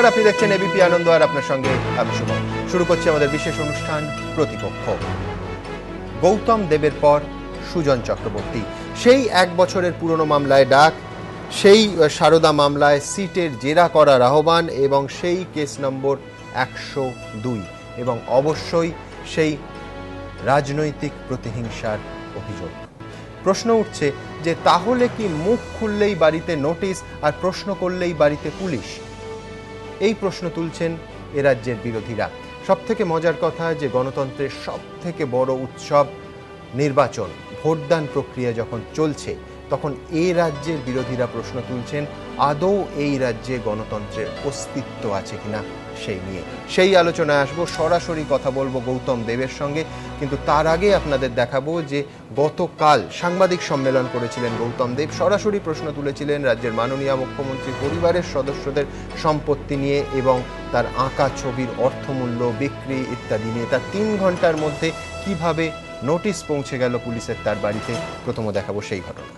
নমস্কার, আপনি দেখছেন এবিপি আনন্দ আর আপনার সঙ্গে আমি শুভ। শুরু করছি আমাদের বিশেষ অনুষ্ঠান প্রতিপক্ষ। গৌতম দেবের পর সুজন চক্রবর্তী, সেই 1 বছরের পুরনো মামলায় ডাক, সেই সারদা মামলায় সিটের জেরা করার আহ্বান এবং সেই কেস নম্বর 102 এবং অবশ্যই সেই রাজনৈতিক প্রতিহিংসার অভিযোগ। প্রশ্ন উঠছে যে তাহলে কি মুখ খুললেই বাড়িতে নোটিশ আর প্রশ্ন করলেই বাড়িতে পুলিশ? এই প্রশ্ন তুলছেন এ রাজ্যের বিরোধীরা। সবথেকে মজার কথা যে গণতন্ত্রের সবথেকে বড় উৎসব নির্বাচন, ভোটদান প্রক্রিয়া যখন চলছে, তখন এই রাজ্যের বিরোধীরা প্রশ্ন তুলছেন আদৌ এই রাজ্যে গণতন্ত্রের অস্তিত্ব আছে কিনা সেই নিয়ে। সেই আলোচনায় আসবো, সরাসরি কথা বলবো গৌতম দেবের সঙ্গে। কিন্তু তার আগে আপনাদের দেখাবো যে গতকাল সাংবাদিক সম্মেলন করেছিলেন গৌতম দেব, সরাসরি প্রশ্ন তুলেছিলেন রাজ্যের মাননীয় মুখ্যমন্ত্রী পরিবারের সদস্যদের সম্পত্তি নিয়ে এবং তার আঁকা ছবির অর্থমূল্য, বিক্রি ইত্যাদি নিয়ে। তার 3 ঘন্টার মধ্যে কিভাবে নোটিশ পৌঁছে গেল পুলিশের তার বাড়িতে, প্রথম দেখাবো সেই ঘটনা।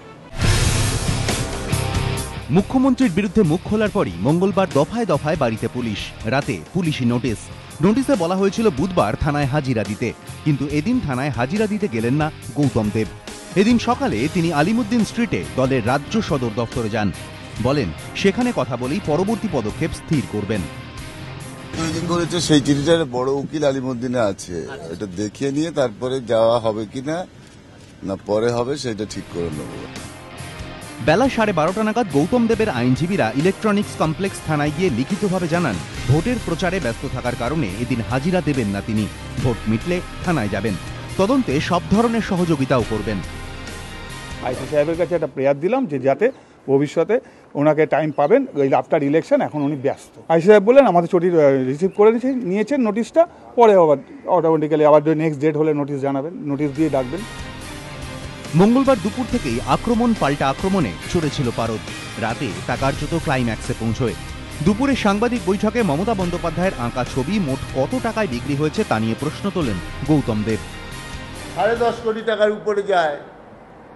মুখ্যমন্ত্রীর বিরুদ্ধে মুখ খোলার পরই মঙ্গলবার দফায় দফায় বাড়িতে পুলিশ, রাতে পুলিশি নোটিশ। নোটিশে বলা হয়েছিল বুধবার থানায় হাজিরা দিতে, কিন্তু এদিন থানায় হাজিরা দিতে গেলেন না গৌতম দেব। এদিন সকালে তিনি আলিমুদ্দিন স্ট্রিটে দলের রাজ্য সদর দফতরে যান। বলেন সেখানে কথা বলেই পরবর্তী পদক্ষেপ স্থির করবেন। করেছে সেই চিঠিটার বড় উকিল আলিমুদ্দিনে আছে, এটা দেখিয়ে নিয়ে তারপরে যাওয়া হবে কিনা না পরে হবে সেটা ঠিক করে নেব। বেলা 12:30 নাগাদ গৌতম দেবের আইনজীবীরা ইলেকট্রনিক্স কমপ্লেক্স থানায় গিয়ে লিখিতভাবে জানান ভোটের প্রচারে ব্যস্ত থাকার কারণে এদিন হাজিরা দেবেন না তিনি। ভোট মিটলে থানায় যাবেন, তদন্তে সব ধরনের সহযোগিতাও করবেন। আইসি সাহেবের কাছে একটা প্রেয়ার দিলাম যে যাতে ভবিষ্যতে ওনাকে টাইম পাবেন, আফটার ইলেকশন এখন উনি ব্যস্ত। আইসি সাহেব বললেন আমাদের ছুটি রিসিভ করে নিয়েছেন নোটিশটা, পরে আবার অটোমেটিক্যালি আবার নেক্সট ডেট হলে নোটিশ জানাবেন, নোটিশ দিয়ে ডাকবেন। মঙ্গলবার দুপুর থেকেই আক্রমণ পাল্টা আক্রমণে চড়েছিল পারদ। রাতে তা কার্যত ক্লাইম্যাক্সে পৌঁছয়। দুপুরে সাংবাদিক বৈঠকে মমতা বন্দ্যোপাধ্যায়ের আঁকা ছবি মোট কত টাকায় বিক্রি হয়েছে তা নিয়ে প্রশ্ন তোলেন গৌতম দেব। 10.5 কোটি টাকার উপরে যায়,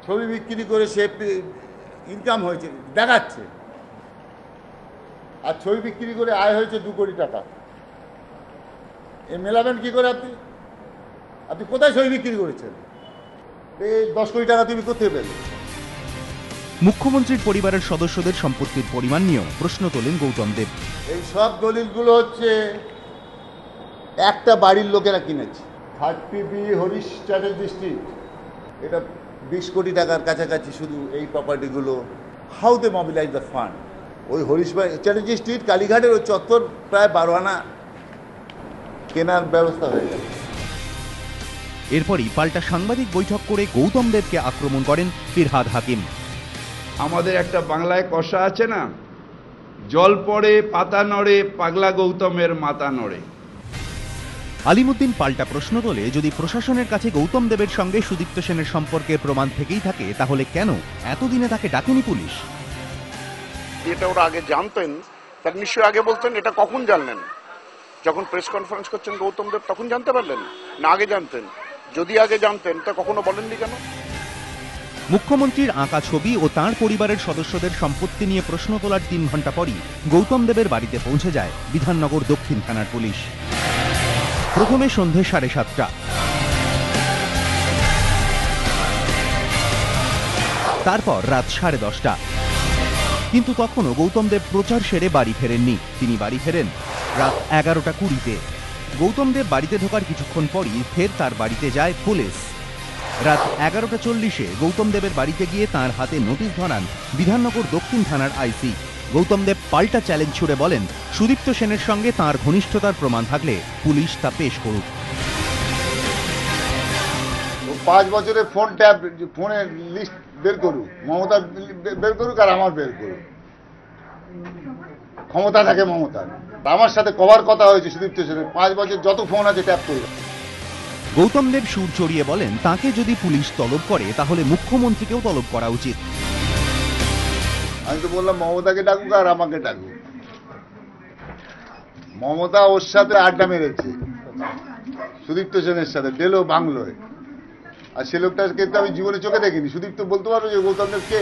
ছবি বিক্রি করে সে ইনকাম হয়েছে দেখাচ্ছে, আর ছবি বিক্রি করে আয় হয়েছে 2 কোটি টাকা। এ মেলাবেন কি করে? আপনি কোথায় ছবি বিক্রি করেছেন? 10 কোটি টাকা তুমি কোথায় পেলেন? মুখ্যমন্ত্রীর পরিবারের সদস্যদের সম্পত্তির পরিমাণ নিয়েও প্রশ্ন তোলেন গৌতম দেব। এই সব দলিলগুলো হচ্ছে একটা বাড়ির লোকেরা কিনেছে, 30B হরিশ চ্যাটার্জি স্ট্রিট, এটা 20 কোটি টাকার কাছাকাছি শুধু এই প্রপার্টিগুলো। How they mobilise the fund? ওই হরিশ চ্যাটার্জি স্ট্রিট কালীঘাটের ওই চত্বর প্রায় 12 আনা কেনার ব্যবস্থা হয়ে গেছে। এরপরই পাল্টা সাংবাদিক বৈঠক করে গৌতম দেবকে আক্রমণ করেন ফিরহাদ হাকিম। আমাদের একটা বাংলায় কষা আছে না, জল পড়ে পাতা নড়ে, পাগলা গৌতমের মাথা নড়ে। আলিমুদ্দিন পাল্টা প্রশ্ন তোলে যদি প্রশাসনের কাছে গৌতম দেবের সঙ্গে সুদীপ্ত সেনের সম্পর্কের প্রমাণ থেকেই থাকে তাহলে কেন এতদিনে তাকে ডাকেনি পুলিশ? এটা ওরা আগে জানতেন, তার নিশ্চয়ই আগে বলতেন। এটা কখন জানলেন? যখন প্রেস কনফারেন্স করছেন গৌতম দেব তখন জানতে পারলেন না আগে জানতেন? যদি আগে জানতেন তা কখনো বলেননি কেন? মুখ্যমন্ত্রীর আঁকা ছবি ও তাঁর পরিবারের সদস্যদের সম্পত্তি নিয়ে প্রশ্ন তোলার 3 ঘন্টা পরই গৌতম দেবের বাড়িতে পৌঁছে যায় বিধাননগর দক্ষিণ থানার পুলিশ। প্রথমে সন্ধে 7:30, তারপর রাত 10:30। কিন্তু তখনও গৌতম দেব প্রচার সেরে বাড়ি ফেরেননি। তিনি বাড়ি ফেরেন রাত 11:20-তে। গৌতম দেব বাড়িতে ঢোকার কিছুক্ষণ পরই ফের তার বাড়িতে যায় পুলিশ। রাত 11:40-এ গৌতম দেবের বাড়িতে গিয়ে তাঁর হাতে নোটিশ ধরান বিধাননগর দক্ষিণ থানার আইসি। গৌতম দেব পাল্টা চ্যালেঞ্জ ছুড়ে বলেন সুদীপ্ত সেনের সঙ্গে তাঁর ঘনিষ্ঠতার প্রমাণ থাকলে পুলিশ তা পেশ করুক। 5 বছরের ফোনের লিস্ট বের করুক, মমতা বের করুক আর আমার বের করুক। ক্ষমতা থাকে মমতার। আমার সাথে কভার কথা হয়েছে সুদীপ্ত সেনের, 5 বছর যত ফোন আছে ট্যাপ করুক। গৌতম দেব সুর চড়িয়ে বলেন তাকে যদি পুলিশ তলব করে তাহলে মুখ্যমন্ত্রীকেও তলব করা উচিত। আমি তো বললাম মমতাকে ডাকুক আর আমাকে ডাকুক। মমতা ওর সাথে আড্ডা মেরেছে সুদীপ্ত সেনের সাথে, ডেলো বাংলোয়, আর সে লোকটাকে তো আমি জীবনে চোখে দেখিনি। সুদীপ্ত বলতে পারবো যে গৌতম দেব কে?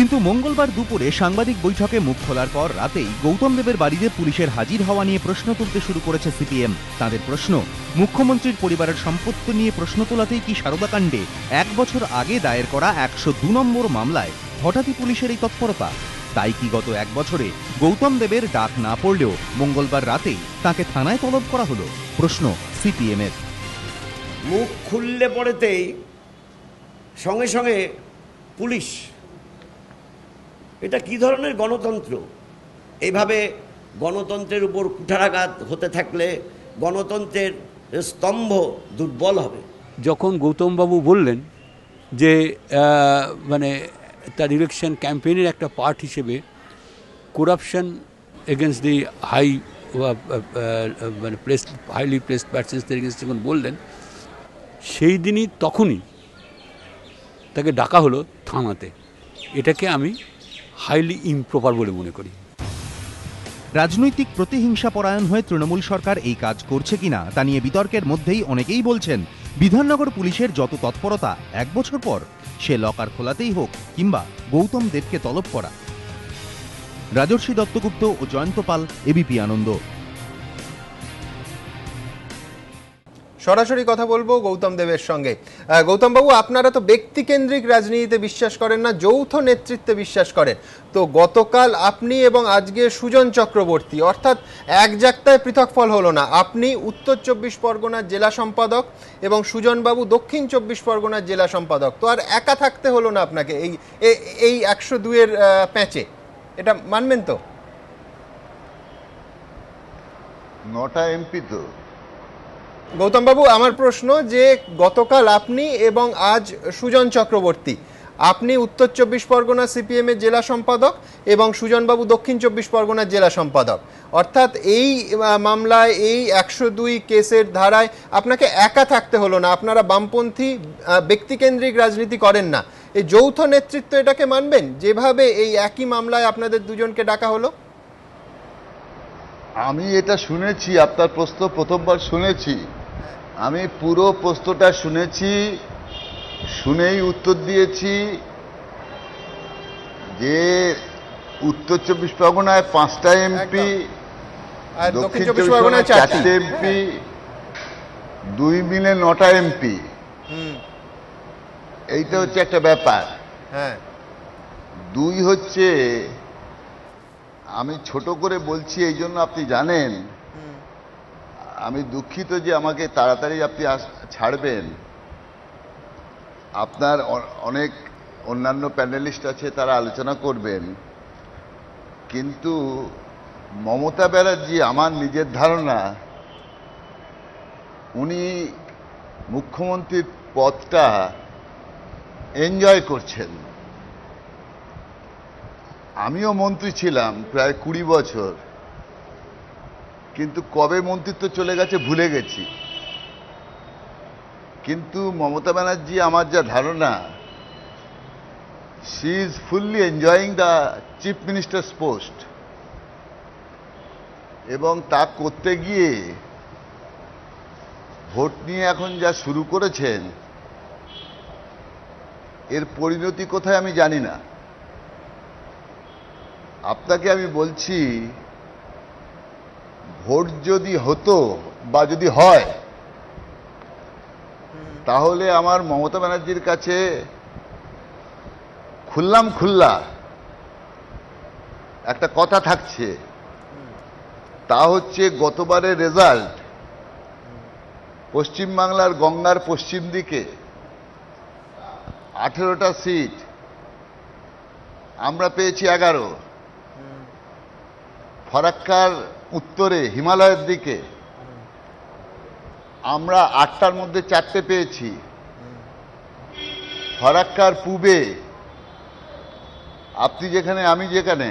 কিন্তু মঙ্গলবার দুপুরে সাংবাদিক বৈঠকে মুখ খোলার পর রাতেই গৌতম দেবের বাড়িতে পুলিশের হাজির হওয়া নিয়ে প্রশ্ন তুলতে শুরু করেছে সিপিএম। তাদের প্রশ্ন, মুখ্যমন্ত্রীর পরিবারের সম্পত্তি নিয়ে প্রশ্ন তোলাতেই কি সারদাকাণ্ডে 1 বছর আগে দায়ের করা 102 নম্বর মামলায় হঠাৎই পুলিশের এই তৎপরতা? তাই কি গত 1 বছরে গৌতম দেবের ডাক না পড়লেও মঙ্গলবার রাতেই তাকে থানায় তলব করা হলো? প্রশ্ন সিপিএম এর। মুখ খুললে পড়েতেই সঙ্গে সঙ্গে পুলিশ, এটা কি ধরনের গণতন্ত্র? এইভাবে গণতন্ত্রের উপর কুঠারাঘাত হতে থাকলে গণতন্ত্রের স্তম্ভ দুর্বল হবে। যখন গৌতমবাবু বললেন যে মানে তার ইলেকশন ক্যাম্পেইনের একটা পার্ট হিসেবে করাপশন এগেনস্ট দি মানে হাইলি প্লেসড পার্সনসদের এগেনস্ট যখন বললেন, সেই দিনই তখনই তাকে ডাকা হলো থানাতে। এটাকে আমি হাইলি ইমপ্রপার বলে মনে করি। রাজনৈতিক প্রতিহিংসা পরায়ণ হয়ে তৃণমূল সরকার এই কাজ করছে কিনা তা নিয়ে বিতর্কের মধ্যেই অনেকেই বলছেন, বিধাননগর পুলিশের যত তৎপরতা 1 বছর পর, সে লকার খোলাতেই হোক কিংবা গৌতম দেবকে তলব করা। রাজর্ষি দত্তগুপ্ত ও জয়ন্ত পাল, এবিপি আনন্দ। সরাসরি কথা বলবো গৌতম দেবের সঙ্গে। গৌতম বাবু, আপনারা তো ব্যক্তিকেন্দ্রিক রাজনীতিতে বিশ্বাস করেন না, যৌথ নেতৃত্বে বিশ্বাস করেন। তো গতকাল আপনি এবং আজকে সুজন চক্রবর্তী, অর্থাৎ এক জায়গায় পৃথক ফল হলো না। আপনি উত্তর 24 পরগনার জেলা সম্পাদক এবং সুজন বাবু দক্ষিণ 24 পরগনার জেলা সম্পাদক। তো আর একা থাকতে হলো না আপনাকে এই 102-এর প্যাচে। এটা মানবেন তো? 9টা এমপি তো। গৌতম বাবু, আমার প্রশ্ন যে গতকাল আপনি এবং আজ সুজন চক্রবর্তী, আপনি উত্তর 24 পরগনা সিপিএম এর জেলা সম্পাদক এবং সুজন বাবু দক্ষিণ 24 পরগনার জেলা সম্পাদক। অর্থাৎ এই মামলায়, এই 102 কেসের ধারায় আপনাকে একা থাকতে হলো না। আপনারা বামপন্থী ব্যক্তিকেন্দ্রিক রাজনীতি করেন না। এই যৌথ নেতৃত্ব, এটাকে মানবেন যেভাবে এই একই মামলায় আপনাদের দুজনকে ডাকা হলো? আমি এটা শুনেছি, আপনার প্রশ্ন প্রথমবার শুনেছি। আমি পুরো প্রশ্নটা শুনেছি, শুনেই উত্তর দিয়েছি যে উত্তর 24 পরগনায় 5টা এমপি, আর দক্ষিণ 24 পরগনায় 4টে এমপি, 2 মিলে 9টা এমপি। এইটা হচ্ছে একটা ব্যাপার। হ্যাঁ, 2 হচ্ছে, আমি ছোট করে বলছি এই জন্য আপনি জানেন, আমি দুঃখিত যে আমাকে তাড়াতাড়ি আপনি ছাড়বেন। আপনার অনেক অন্যান্য প্যানেলিস্ট আছে, তারা আলোচনা করবেন, কিন্তু মমতা ব্যানার্জি, আমার নিজের ধারণা, উনি মুখ্যমন্ত্রীর পদটা এনজয় করছেন। আমিও মন্ত্রী ছিলাম প্রায় 20 বছর, কিন্তু কবে মন্ত্রিত্ব চলে গেছে ভুলে গেছি। কিন্তু মমতা ব্যানার্জি, আমার যা ধারণা, she is fully enjoying the chief ministers post, এবং তা করতে গিয়ে ভোট নিয়ে এখন যা শুরু করেছেন, এর পরিণতি কোথায় আমি জানি না। আপনাকে আমি বলছি, ভোট যদি হতো বা যদি হয়, তাহলে আমার মমতা ব্যানার্জির কাছে খুল্লা একটা কথা থাকছে, তা হচ্ছে গতবারের রেজাল্ট, পশ্চিমবাংলার গঙ্গার পশ্চিম দিকে 18টা সিট, আমরা পেয়েছি 11। ফরাক্কার উত্তরে হিমালয়ের দিকে আমরা 8টার মধ্যে 4টে পেয়েছি। ফরাক্কার পূবে, আপনি যেখানে আমি যেখানে,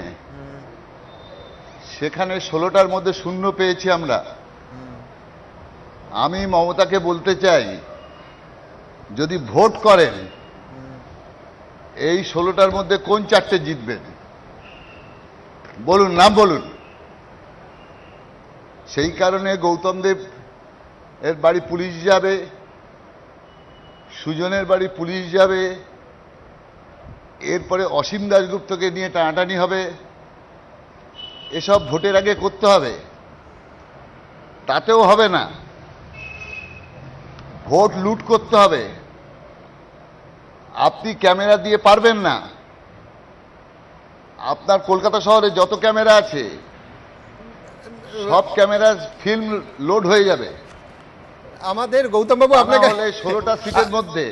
সেখানে 16টার মধ্যে 0 পেয়েছি আমরা। আমি মমতাকে বলতে চাই, যদি ভোট করেন, এই 16টার মধ্যে কোন 4টে জিতবেন বলুন, নাম বলুন। সেই কারণে গৌতম দেব এর বাড়ি পুলিশ যাবে, সুজনের বাড়ি পুলিশ যাবে, এরপরে অসীম দাশগুপ্তকে নিয়ে টানাটানি হবে, এসব ভোটের আগে করতে হবে, তাতেও হবে না। ভোট লুট করতে হবে, আপনি ক্যামেরা দিয়ে পারবেন না। আপনার কলকাতা শহরে যত ক্যামেরা আছে সব ক্যামেরা ফিল্ম লোড হয়ে যাবে। আমাদের গৌতমবাবু আপনাকে 16টা সিটের মধ্যে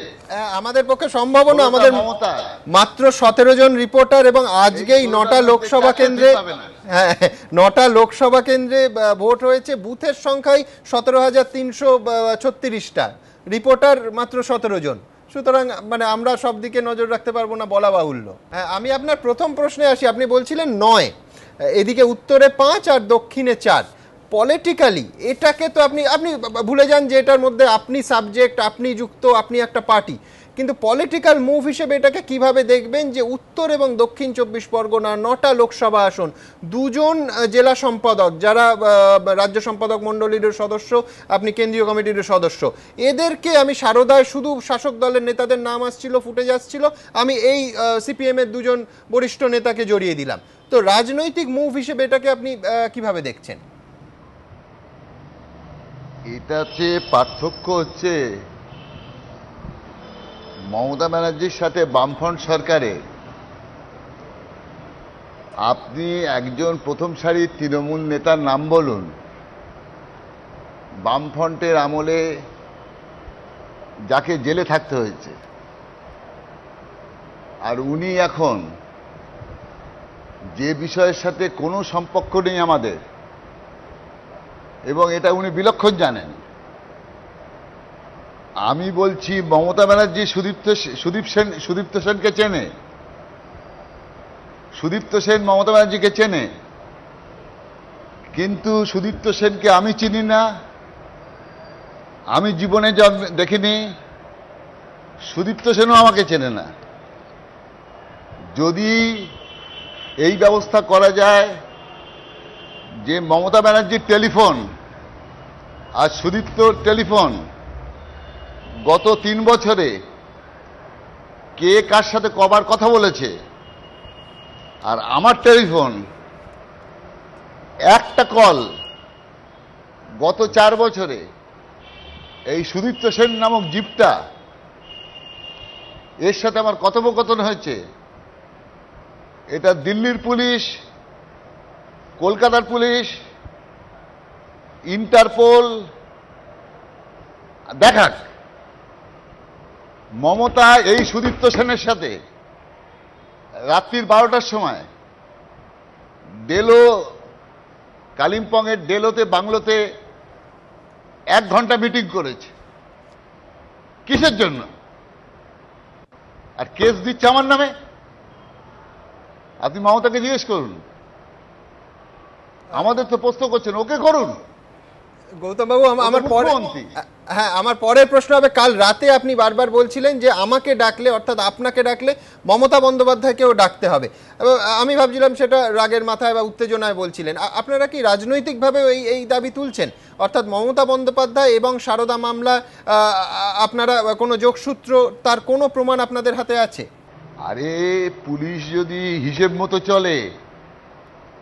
আমাদের পক্ষে সম্ভব না, আমাদের মমতা মাত্র 17 জন রিপোর্টার এবং আজকেই 9টা লোকসভা কেন্দ্রে, হ্যাঁ 9টা লোকসভা কেন্দ্রে ভোট হয়েছে, বুথের সংখ্যাই 17,336টা, রিপোর্টার মাত্র 17 জন। সুতরাং মানে আমরা সব দিকে নজর রাখতে পারবো না বলা বাহুল্য। হ্যাঁ, আমি আপনার প্রথম প্রশ্নে আসি। আপনি বলছিলেন 9, এদিকে উত্তরে 5 আর দক্ষিণে 4। পলিটিক্যালি এটাকে তো আপনি ভুলে যান যে এটার মধ্যে আপনি সাবজেক্ট, আপনি যুক্ত, আপনি একটা পার্টি, কিন্তু পলিটিক্যাল মুভ হিসেবে এটাকে কিভাবে দেখবেন যে উত্তর এবং দক্ষিণ 24 পরগনা 9টা লোকসভা আসন, 2 জন জেলা সম্পাদক যারা রাজ্য সম্পাদক মণ্ডলীর সদস্য, আপনি কেন্দ্রীয় কমিটির সদস্য, এদেরকে আমি সারদায় শুধু শাসক দলের নেতাদের নাম আসছিল, ফুটেজ আসছিল, আমি এই সিপিএম এর 2 জন বরিষ্ঠ নেতাকে জড়িয়ে দিলাম। তো রাজনৈতিক মুভ হিসেবে এটাকে আপনি কিভাবে দেখছেন? এটাতে পার্থক্য হচ্ছে মমতা ব্যানার্জির সাথে বামফ্রন্ট সরকারের, আপনি একজন প্রথম সারির তৃণমূল নেতার নাম বলুন, বামফ্রন্টের আমলে যাকে জেলে থাকতে হয়েছে, আর উনি এখন যে বিষয়ের সাথে কোনো সম্পর্ক নেই আমাদের, এবং এটা উনি বিলক্ষণ জানেন। আমি বলছি মমতা ব্যানার্জি সুদীপ্ত সেনকে চেনে, সুদীপ্ত সেন মমতা ব্যানার্জিকে চেনে, কিন্তু সুদীপ্ত সেনকে আমি চিনি না, আমি জীবনে দেখিনি, সুদীপ্ত সেনও আমাকে চেনে না। যদি এই ব্যবস্থা করা যায় যে মমতা ব্যানার্জির টেলিফোন আর সুদীপ্তর টেলিফোন গত 3 বছরে কে কার সাথে কবার কথা বলেছে, আর আমার টেলিফোন একটা কল গত 4 বছরে এই সুদীপ্ত সেন নামক জিপটা, এর সাথে আমার কথোপকথন হয়েছে, এটা দিল্লির পুলিশ, কলকাতার পুলিশ, ইন্টারপোল দেখাক। মমতা এই সুদীপ্ত সেনের সাথে রাত্রির 12টার সময় ডেলো, কালিম্পংয়ের ডেলোতে বাংলোতে 1 ঘন্টা মিটিং করেছে। কিসের জন্য? আর কেস দিচ্ছে আমার নামে। আপনি মমতাকে জিজ্ঞেস করুন, আমাদের তো প্রশ্ন করছেন, ওকে করুন। গৌতম বাবু, আমার পরের প্রশ্ন হবে, কাল রাতে আপনি বারবার বলছিলেন যে আমাকে ডাকলে, অর্থাৎ আপনাকে ডাকলে মমতা বন্দ্যোপাধ্যায়কেও ডাকতে হবে। আমি ভাবছিলাম সেটা রাগের মাথায় বা উত্তেজনায় বলছিলেন। আপনারা কি রাজনৈতিকভাবে এই দাবি তুলছেন, অর্থাৎ মমতা বন্দ্যোপাধ্যায় এবং সারদা মামলা আপনারা কোনো যোগসূত্র, তার কোনো প্রমাণ আপনাদের হাতে আছে? আরে পুলিশ যদি হিসেব মতো চলে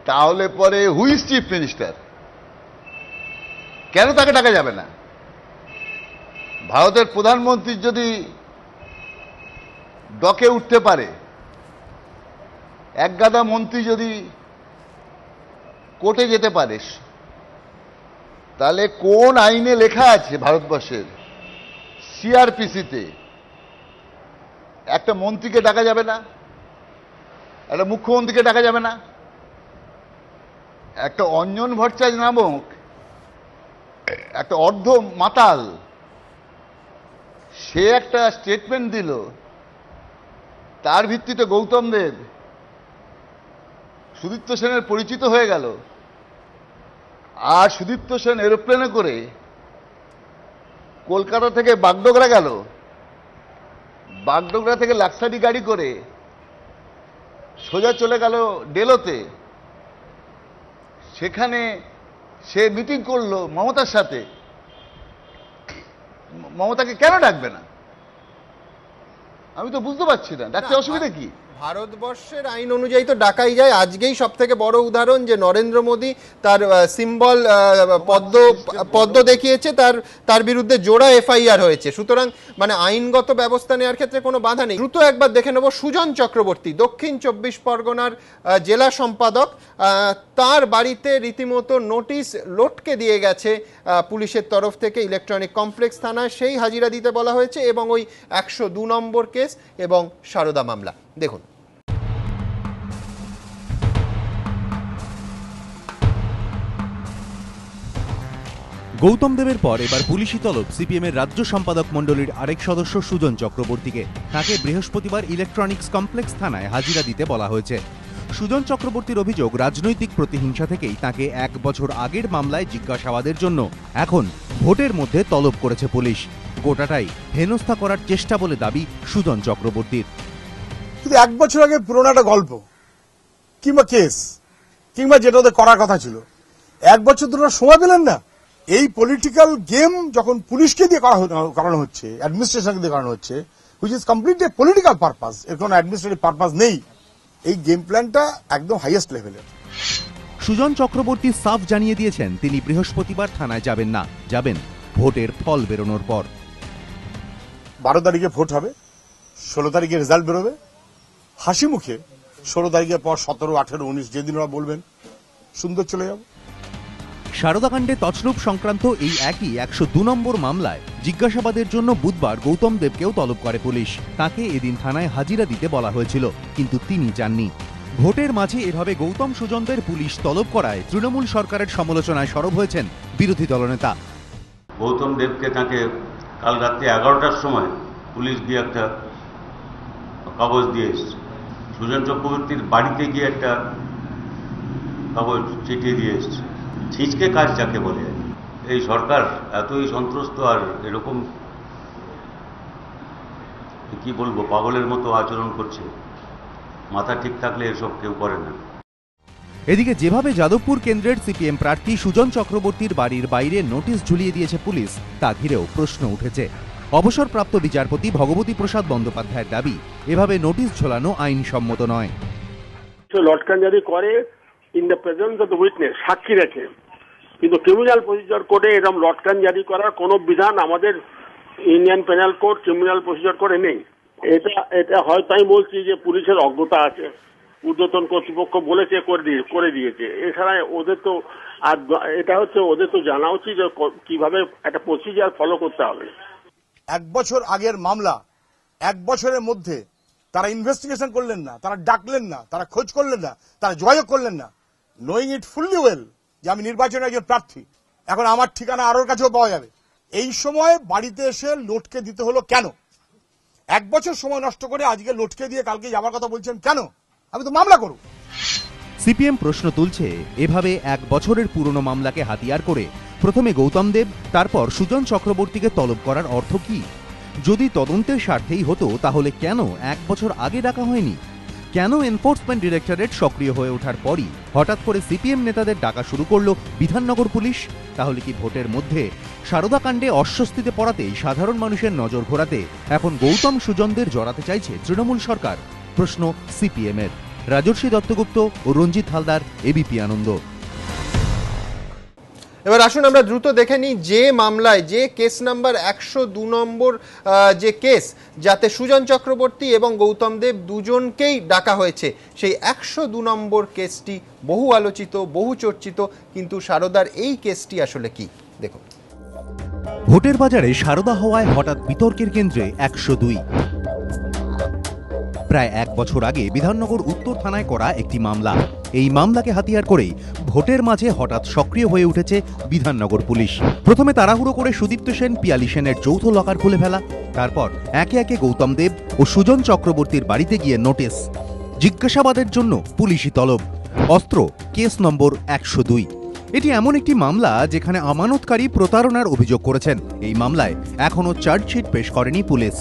তাহলে পরে হুইজ চিফ মিনিস্টার, কেন তাকে ডাকা যাবে না? ভারতের প্রধানমন্ত্রী যদি ডকে উঠতে পারে, একগাদা মন্ত্রী যদি কোর্টে যেতে পারে, তাহলে কোন আইনে লেখা আছে ভারতবর্ষের সিআরপিসিতে একটা মন্ত্রীকে ডাকা যাবে না, একটা মুখ্যমন্ত্রীকে ডাকা যাবে না? একটা অঞ্জন ভট্টাচার্য নামক একটা অর্ধ মাতাল, সে একটা স্টেটমেন্ট দিল, তার ভিত্তিতে গৌতম দেব সুদীপ্ত সেনের পরিচিত হয়ে গেল, আর সুদীপ্ত সেন এরোপ্লেনে করে কলকাতা থেকে বাগডোগরা গেল, বাগডোগরা থেকে লাক্সারি গাড়ি করে সোজা চলে গেল ডেলোতে, সেখানে সে মিটিং করলো মমতার সাথে। মমতাকে কেন ডাকবে না? আমি তো বুঝতে পারছি না, ডাকতে অসুবিধা কি? ভারতবর্ষের আইন অনুযায়ী তো ডাকাই যায়। আজকেই সব থেকে বড় উদাহরণ যে নরেন্দ্র মোদী তার সিম্বল পদ্ম দেখিয়েছে, তার বিরুদ্ধে জোড়া এফআইআর হয়েছে। সুতরাং মানে আইনগত ব্যবস্থা নেওয়ার ক্ষেত্রে কোনো বাধা নেই। দ্রুত একবার দেখে নেব সুজন চক্রবর্তী, দক্ষিণ 24 পরগনার জেলা সম্পাদক। তার বাড়িতে রীতিমতো নোটিশ লটকে দিয়ে গেছে পুলিশের তরফ থেকে ইলেকট্রনিক কমপ্লেক্স থানায়। সেই হাজিরা দিতে বলা হয়েছে এবং ওই 102 নম্বর কেস এবং সারদা মামলা। দেখুন। গৌতম দেবের পর এবার পুলিশি তলব সিপিএমের রাজ্য সম্পাদক মণ্ডলীর আরেক সদস্য সুজন চক্রবর্তীকে। তাকে বৃহস্পতিবার ইলেকট্রনিক্স কমপ্লেক্স থানায় হাজিরা দিতে বলা হয়েছে। সুজন চক্রবর্তীর অভিযোগ, রাজনৈতিক প্রতিহিংসা থেকেই তাকে 1 বছর আগের মামলায় জিজ্ঞাসাবাদের জন্য এখন ভোটের মধ্যে তলব করেছে পুলিশ। গোটাটাই হেনস্থা করার চেষ্টা বলে দাবি সুজন চক্রবর্তীর। কিন্তু 1 বছর আগে পুরোনো একটা গল্প কিংবা কেস কিংবা যেটা ওদের করার কথা ছিল, 1 বছর ধরে সময় পেলেন না। এই পলিটিক্যাল গেম যখন পুলিশকে দিয়ে করানো হচ্ছে, অ্যাডমিনিস্ট্রেশনকে দিয়ে করানো হচ্ছে, which is completely political purpose, এর কোনো অ্যাডমিনিস্ট্রেটিভ পারপাস নেই। এই গেম প্ল্যানটা একদম হাইয়েস্ট লেভেলের। সুজন চক্রবর্তী সাফ জানিয়ে দিয়েছেন তিনি বৃহস্পতিবার থানায় যাবেন না, যাবেন ভোটের ফল বেরোনোর পর। 12 তারিখে ভোট হবে, 16 তারিখে রেজাল্ট বেরোবে। হাসি মুখে 16 তারিখের পর 17, 18, 19 যেদিন ওরা বলবেন সুন্দর চলে যাব। সারদাকাণ্ডে তছরূপ সংক্রান্ত এই একই 102 নম্বর মামলায় জিজ্ঞাসাবাদের জন্য বুধবার গৌতম দেবকেও তলব করে পুলিশ। তাকে এদিন থানায় হাজিরা দিতে বলা হয়েছিল, কিন্তু তিনি যাননি। ভোটের মাঝে এভাবে গৌতম সুজনদের পুলিশ তলব করায় তৃণমূল সরকারের সমালোচনায় সরব হয়েছেন বিরোধী দলনেতা। গৌতম দেবকে তাকে কাল রাত্রি 11টার সময় পুলিশ গিয়ে একটা কাগজ দিয়ে এসছে। সুজন চক্রবর্তীর বাড়িতে গিয়ে একটা কাগজ চিঠিয়ে দিয়ে এসছে। ছিচকে কাজ যাকে বলে, এই সরকার এতই সন্ত্রস্ত আর এরকম কি বলবো পাগলের মতো আচরণ করছে। মাথা ঠিক থাকলে এসব কেউ করে না। এদিকে যেভাবে যাদবপুর কেন্দ্রের সিপিএম প্রার্থী সুজন চক্রবর্তীর বাড়ির বাইরে নোটিশ ঝুলিয়ে দিয়েছে পুলিশ, তা ঘিরেও প্রশ্ন উঠেছে। অবসরপ্রাপ্ত বিচারপতি ভগবতী প্রসাদ বন্দ্যোপাধ্যায়ের দাবি, এভাবে নোটিশ ঝোলানো আইনসম্মত নয়। লটকানজারি করে in the presence of the witness, সাক্ষী রেখে, কিন্তু ক্রিমিনাল প্রসিজার কোডে এরকম লটকান জারি করার কোন বিধান আমাদের Indian penal code, criminal procedure কোডে নেই। এটা হয়তো আমি বলছি যে পুলিশের অজ্ঞতা আছে, ঊর্ধ্বতন কর্তৃপক্ষ বলেছে করে দিয়েছে। এছাড়া ওদের তো আর এটা হচ্ছে ওদের তো জানা উচিত যে কিভাবে একটা প্রসিজার ফলো করতে হবে। 1 বছর আগের মামলা 1 বছরের মধ্যে তারা ইনভেস্টিগেশন করলেন না, তারা ডাকলেন না, তারা খোঁজ করলেন না, তারা যোগাযোগ করলেন না, নোয়িং ইট ফুললি ওয়েল যে আমি নির্বাচনের একজন প্রার্থী, এখন আমার ঠিকানা আরোর কাছেও পাওয়া যাবে। এই সময় বাড়িতে এসে লটকে দিতে হলো কেন? 1 বছর সময় নষ্ট করে আজকে লটকে দিয়ে কালকে যাবার কথা বলছেন কেন? আমি তো মামলা করব। সিপিএম প্রশ্ন তুলছে, এভাবে 1 বছরের পুরনো মামলাকে হাতিয়ার করে প্রথমে গৌতম দেব, তারপর সুজন চক্রবর্তীকে তলব করার অর্থ কি? যদি তদন্তের স্বার্থেই হতো তাহলে কেন 1 বছর আগে ডাকা হয়নি? কেন এনফোর্সমেন্ট ডিরেক্টরেট সক্রিয় হয়ে ওঠার পরই হঠাৎ করে সিপিএম নেতাদের ডাকা শুরু করলো বিধাননগর পুলিশ? তাহলে কি ভোটের মধ্যে সারদা কাণ্ডে অস্বস্তিতে পড়াতেই সাধারণ মানুষের নজর ঘোরাতে এখন গৌতম সুজনদের জড়াতে চাইছে তৃণমূল সরকার? প্রশ্ন সিপিএম এর। রাজর্ষি দত্তগুপ্ত ও রঞ্জিত হালদার, এবিপি আনন্দ। এবার আসুন আমরা দ্রুত দেখে নিই যে মামলায়, যে কেস নাম্বার 102 নম্বর যে কেস, যাতে সুজন চক্রবর্তী এবং গৌতম দেব দুজনকেই ডাকা হয়েছে, সেই 102 নম্বর কেসটি বহু আলোচিত, বহু চর্চিত, কিন্তু সারদার এই কেসটি আসলে কি দেখুন। ভোটের বাজারে সারদা হওয়ায় হঠাৎ বিতর্কের কেন্দ্রে 102। প্রায় 1 বছর আগে বিধাননগর উত্তর থানায় করা একটি মামলা। এই মামলাকে হাতিয়ার করেই ভোটের মাঝে হঠাৎ সক্রিয় হয়ে উঠেছে বিধাননগর পুলিশ। প্রথমে তাড়াহুড়ো করে সুদীপ্ত সেন, পিয়ালি সেনের যৌথ লকার খুলে ফেলা, তারপর একে একে গৌতম দেব ও সুজন চক্রবর্তীর বাড়িতে গিয়ে নোটিশ, জিজ্ঞাসাবাদের জন্য পুলিশি তলব, অস্ত্র কেস নম্বর 102। এটি এমন একটি মামলা যেখানে আমানতকারী প্রতারণার অভিযোগ করেছেন। এই মামলায় এখনও চার্জশিট পেশ করেনি পুলিশ।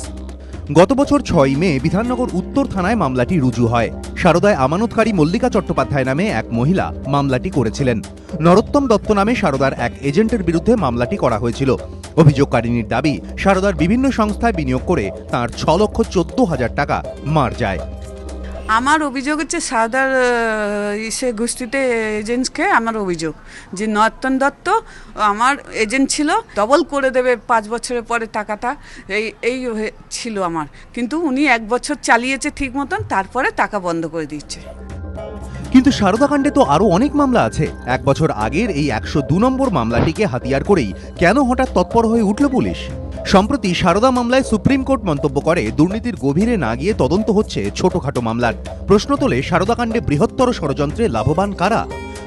গত বছর 6 মে বিধাননগর উত্তর থানায় মামলাটি রুজু হয়। সারদায় আমানতকারী মল্লিকা চট্টোপাধ্যায় নামে এক মহিলা মামলাটি করেছিলেন। নরোত্তম দত্ত নামে সারদার এক এজেন্টের বিরুদ্ধে মামলাটি করা হয়েছিল। অভিযোগকারিনীর দাবি, সারদার বিভিন্ন সংস্থায় বিনিয়োগ করে তাঁর 6,14,000 টাকা মার যায়। আমার অভিযোগ হচ্ছে সারদার ইসে গোষ্ঠীতে এজেন্টকে আমার অভিযোগ যে নর্তন দত্ত আমার এজেন্ট ছিল, ডবল করে দেবে 5 বছরের পরে টাকাটা, এই ছিল আমার। কিন্তু উনি 1 বছর চালিয়েছে ঠিক মতন, তারপরে টাকা বন্ধ করে দিচ্ছে। কিন্তু সারদাকাণ্ডে তো আরো অনেক মামলা আছে। 1 বছর আগের এই 102 নম্বর মামলাটিকে হাতিয়ার করেই কেন হঠাৎ তৎপর হয়ে উঠল পুলিশ? সম্প্রতি সারদা মামলায় সুপ্রিম কোর্ট মন্তব্য করে দুর্নীতির গভীরে না গিয়ে তদন্ত হচ্ছে ছোটখাটো মামলার। প্রশ্ন তোলে সারদাকাণ্ডে বৃহত্তর ষড়যন্ত্রে লাভবান কারা?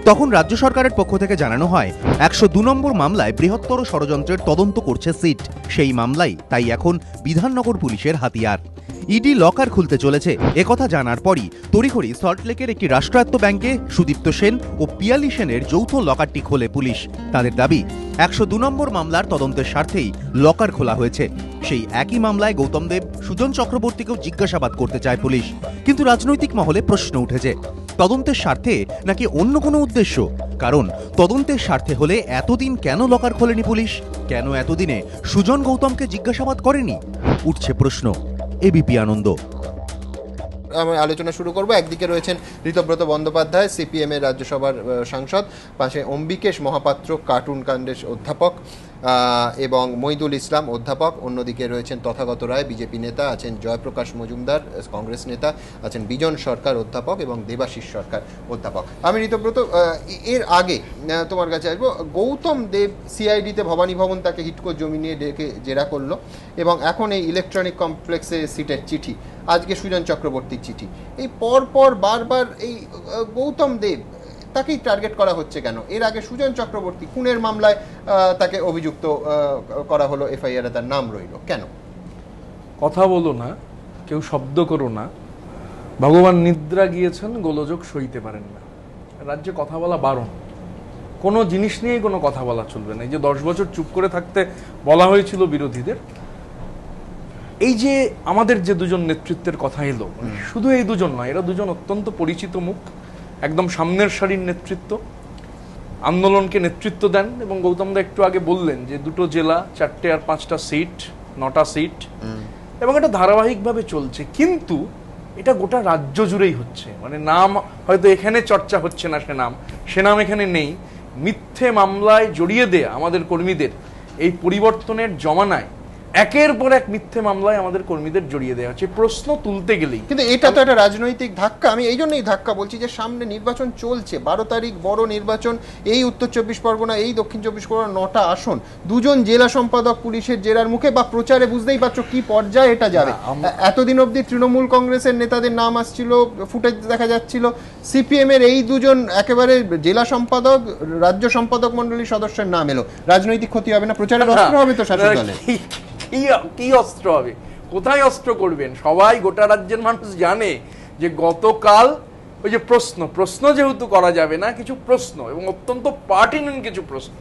তখন রাজ্য সরকারের পক্ষ থেকে জানানো হয় 102 নম্বর মামলায় বৃহত্তর ষড়যন্ত্রের তদন্ত করছে সিট। সেই মামলাই তাই এখন বিধাননগর পুলিশের হাতিয়ার। ইডি লকার খুলতে চলেছে একথা জানার পরই তড়িঘড়ি সল্টলেকের একটি রাষ্ট্রায়ত্ত ব্যাংকে সুদীপ্ত সেন ও পিয়ালি সেনের যৌথ লকারটি খোলে পুলিশ। তাদের দাবি 102 নম্বর মামলার তদন্তের স্বার্থেই লকার খোলা হয়েছে। সেই একই মামলায় গৌতম দেব, সুজন চক্রবর্তীকেও জিজ্ঞাসাবাদ করতে চায় পুলিশ। কিন্তু রাজনৈতিক মহলে প্রশ্ন উঠেছে, তদন্তের স্বার্থে নাকি অন্য কোনো উদ্দেশ্য? কারণ তদন্তের স্বার্থে হলে এতদিন কেন লকার খোলেনি পুলিশ? কেন এতদিনে সুজন গৌতমকে জিজ্ঞাসাবাদ করেনি? উঠছে প্রশ্ন। এবিপি আনন্দ। আমি আলোচনা শুরু করব। একদিকে রয়েছেন ঋতব্রত বন্দ্যোপাধ্যায়, সিপিএম এর রাজ্যসভার সাংসদ, পাশে অম্বিকেশ মহাপাত্র, কার্টুন কাণ্ডের অধ্যাপক, এবং মইদুল ইসলাম অধ্যাপক। অন্যদিকে রয়েছেন তথাগত রায়, বিজেপি নেতা, আছেন জয়প্রকাশ মজুমদার, কংগ্রেস নেতা, আছেন বিজন সরকার অধ্যাপক এবং দেবাশিস সরকার অধ্যাপক। আমি ঋতব্রত, এর আগে তোমার কাছে আসবো। গৌতম দেব সিআইডিতে ভবানী ভবন তাকে হিটকো জমি নিয়ে ডেকে জেরা করলো, এবং এখন এই ইলেকট্রনিক কমপ্লেক্সে সিটের চিঠি, আজকে সুজন চক্রবর্তীর চিঠি। এই পরপর বারবার এই গৌতম দেব তাকেই টার্গেট করা হচ্ছে কেন? এর আগে সুজন চক্রবর্তী খুনের মামলায় তাকে অভিযুক্ত করা হলো, এফআইআরে তার নাম রইল, কেন? কথা বলো না, কেউ শব্দ করো না, ভগবান নিদ্রা গিয়েছেন, গোলযোগ সইতে পারেন না। রাজ্যে কথা বলা বারণ, কোনো জিনিস নিয়েই কোনো কথা বলা চলবে না। এই যে 10 বছর চুপ করে থাকতে বলা হয়েছিল বিরোধীদের, এই যে আমাদের যে দুজন নেতৃত্বের কথা এলো, শুধু এই দুজন নয়, এরা দুজন অত্যন্ত পরিচিত মুখ, একদম সামনের সারির নেতৃত্ব, আন্দোলনকে নেতৃত্ব দেন। এবং গৌতম দা একটু আগে বললেন যে 2টো জেলা, 4টে আর 5টা সিট, 9টা সিট, এবং এটা ধারাবাহিকভাবে চলছে। কিন্তু এটা গোটা রাজ্য জুড়েই হচ্ছে। মানে নাম হয়তো এখানে চর্চা হচ্ছে না, সে নাম এখানে নেই। মিথ্যে মামলায় জড়িয়ে দেয়া আমাদের কর্মীদের এই পরিবর্তনের জমানায় একের পর এক মিথ্যে মামলায় আমাদের কর্মীদের জড়িয়ে দেওয়া হচ্ছে। প্রশ্ন তুলতে গেলেই কিন্তু এটা তো একটা রাজনৈতিক ধাক্কা। আমি এই জন্যই ধাক্কা বলছি যে সামনে নির্বাচন চলছে, 12 তারিখ বড় নির্বাচন। এই উত্তর 24 পরগনা, এই দক্ষিণ 24 পরগনা 9টা আসন, 2জন জেলা সম্পাদক পুলিশের জেরার মুখে বা প্রচারে, বুঝতেই পারছো কি পর্যায়ে এটা যাবে। এতদিন অবধি তৃণমূল কংগ্রেসের নেতাদের নাম আসছিল, ফুটেজ দেখা যাচ্ছিল, সিপিএম এর এই 2জন একেবারে জেলা সম্পাদক, রাজ্য সম্পাদক মন্ডলীর সদস্যের নাম এলো। রাজনৈতিক ক্ষতি হবে না? প্রচারের অস্ত্র হবে তো শাসক দলের? কি অস্ত্র হবে? কোথায় অস্ত্র করবেন? সবাই, গোটা রাজ্যের মানুষ জানে যে গতকাল ওই যে প্রশ্ন যেহেতু করা যাবে না, কিছু প্রশ্ন, এবং অত্যন্ত পার্টিনেন্ট কিছু প্রশ্ন,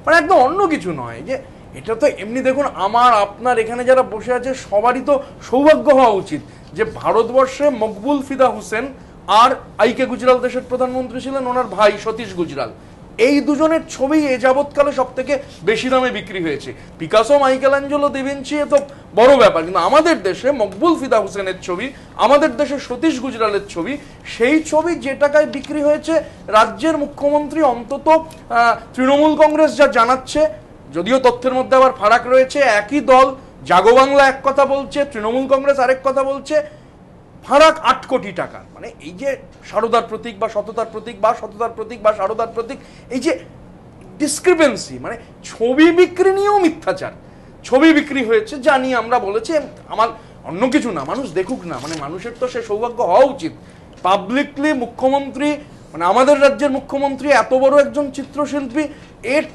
মানে একদম অন্য কিছু নয়। যে এটা তো এমনি দেখুন, আমার আপনার এখানে যারা বসে আছে সবারই তো সৌভাগ্য হওয়া উচিত যে ভারতবর্ষে মকবুল ফিদা হোসেন আর আইকে গুজরাল দেশের প্রধানমন্ত্রী ছিলেন ওনার ভাই সতীশ গুজরাল। এই দুজনের ছবি এ যাবৎকালে সব থেকে বেশি দামে বিক্রি হয়েছে। পিকাসো, মাইকেলাঞ্জেলো, দা ভিঞ্চি এ তো বড় ব্যাপার, কিন্তু আমাদের দেশে মকবুল ফিদা হোসেনের ছবি, আমাদের দেশে সতীশ গুজরালের ছবি, সেই ছবি যে টাকায় বিক্রি হয়েছে, রাজ্যের মুখ্যমন্ত্রী অন্তত তৃণমূল কংগ্রেস যা জানাচ্ছে, যদিও তথ্যের মধ্যে আবার ফারাক রয়েছে, একই দল জাগো বাংলা এক কথা বলছে, তৃণমূল কংগ্রেস আরেক কথা বলছে, ফারাক 8 কোটি টাকা। মানে এই যে সারদার প্রতীক বা সততার প্রতীক বা সততার প্রতীক বা সারদার প্রতীক, এই যে ডিসক্রিপেন্সি, মানে ছবি বিক্রি নিয়েও মিথ্যাচার। ছবি বিক্রি হয়েছে জানি আমরা বলেছি, আমার অন্য কিছু না, মানুষ দেখুক না, মানে মানুষের তো সে সৌভাগ্য হওয়া উচিত। পাবলিকলি মুখ্যমন্ত্রী, মানে আমাদের রাজ্যের মুখ্যমন্ত্রী এত বড় একজন চিত্রশিল্পী,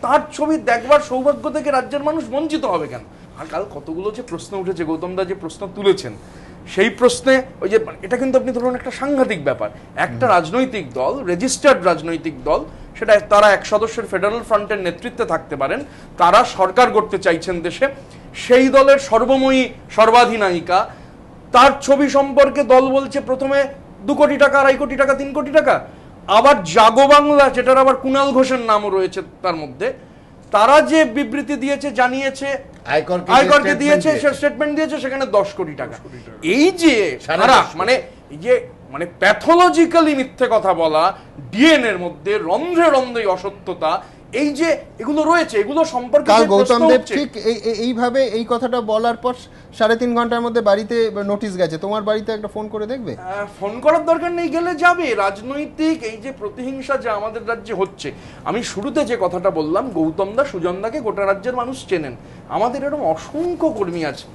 তার ছবি দেখবার সৌভাগ্য থেকে রাজ্যের মানুষ বঞ্চিত হবে কেন? আর কাল কতগুলো যে প্রশ্ন উঠেছে, গৌতম দা যে প্রশ্ন তুলেছেন, সেই প্রশ্নে ওই যে এটা কিন্তু আপনি ধরুন একটা সাংঘাতিক ব্যাপার, একটা রাজনৈতিক দল, রেজিস্টার্ড রাজনৈতিক দল, সেটা তারা 1 সদস্যের ফেডারেল ফ্রন্টের নেতৃত্বে থাকতে পারেন, তারা সরকার গড়তে চাইছেন দেশে, সেই দলের সর্বময়ী সর্বাধিনায়িকা, তার ছবি সম্পর্কে দল বলছে প্রথমে 2 কোটি টাকা, 2.5 কোটি টাকা, 3 কোটি টাকা। আবার জাগো বাংলা, যেটার আবার কুণাল ঘোষের নামও রয়েছে তার মধ্যে, তারা যে বিবৃতি দিয়েছে, জানিয়েছে, আয়করকে দিয়েছে, স্টেটমেন্ট দিয়েছে, সেখানে 10 কোটি টাকা। এই যে মানে এই যে মানে প্যাথোলজিক্যালি মিথ্যে কথা বলা, ডিএনএর মধ্যে রন্ধ্রে রন্ধ্রে অসত্যতা, এই যে এগুলো রয়েছে, এগুলো সম্পর্কে কাল গৌতম দেব ঠিক এইভাবে এই কথাটা বলার পর 3.5 ঘন্টার মধ্যে বাড়িতে নোটিশ গেছে। তোমার বাড়িতে একটা ফোন করে দেখবে? ফোন করার দরকার নেই, গেলে যাবে। রাজনৈতিক এই যে প্রতিহিংসা যা আমাদের রাজ্যে হচ্ছে, আমি শুরুতে যে কথাটা বললাম, গৌতম দা সুজন দাকে গোটা রাজ্যের মানুষ চেনেন। আমাদের এরকম অসংখ্য কর্মী আছে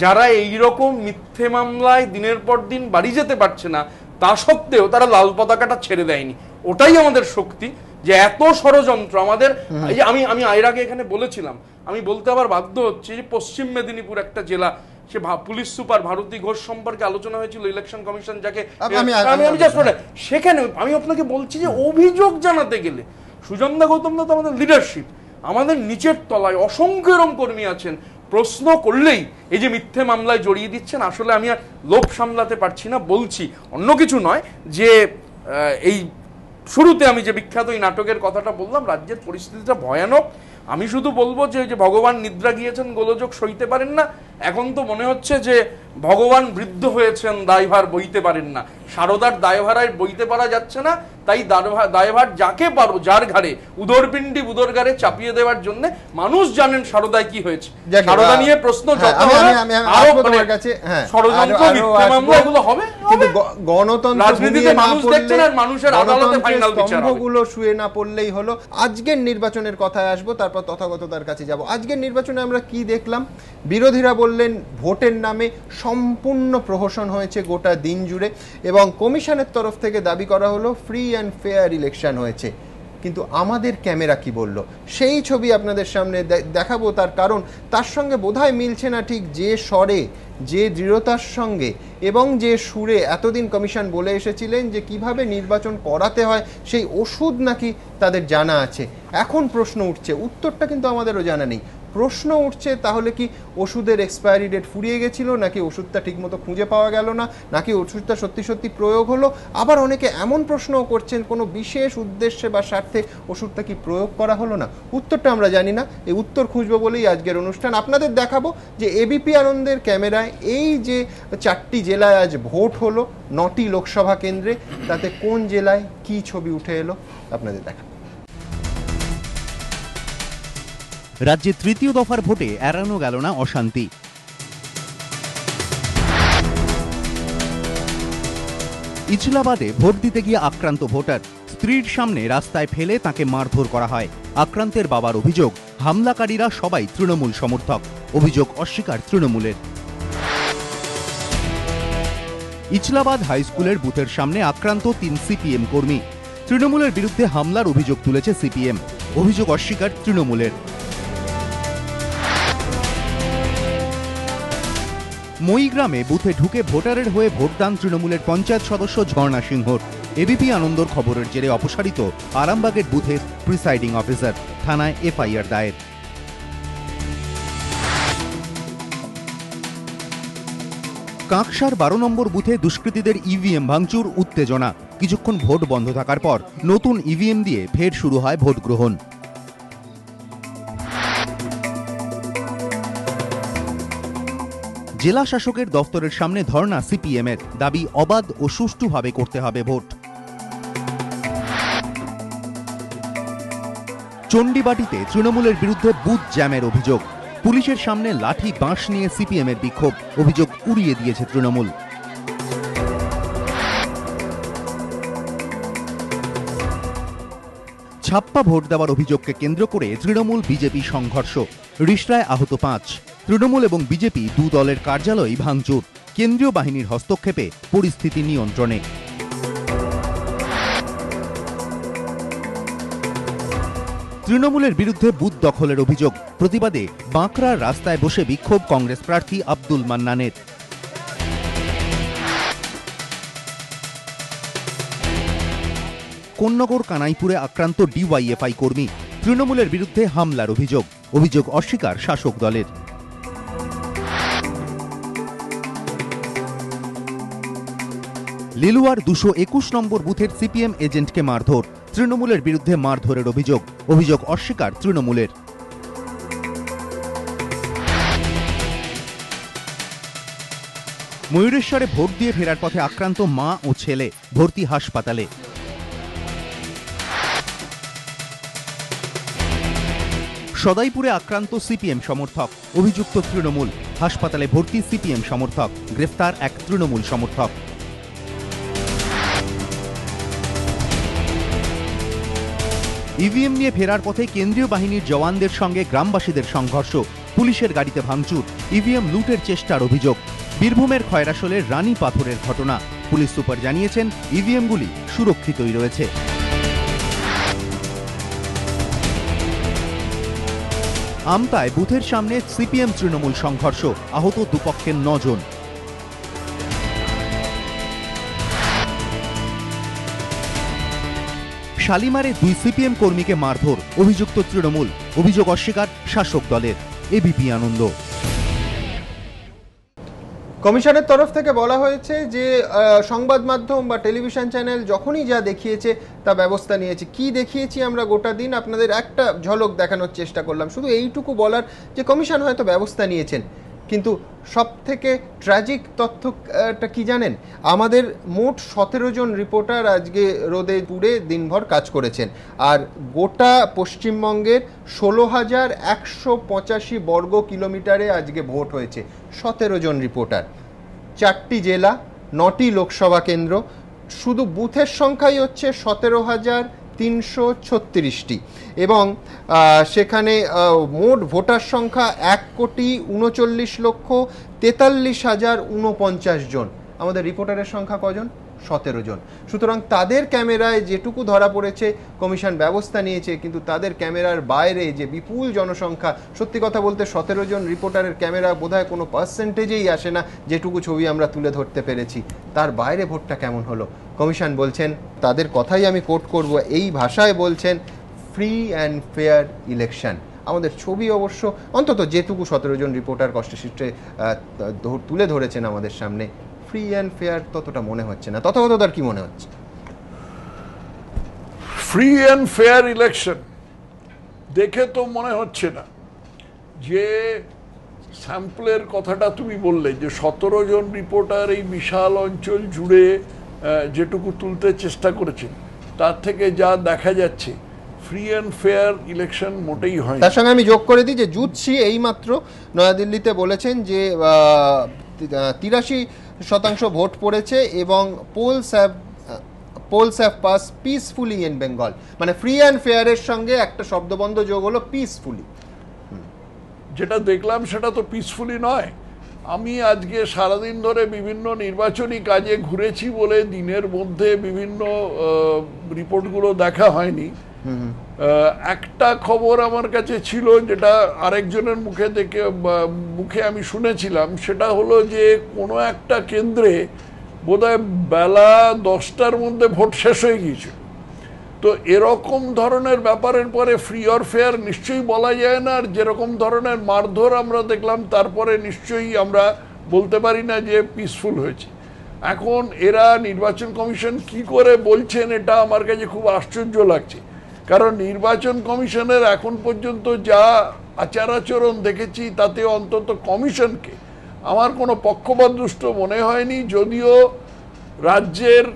যারা এইরকম মিথ্যে মামলায় দিনের পর দিন বাড়ি যেতে পারছে না, তা সত্ত্বেও তারা লাল পতাকাটা ছেড়ে দেয়নি। ওটাই আমাদের শক্তি, যে এত ষড়যন্ত্র আমাদের। এই যে আমি এর আগে এখানে বলেছিলাম, আমি বলতে আবার বাধ্য হচ্ছি যে পশ্চিম মেদিনীপুর একটা জেলা, সে পুলিশ সুপার ভারতী ঘোষ সম্পর্কে আলোচনা হয়েছিল, ইলেকশন কমিশন যাকে সেখানে আমি আপনাকে বলছি যে অভিযোগ জানাতে গেলে সুজন দা গৌতম দা তো আমাদের লিডারশিপ, আমাদের নিচের তলায় অসংখ্য এরকম কর্মী আছেন, প্রশ্ন করলেই এই যে মিথ্যে মামলায় জড়িয়ে দিচ্ছেন। আসলে আমি আর লোভ সামলাতে পারছি না, বলছি অন্য কিছু নয়, যে এই শুরুতে আমি যে বিখ্যাত এই নাটকের কথাটা বললাম, রাজ্যের পরিস্থিতিটা ভয়ানক। আমি শুধু বলবো যে ভগবান নিদ্রা গিয়েছেন, গোলযোগ সইতে পারেন না। এখন তো মনে হচ্ছে যে ভগবান বৃদ্ধ হয়েছেন, দায়ভার বইতে পারেন না। সারদার দায়ভারায় বইতে পারা যাচ্ছে না, তাই দায়ভার যাকে পারো, যার ঘাড়ে উদরপিণ্ডি উদর ঘাড়ে চাপিয়ে দেওয়ার জন্য। মানুষ জানেন সারদায় কি হয়েছে, সারদা নিয়ে প্রশ্ন যত ষড়যন্ত্র মিথ্যে মামলা এগুলো হবে, কিন্তু গণতন্ত্র রাজনীতিতে মানুষ দেখছেন আর মানুষের আদালতে ফাইনাল বিচার হবে। স্তম্ভগুলো শুয়ে না পড়লেই হলো। আজকের নির্বাচনের কথায় আসবো, তারপর তথাগততার কাছে যাব। আজকের নির্বাচনে আমরা কি দেখলাম? বিরোধীরা বললেন ভোটের নামে সম্পূর্ণ প্রহসন হয়েছে গোটা দিন জুড়ে, এবং কমিশনের তরফ থেকে দাবি করা হলো ফ্রি অ্যান্ড ফেয়ার ইলেকশন হয়েছে। কিন্তু আমাদের ক্যামেরা কি বলল, সেই ছবি আপনাদের সামনে দেখাবো। তার কারণ তার সঙ্গে বোধহয় মিলছে না ঠিক যে স্বরে, যে দৃঢ়তার সঙ্গে এবং যে সুরে এতদিন কমিশন বলে এসেছিলেন যে কিভাবে নির্বাচন করাতে হয়, সেই ওষুধ নাকি তাদের জানা আছে। এখন প্রশ্ন উঠছে, উত্তরটা কিন্তু আমাদেরও জানা নেই। প্রশ্ন উঠছে, তাহলে কি ওষুধের এক্সপায়ারি ডেট ফুরিয়ে গেছিল, নাকি ওষুধটা ঠিকমতো খুঁজে পাওয়া গেল না, নাকি ওষুধটা সত্যি সত্যি প্রয়োগ হলো? আবার অনেকে এমন প্রশ্নও করছেন, কোনো বিশেষ উদ্দেশ্যে বা স্বার্থে ওষুধটা কি প্রয়োগ করা হলো না? উত্তরটা আমরা জানি না। এই উত্তর খুঁজবো বলেই আজকের অনুষ্ঠান। আপনাদের দেখাবো যে এবিপি আনন্দের ক্যামেরায় এই যে 4টি জেলায় আজ ভোট হলো, 9টি লোকসভা কেন্দ্রে, তাতে কোন জেলায় কি ছবি উঠে এলো আপনাদের দেখাবো। রাজ্যে তৃতীয় দফার ভোটে এড়ানো গেল না অশান্তি। ইছলাবাদে ভোট দিতে গিয়ে আক্রান্ত ভোটার, স্ত্রীর সামনে রাস্তায় ফেলে তাকে মারধর করা হয়। আক্রান্তের বাবার অভিযোগ, হামলাকারীরা সবাই তৃণমূল সমর্থক। অভিযোগ অস্বীকার তৃণমূলের। ইছলাবাদ হাই স্কুলের বুথের সামনে আক্রান্ত 3 সিপিএম কর্মী। তৃণমূলের বিরুদ্ধে হামলার অভিযোগ তুলেছে সিপিএম। অভিযোগ অস্বীকার তৃণমূলের। মইগ্রামে বুথে ঢুকে ভোটারের হয়ে ভোটদান তৃণমূলের পঞ্চায়েত সদস্য ঝর্ণা সিংহর। এবিপি আনন্দর খবরের জেরে অপসারিত আরামবাগের বুথের প্রিসাইডিং অফিসার। থানায় এফআইআর দায়ের। কাঁকসার 12 নম্বর বুথে দুষ্কৃতীদের ইভিএম ভাঙচুর, উত্তেজনা। কিছুক্ষণ ভোট বন্ধ থাকার পর নতুন ইভিএম দিয়ে ফের শুরু হয় ভোট গ্রহণ। জেলা শাসকের দফতরের সামনে ধর্ণা সিপিএমের, দাবি অবাধ ও সুষ্ঠুভাবে করতে হবে ভোট। চণ্ডীবাটিতে তৃণমূলের বিরুদ্ধে বুথ জ্যামের অভিযোগ। পুলিশের সামনে লাঠি বাঁশ নিয়ে সিপিএমের বিক্ষোভ। অভিযোগ উড়িয়ে দিয়েছে তৃণমূল। ছাপ্পা ভোট দেওয়ার অভিযোগকে কেন্দ্র করে তৃণমূল বিজেপি সংঘর্ষ। রিষড়ায় আহত 5। তৃণমূল এবং বিজেপি দু দলের কার্যালয় ভাঙচুর। কেন্দ্রীয় বাহিনীর হস্তক্ষেপে পরিস্থিতি নিয়ন্ত্রণে। তৃণমূলের বিরুদ্ধে বুথ দখলের অভিযোগ। প্রতিবাদে বাঁকড়ার রাস্তায় বসে বিক্ষোভ কংগ্রেস প্রার্থী আব্দুল মান্নানের। কোন্নগর কানাইপুরে আক্রান্ত ডিওয়াইএফআই কর্মী। তৃণমূলের বিরুদ্ধে হামলার অভিযোগ। অভিযোগ অস্বীকার শাসক দলের। লিলুয়ার 221 নম্বর বুথের সিপিএম এজেন্টকে মারধর। তৃণমূলের বিরুদ্ধে মারধরের অভিযোগ। অভিযোগ অস্বীকার তৃণমূলের। ময়ূরেশ্বরে ভোট দিয়ে ফেরার পথে আক্রান্ত মা ও ছেলে, ভর্তি হাসপাতালে। সদাইপুরে আক্রান্ত সিপিএম সমর্থক, অভিযুক্ত তৃণমূল, হাসপাতালে ভর্তি সিপিএম সমর্থক, গ্রেফতার এক তৃণমূল সমর্থক। ইভিএম নিয়ে ফেরার পথে কেন্দ্রীয় বাহিনীর জওয়ানদের সঙ্গে গ্রামবাসীদের সংঘর্ষ, পুলিশের গাড়িতে ভাঙচুর, ইভিএম লুটের চেষ্টার অভিযোগ। বীরভূমের খয়রাশোলের রানী পাথরের ঘটনা, পুলিশ সুপার জানিয়েছেন ইভিএমগুলি সুরক্ষিতই রয়েছে। আমতায় বুথের সামনে সিপিএম তৃণমূল সংঘর্ষ, আহত দুপক্ষের 9 জন। শালিমারে 2 সিপিএম কর্মীকে মারধর, অভিযুক্ত তৃণমূল, অভিযোগ অস্বীকার শাসক দলের। এবিপি আনন্দ। কমিশনের তরফ থেকে বলা হয়েছে যে সংবাদ মাধ্যম বা টেলিভিশন চ্যানেল যখনই যা দেখিয়েছে তা ব্যবস্থা নিয়েছে। কি দেখিয়েছি আমরা গোটা দিন আপনাদের একটা ঝলক দেখানোর চেষ্টা করলাম, শুধু এইটুকু বলার যে কমিশন হয়তো ব্যবস্থা নিয়েছেন। কিন্তু সব থেকে ট্র্যাজিক তথ্যটা কি জানেন? আমাদের মোট 17 জন রিপোর্টার আজকে রোদে পুড়ে দিনভর কাজ করেছেন, আর গোটা পশ্চিমবঙ্গের 16,185 বর্গ কিলোমিটারে আজকে ভোট হয়েছে। 17 জন রিপোর্টার, 4টি জেলা, 9টি লোকসভা কেন্দ্র, শুধু বুথের সংখ্যাই হচ্ছে 17,336টি, এবং সেখানে মোট ভোটার সংখ্যা 1,39,43,049 জন। আমাদের রিপোর্টারের সংখ্যা কজন? 17 জন। সুতরাং তাদের ক্যামেরায় যেটুকু ধরা পড়েছে কমিশন ব্যবস্থা নিয়েছে, কিন্তু তাদের ক্যামেরার বাইরে যে বিপুল জনসংখ্যা, সত্যি কথা বলতে 17 জন রিপোর্টারের ক্যামেরা বোধহয় কোনো পার্সেন্টেজেই আসে না যেটুকু ছবি আমরা তুলে ধরতে পেরেছি। তার বাইরে ভোটটা কেমন হলো? কমিশন বলছেন, তাদের কথাই আমি কোট করব, এই ভাষায় বলছেন, ফ্রি অ্যান্ড ফেয়ার ইলেকশন। আমাদের ছবি অবশ্য অন্তত যেটুকু 17 জন রিপোর্টার কষ্টশিষ্টে তুলে ধরেছেন আমাদের সামনে, ফ্রি অ্যান্ড ফেয়ার ততটা মনে হচ্ছে না। তথাগত তার কি মনে হচ্ছে? ফ্রি অ্যান্ড ফেয়ার ইলেকশন দেখে তো মনে হচ্ছে না। যে স্যাম্পলের কথাটা তুমি বললে, যে 17 জন রিপোর্টার এই বিশাল অঞ্চল জুড়ে যেটুকু তুলতে চেষ্টা করেছেন, তার থেকে যা দেখা যাচ্ছে ফ্রি অ্যান্ড ফেয়ার ইলেকশন মোটেই হয়। তার সঙ্গে আমি যোগ করে দিই যে জুৎসি এইমাত্র নয়াদিল্লিতে বলেছেন যে 83% ভোট পড়েছে এবং polls have pass peacefully in Bengal. মানে ফ্রি অ্যান্ড ফেয়ারের সঙ্গে একটা শব্দবন্ধ যোগ হলো পিসফুলি। যেটা দেখলাম সেটা তো পিসফুলি নয়। আমি আজকে সারাদিন ধরে বিভিন্ন নির্বাচনী কাজে ঘুরেছি বলে দিনের মধ্যে বিভিন্ন রিপোর্টগুলো দেখা হয়নি। একটা খবর আমার কাছে ছিল, যেটা আরেকজনের মুখে আমি শুনেছিলাম, সেটা হলো যে কোনো একটা কেন্দ্রে বোধহয় বেলা 10টার মধ্যে ভোট শেষ হয়ে গিয়েছিল। তো এরকম ধরনের ব্যাপারের পরে ফ্রি অর ফেয়ার নিশ্চয়ই বলা যায় না। আর যেরকম ধরনের মারধর আমরা দেখলাম, তারপরে নিশ্চয়ই আমরা বলতে পারি না যে পিসফুল হয়েছে। এখন এরা নির্বাচন কমিশন কি করে বলছেন, এটা আমার কাছে খুব আশ্চর্য লাগছে। কারণ নির্বাচন কমিশনের এখন পর্যন্ত যা আচার আচরণ দেখেছি, তাতে অন্তত কমিশনকে আমার কোনো পক্ষপাতদুষ্ট মনে হয়নি। যদিও রাজ্যের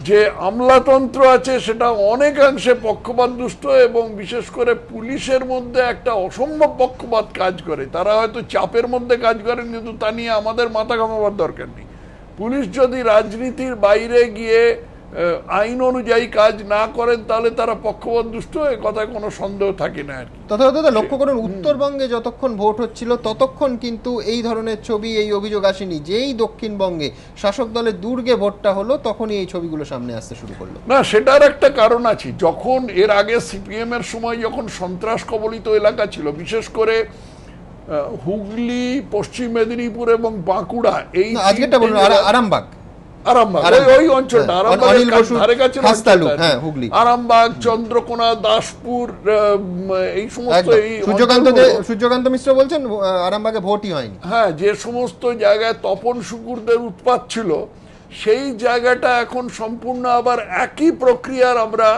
যে আমলাতন্ত্র আছে সেটা অনেকাংশে পক্ষপাতদুষ্ট, এবং বিশেষ করে পুলিশের মধ্যে একটা অসম্ভব পক্ষপাত কাজ করে। তারা হয়তো চাপের মধ্যে কাজ করেন, কিন্তু তা নিয়ে আমাদের মাথা ঘামাবার দরকার নেই। পুলিশ যদি রাজনীতির বাইরে গিয়ে আইন অনুযায়ী কাজ না করেন, তাহলে তারা পক্ষপাতদুষ্ট, এ কথায় কোনো সন্দেহ থাকে না আর কি। তথাগত লক্ষ্য করুন, উত্তরবঙ্গে যতক্ষণ ভোট হচ্ছিল ততক্ষণ কিন্তু এই ধরনের ছবি, এই অভিযোগ আসেনি। যেই দক্ষিণবঙ্গে শাসক দলের দুর্গে ভোটটা হলো, তখনই এই ছবিগুলো সামনে আসতে শুরু করলো। না, সেটার একটা কারণ আছে। যখন এর আগে সিপিএম এর সময় যখন সন্ত্রাস কবলিত এলাকা ছিল, বিশেষ করে হুগলি, পশ্চিম মেদিনীপুর এবং বাঁকুড়া, এই আরামবাগ, চন্দ্রকোনা, দাসপুর, এই সমস্ত, সূর্যকান্ত মিশ্র বলছেন আরামবাগে ভোটই হয়নি। হ্যাঁ, যে সমস্ত জায়গায় তপন শুকুরদের উৎপাত ছিল, সেই জায়গাটা এখন সম্পূর্ণ আবার একই প্রক্রিয়ার আমরা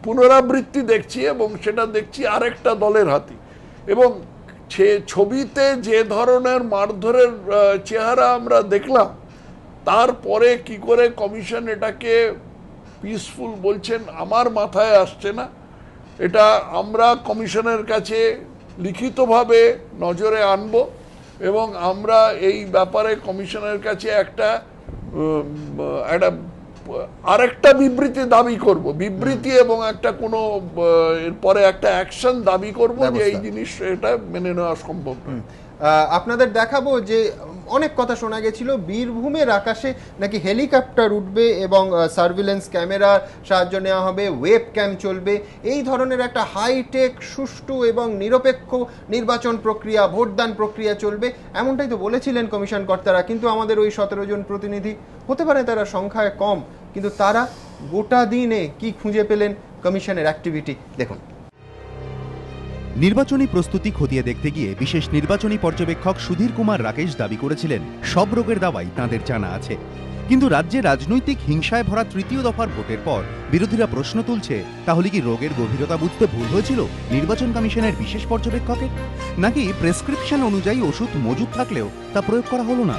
পুনরাবৃত্তি দেখছি, এবং সেটা দেখছি আরেকটা দলের হাতে। এবং ছবিতে যে ধরনের মারধরের চেহারা আমরা দেখলাম, তারপরে কি করে কমিশন এটাকে পিসফুল বলছেন আমার মাথায় আসছে না। এটা আমরা কমিশনের কাছে লিখিতভাবে নজরে আনব এবং আমরা এই ব্যাপারে কমিশনের কাছে আরেকটা বিবৃতি দাবি করব, বিবৃতি এবং একটা কোনো এরপরে একটা অ্যাকশন দাবি করব যে এই জিনিস এটা মেনে নেওয়া সম্ভব নয়। আপনাদের দেখাবো যে অনেক কথা শোনা গেছিল বীরভূমের আকাশে নাকি হেলিকপ্টার উঠবে এবং সার্ভিলেন্স ক্যামেরার সাহায্য নেওয়া হবে, ওয়েব ক্যাম চলবে, এই ধরনের একটা হাইটেক সুষ্ঠু এবং নিরপেক্ষ নির্বাচন প্রক্রিয়া, ভোটদান প্রক্রিয়া চলবে, এমনটাই তো বলেছিলেন কমিশন কর্তারা। কিন্তু আমাদের ওই 17 জন প্রতিনিধি, হতে পারে তারা সংখ্যায় কম, কিন্তু তারা গোটা দিনে কি খুঁজে পেলেন কমিশনের অ্যাক্টিভিটি দেখুন। নির্বাচনী প্রস্তুতি খতিয়ে দেখতে গিয়ে বিশেষ নির্বাচনী পর্যবেক্ষক সুধীর কুমার রাকেশ দাবি করেছিলেন সব রোগের দাওয়াই তাঁদের জানা আছে। কিন্তু রাজ্যে রাজনৈতিক হিংসায় ভরা তৃতীয় দফার ভোটের পর বিরোধীরা প্রশ্ন তুলছে, তাহলে কি রোগের গভীরতা বুঝতে ভুল হয়েছিল নির্বাচন কমিশনের বিশেষ পর্যবেক্ষকের? নাকি প্রেসক্রিপশন অনুযায়ী ওষুধ মজুদ থাকলেও তা প্রয়োগ করা হলো না?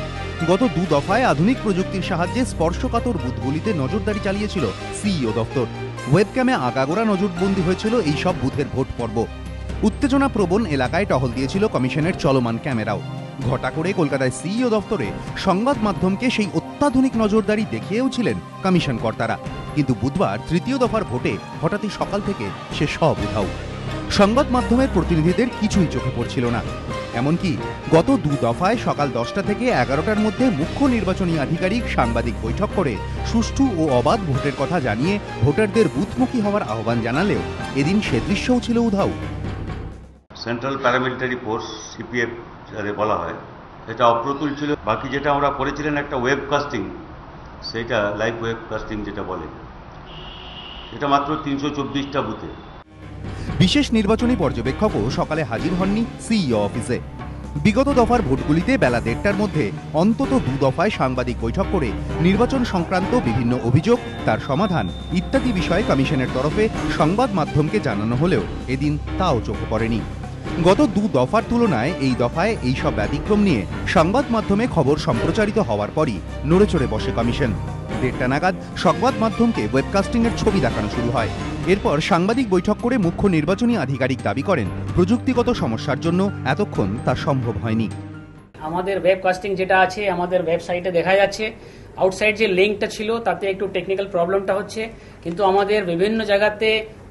গত 2 দফায় আধুনিক প্রযুক্তির সাহায্যে স্পর্শকাতর বুথগুলিতে নজরদারি চালিয়েছিল সিইও দপ্তর। ওয়েবক্যামে আগাগোড়া নজরবন্দি হয়েছিল এই সব বুথের ভোট পর্ব। উত্তেজনা প্রবণ এলাকায় টহল দিয়েছিল কমিশনের চলমান ক্যামেরাও। ঘটা করে কলকাতায় সিইও দপ্তরে সংবাদ মাধ্যমকে সেই অত্যাধুনিক নজরদারি দেখিয়েও ছিলেন কমিশন কর্তারা। কিন্তু বুধবার তৃতীয় দফার ভোটে হঠাৎই সকাল থেকে সে সব উধাও। সংবাদ মাধ্যমের প্রতিনিধিদের কিছুই চোখে পড়ছিল না। এমনকি গত 2 দফায় সকাল 10টা থেকে 11টার মধ্যে মুখ্য নির্বাচনী আধিকারিক সাংবাদিক বৈঠক করে সুষ্ঠু ও অবাধ ভোটের কথা জানিয়ে ভোটারদের বুথমুখী হওয়ার আহ্বান জানালেও এদিন সে দৃশ্যও ছিল উধাও। সেন্ট্রাল প্যারামিলিটারি ফোর্স সিপিএফ যাদের বলা হয়, এটা অপ্রতুল ছিল। বাকি যেটা আমরা করেছিলেন একটা ওয়েবকাস্টিং, সেইটা লাইভ ওয়েবকাস্টিং যেটা বলে, এটা মাত্র 324টা বুথে। বিশেষ নির্বাচনী পর্যবেক্ষকও সকালে হাজির হননি সিইও অফিসে। বিগত দফার ভোটগুলিতে বেলা 1টার মধ্যে অন্তত 2 দফায় সাংবাদিক বৈঠক করে নির্বাচন সংক্রান্ত বিভিন্ন অভিযোগ, তার সমাধান ইত্যাদি বিষয়ে কমিশনের তরফে সংবাদ মাধ্যমকে জানানো হলেও এদিন তাও চোখে পড়েনি। গত 2 দফার তুলনায় এই দফায় এইসব ব্যতিক্রম নিয়ে সংবাদ মাধ্যমে খবর সম্প্রচারিত হওয়ার পরই নড়েচড়ে বসে কমিশন। 1টা নাগাদ সংবাদ মাধ্যমকে ওয়েবকাস্টিংয়ের ছবি দেখানো শুরু হয়। এরপর সাংবাদিক বৈঠক করে মুখ্য নির্বাচনী আধিকারিক দাবি করেন প্রযুক্তিগত সমস্যার জন্য এতক্ষণ তা সম্ভব হয়নি। আমাদের ওয়েবকাস্টিং যেটা আছে আমাদের ওয়েবসাইটে দেখা যাচ্ছে, আউটসাইড যে লিঙ্কটা ছিল তাতে একটু টেকনিক্যাল প্রবলেমটা হচ্ছে, কিন্তু আমাদের বিভিন্ন জায়গাতে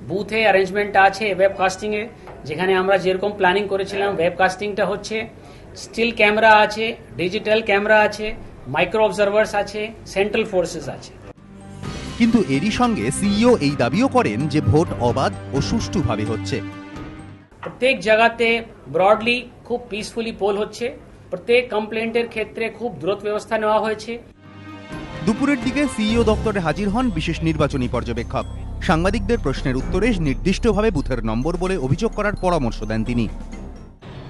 বুথে অ্যারেঞ্জমেন্টটা আছে ওয়েবকাস্টিংয়ে, যেখানে আমরা যেরকম প্ল্যানিং করেছিলাম ওয়েবকাস্টিংটা হচ্ছে। স্টিল ক্যামেরা আছে, ডিজিটাল ক্যামেরা আছে, মাইক্রো অবজারভার্স আছে, সেন্ট্রাল ফোর্সেস আছে। কিন্তু এরই সঙ্গে সিইও এই দাবিও করেন যে ভোট অবাধ ও সুষ্ঠুভাবে হচ্ছে। প্রত্যেক জায়গাতে ব্রডলি খুব পিসফুলি পোল হচ্ছে, প্রত্যেক কমপ্লেন্টের ক্ষেত্রে খুব দ্রুত ব্যবস্থা নেওয়া হয়েছে। দুপুরের দিকে সিইও দপ্তরে হাজির হন বিশেষ নির্বাচনী পর্যবেক্ষক। সাংবাদিকদের প্রশ্নের উত্তরে নির্দিষ্টভাবে বুথের নম্বর বলে অভিযোগ করার পরামর্শ দেন তিনি।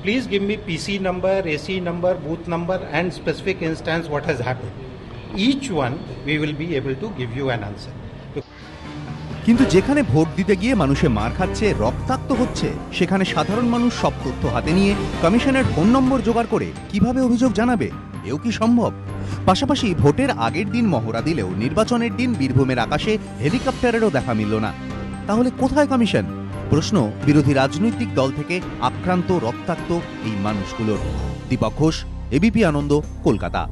Please give me PC number, AC number, booth number and specific instance what has happened. Each one we will be able to give you an answer. কিন্তু যেখানে ভোট দিতে গিয়ে মানুষে মার খাচ্ছে, রক্তাক্ত হচ্ছে, সেখানে সাধারণ মানুষ সব তথ্য হাতে নিয়ে কমিশনের ফোন নম্বর জোগাড় করে কিভাবে অভিযোগ জানাবে? এও কি সম্ভব? পাশাপাশি ভোটের আগের দিন মহড়া দিলেও নির্বাচনের দিন বীরভূমের আকাশে হেলিকপ্টারেরও দেখা মিলল না। তাহলে কোথায় কমিশন? প্রশ্ন বিরোধী রাজনৈতিক দল থেকে আক্রান্ত রক্তাক্ত এই মানুষগুলোর। দীপক ঘোষ, এবিপি আনন্দ, কলকাতা।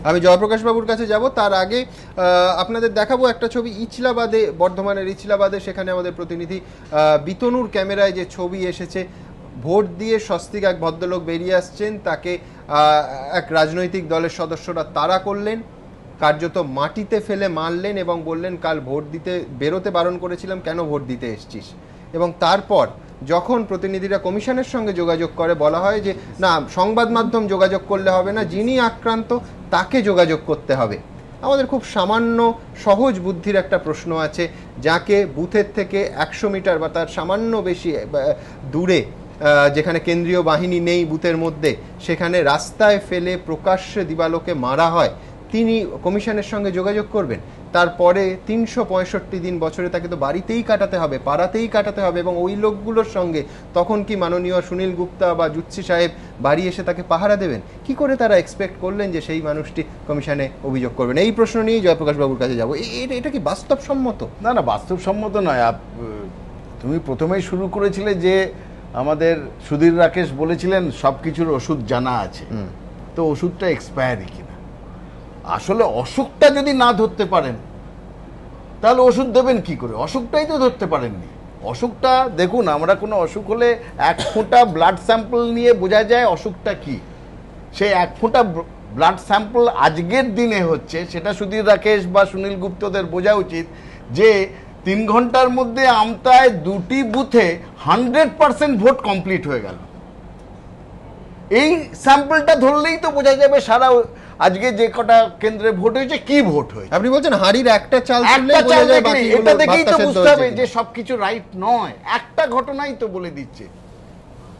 আমি জয়প্রকাশ বাবুর কাছে যাব, তার আগে আপনাদের দেখাবো একটা ছবি ইচলাবাদে, বর্ধমানের ইচলাবাদে। সেখানে আমাদের প্রতিনিধি বিতনুর ক্যামেরায় যে ছবি এসেছে, ভোট দিয়ে স্বস্তিক এক ভদ্রলোক বেরিয়ে আসছেন, তাকে এক রাজনৈতিক দলের সদস্যরা তাড়া করলেন, কার্যত মাটিতে ফেলে মারলেন এবং বললেন কাল ভোট দিতে বেরোতে বারণ করেছিলাম, কেন ভোট দিতে এসছিস? এবং তারপর যখন প্রতিনিধিরা কমিশনের সঙ্গে যোগাযোগ করে, বলা হয় যে না, সংবাদ মাধ্যম যোগাযোগ করলে হবে না, যিনি আক্রান্ত তাকে যোগাযোগ করতে হবে। আমাদের খুব সামান্য সহজ বুদ্ধির একটা প্রশ্ন আছে, যাকে বুথের থেকে 100 মিটার বা তার সামান্য বেশি দূরে, যেখানে কেন্দ্রীয় বাহিনী নেই বুথের মধ্যে, সেখানে রাস্তায় ফেলে প্রকাশ্যে দিবালোকে মারা হয়, তিনি কমিশনের সঙ্গে যোগাযোগ করবেন, তারপরে 365 দিন বছরে তাকে তো বাড়িতেই কাটাতে হবে, পাড়াতেই কাটাতে হবে, এবং ওই লোকগুলোর সঙ্গে তখন কি মাননীয় সুনীল গুপ্তা বা জুৎসি সাহেব বাড়ি এসে তাকে পাহারা দেবেন? কি করে তারা এক্সপেক্ট করলেন যে সেই মানুষটি কমিশনে অভিযোগ করবেন? এই প্রশ্ন নিয়েই জয়প্রকাশ বাবুর কাছে যাবো। এটা কি বাস্তবসম্মত? না না, বাস্তবসম্মত নয়। তুমি প্রথমেই শুরু করেছিলে যে আমাদের সুধীর রাকেশ বলেছিলেন সব কিছুর ওষুধ জানা আছে, তো ওষুধটা এক্সপায়ারি কিনা। আসলে অসুখটা যদি না ধরতে পারেন তাহলে ওষুধ দেবেন কি করে? অসুখটাই তো ধরতে পারেননি। অসুখটা দেখুন, আমরা কোনো অসুখ হলে 1 ফোঁটা ব্লাড স্যাম্পল নিয়ে বোঝা যায় অসুখটা কি। সেই 1 ফোঁটা ব্লাড স্যাম্পল আজকের দিনে হচ্ছে, সেটা সুধীর রাকেশ বা সুনীল গুপ্তদের বোঝা উচিত যে 3 ঘন্টার মধ্যে আমতায় 2টি বুথে 100% ভোট কমপ্লিট হয়ে গেল। এই স্যাম্পলটা ধরলেই তো বোঝা যাবে সারা আজকে যে কটা কেন্দ্রে ভোট হয়েছে কি ভোট হয়েছে। আপনি বলছেন হাড়ির একটা চাল এটা দেখেই তো বুঝতে হবে যে সবকিছু রাইট নয়। একটা ঘটনাই তো বলে দিচ্ছে।